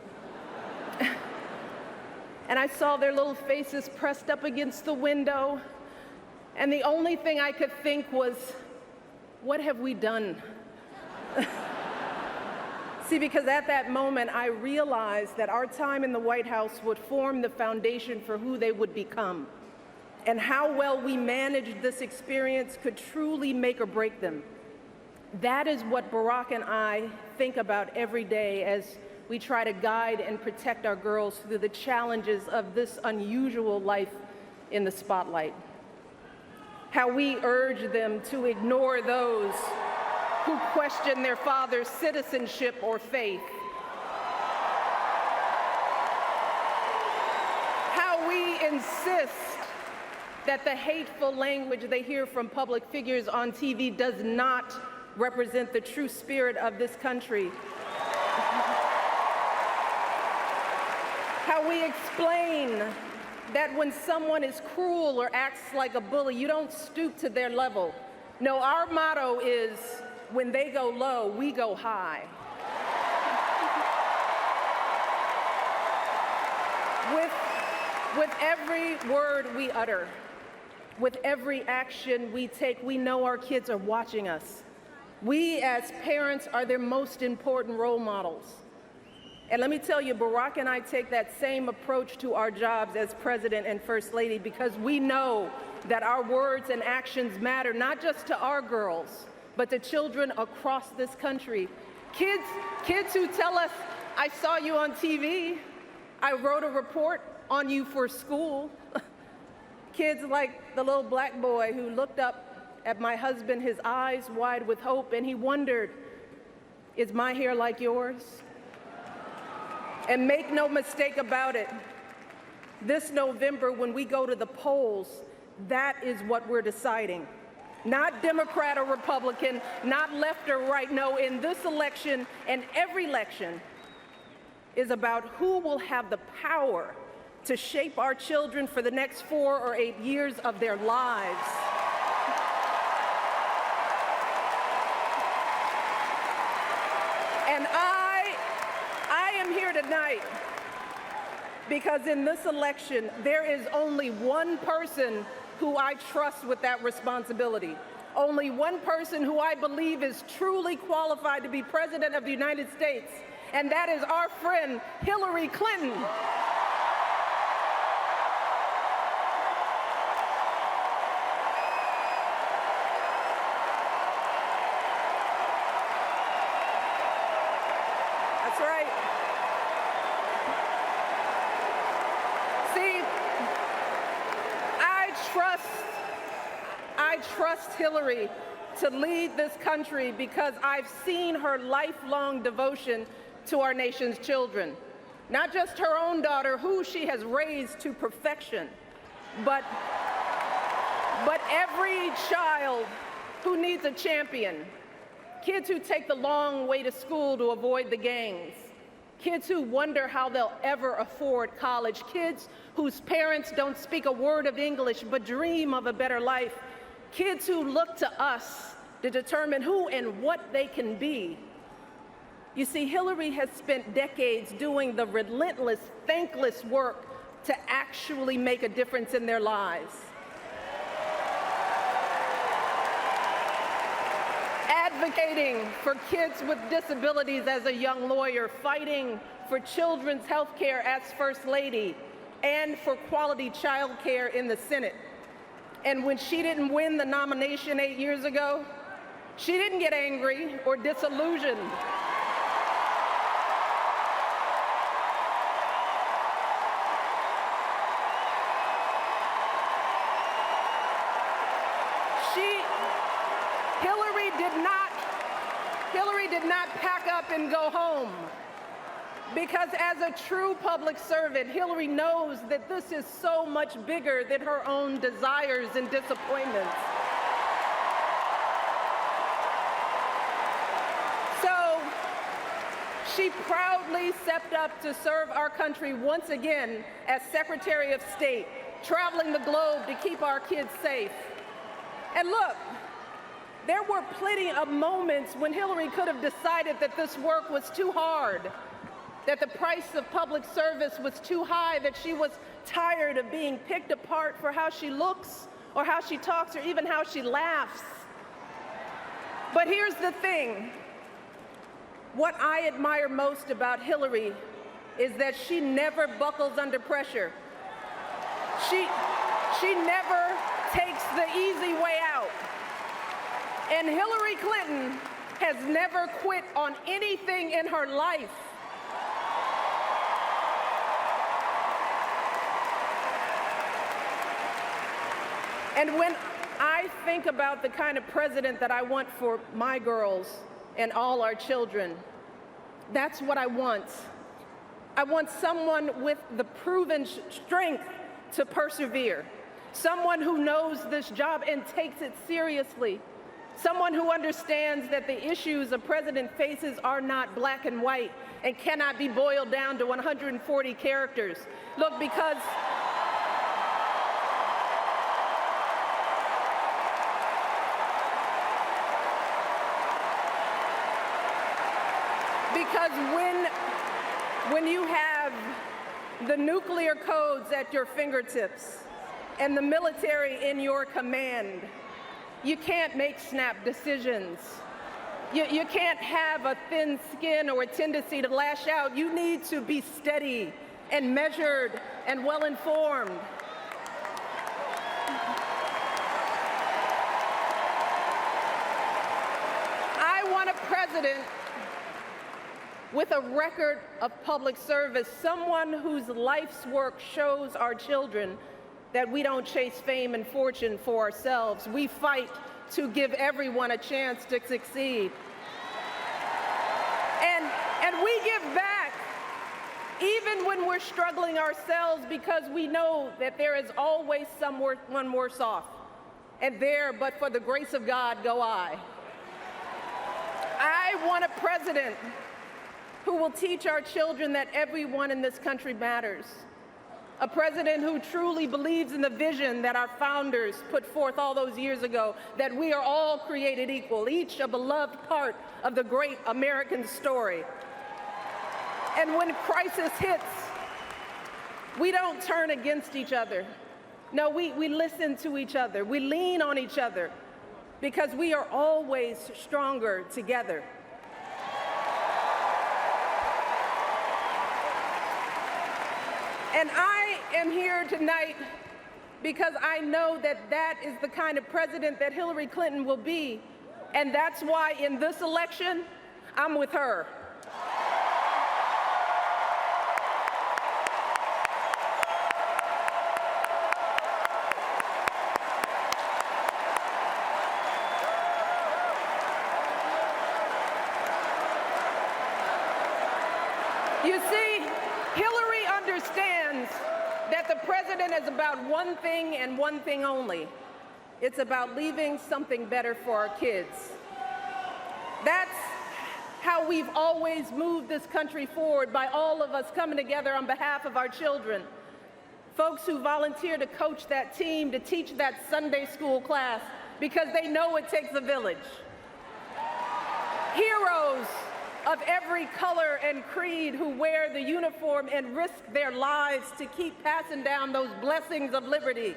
And I saw their little faces pressed up against the window, and the only thing I could think was, what have we done? See, because at that moment, I realized that our time in the White House would form the foundation for who they would become, and how well we managed this experience could truly make or break them. That is what Barack and I think about every day as we try to guide and protect our girls through the challenges of this unusual life in the spotlight. How we urge them to ignore those who question their father's citizenship or faith. How we insist that the hateful language they hear from public figures on TV does not represent the true spirit of this country. How we explain that when someone is cruel or acts like a bully, you don't stoop to their level. No, our motto is, when they go low, we go high. With every word we utter, with every action we take, we know our kids are watching us. We as parents are their most important role models. And let me tell you, Barack and I take that same approach to our jobs as President and First Lady, because we know that our words and actions matter, not just to our girls, but to children across this country. Kids who tell us, I saw you on TV, I wrote a report on you for school. Kids like the little black boy who looked up at my husband, his eyes wide with hope, and he wondered, is my hair like yours? And make no mistake about it, this November when we go to the polls, that is what we're deciding. Not Democrat or Republican, not left or right. No, in this election and every election is about who will have the power to shape our children for the next 4 or 8 years of their lives. And I am here tonight because in this election, there is only one person who I trust with that responsibility. Only one person who I believe is truly qualified to be President of the United States, and that is our friend, Hillary Clinton. That's right. See, I trust Hillary to lead this country because I've seen her lifelong devotion to our nation's children. Not just her own daughter, who she has raised to perfection, but every child who needs a champion. Kids who take the long way to school to avoid the gangs. Kids who wonder how they'll ever afford college. Kids whose parents don't speak a word of English but dream of a better life. Kids who look to us to determine who and what they can be. You see, Hillary has spent decades doing the relentless, thankless work to actually make a difference in their lives. Advocating for kids with disabilities as a young lawyer, fighting for children's health care as First Lady, and for quality child care in the Senate. And when she didn't win the nomination 8 years ago, she didn't get angry or disillusioned. Hillary did not pack up and go home. Because as a true public servant, Hillary knows that this is so much bigger than her own desires and disappointments. So she proudly stepped up to serve our country once again as Secretary of State, traveling the globe to keep our kids safe. And look, there were plenty of moments when Hillary could have decided that this work was too hard, that the price of public service was too high, that she was tired of being picked apart for how she looks or how she talks or even how she laughs. But here's the thing. What I admire most about Hillary is that she never buckles under pressure. She never takes the easy way out. And Hillary Clinton has never quit on anything in her life. And when I think about the kind of president that I want for my girls and all our children, that's what I want. I want someone with the proven strength to persevere, someone who knows this job and takes it seriously, someone who understands that the issues a president faces are not black and white and cannot be boiled down to 140 characters. Look, because when you have the nuclear codes at your fingertips and the military in your command, you can't make snap decisions. You can't have a thin skin or a tendency to lash out. You need to be steady and measured and well-informed. I want a president with a record of public service, someone whose life's work shows our children that we don't chase fame and fortune for ourselves. We fight to give everyone a chance to succeed. And we give back even when we're struggling ourselves, because we know that there is always someone worse off. And there, but for the grace of God, go I. I want a president who will teach our children that everyone in this country matters. A president who truly believes in the vision that our founders put forth all those years ago, that we are all created equal, each a beloved part of the great American story. And when crisis hits, we don't turn against each other. No, we listen to each other. We lean on each other because we are always stronger together. And I am here tonight because I know that that is the kind of president that Hillary Clinton will be. And that's why in this election, I'm with her. You see, Hillary understands that the president is about one thing and one thing only. It's about leaving something better for our kids. That's how we've always moved this country forward, by all of us coming together on behalf of our children. Folks who volunteer to coach that team, to teach that Sunday school class, because they know it takes a village. Heroes of every color and creed who wear the uniform and risk their lives to keep passing down those blessings of liberty.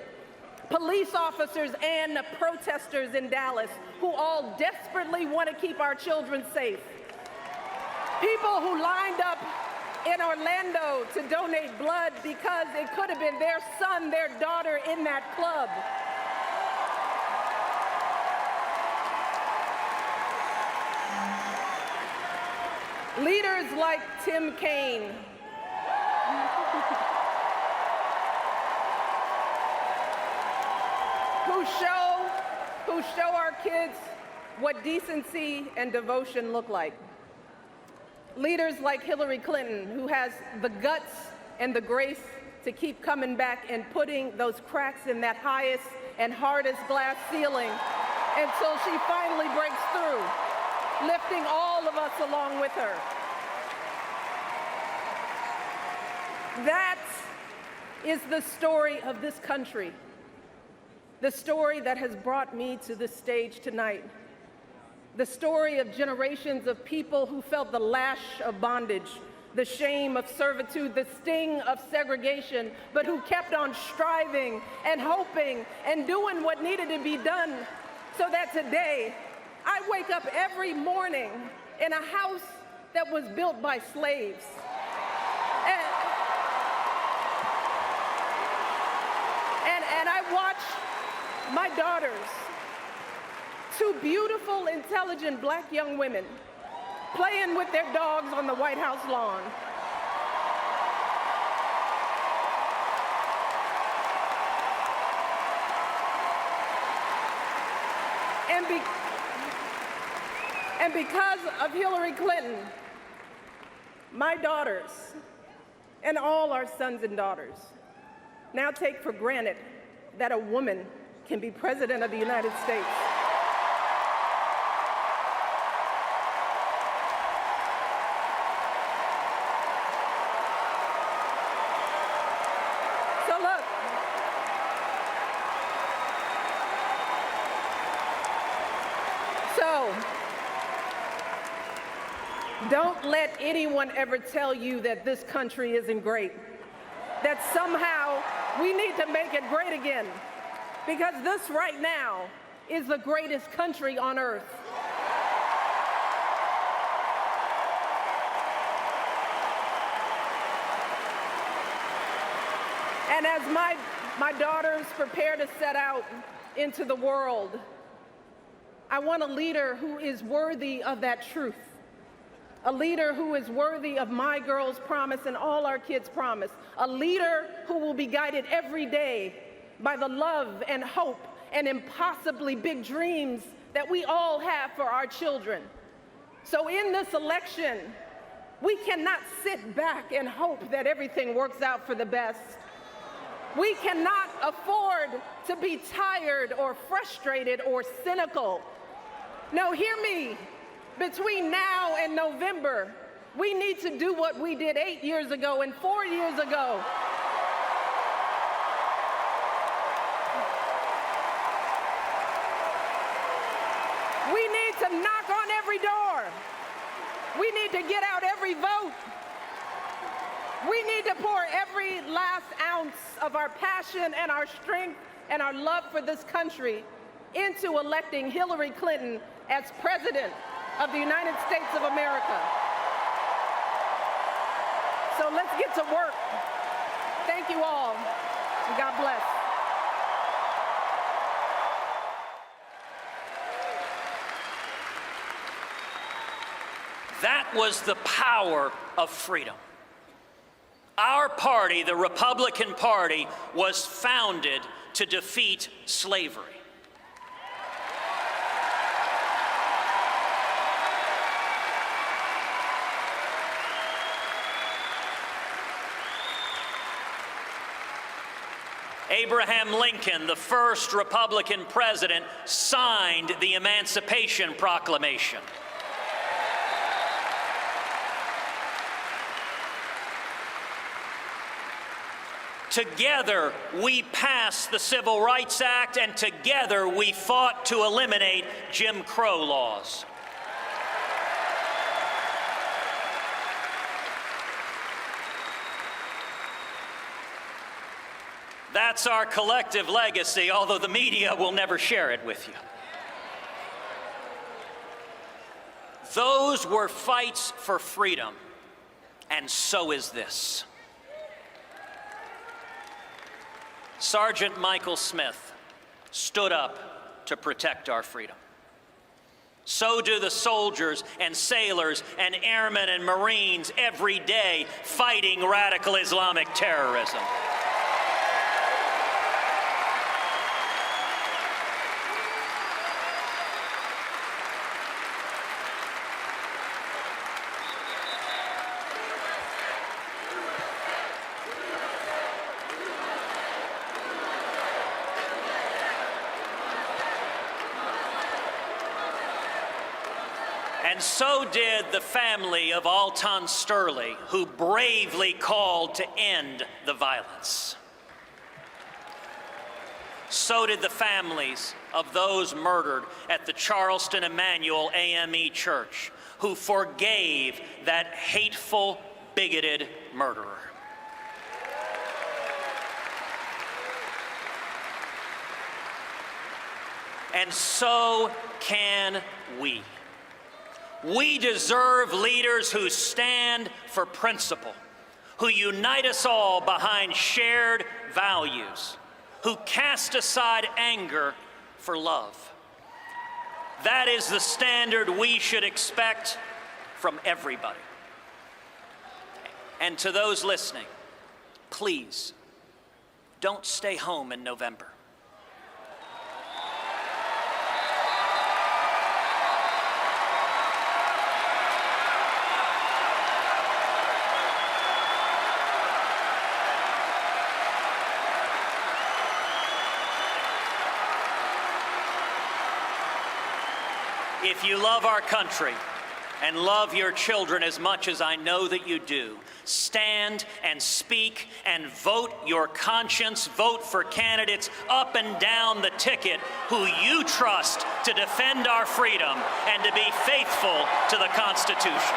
Police officers and protesters in Dallas who all desperately want to keep our children safe. People who lined up in Orlando to donate blood because it could have been their son, their daughter in that club. Leaders like Tim Kaine, who show our kids what decency and devotion look like. Leaders like Hillary Clinton, who has the guts and the grace to keep coming back and putting those cracks in that highest and hardest glass ceiling until she finally breaks through, lifting all of us along with her. That is the story of this country, the story that has brought me to this stage tonight, the story of generations of people who felt the lash of bondage, the shame of servitude, the sting of segregation, but who kept on striving and hoping and doing what needed to be done so that today I wake up every morning in a house that was built by slaves. And I watch my daughters, two beautiful, intelligent black young women, playing with their dogs on the White House lawn. And because of Hillary Clinton, my daughters and all our sons and daughters now take for granted that a woman can be president of the United States. So look, don't let anyone ever tell you that this country isn't great, that somehow we need to make it great again, because this right now is the greatest country on earth. And as my daughters prepare to set out into the world, I want a leader who is worthy of that truth. A leader who is worthy of my girls' promise and all our kids' promise. A leader who will be guided every day by the love and hope and impossibly big dreams that we all have for our children. So in this election, we cannot sit back and hope that everything works out for the best. We cannot afford to be tired or frustrated or cynical. No, hear me. Between now and November, we need to do what we did 8 years ago and 4 years ago. We need to knock on every door. We need to get out every vote. We need to pour every last ounce of our passion and our strength and our love for this country into electing Hillary Clinton as president of the United States of America. So let's get to work. Thank you all, and God bless. That was the power of freedom. Our party, the Republican Party, was founded to defeat slavery. Abraham Lincoln, the first Republican president, signed the Emancipation Proclamation. Together, we passed the Civil Rights Act, and together we fought to eliminate Jim Crow laws. That's our collective legacy, although the media will never share it with you. Those were fights for freedom, and so is this. Sergeant Michael Smith stood up to protect our freedom. So do the soldiers and sailors and airmen and Marines every day fighting radical Islamic terrorism. And so did the family of Alton Sterling, who bravely called to end the violence. So did the families of those murdered at the Charleston Emmanuel AME Church, who forgave that hateful, bigoted murderer. And so can we. We deserve leaders who stand for principle, who unite us all behind shared values, who cast aside anger for love. That is the standard we should expect from everybody. And to those listening, please don't stay home in November. If you love our country and love your children as much as I know that you do, stand and speak and vote your conscience. Vote for candidates up and down the ticket who you trust to defend our freedom and to be faithful to the Constitution.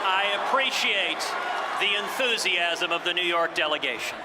I appreciate the enthusiasm of the New York delegation.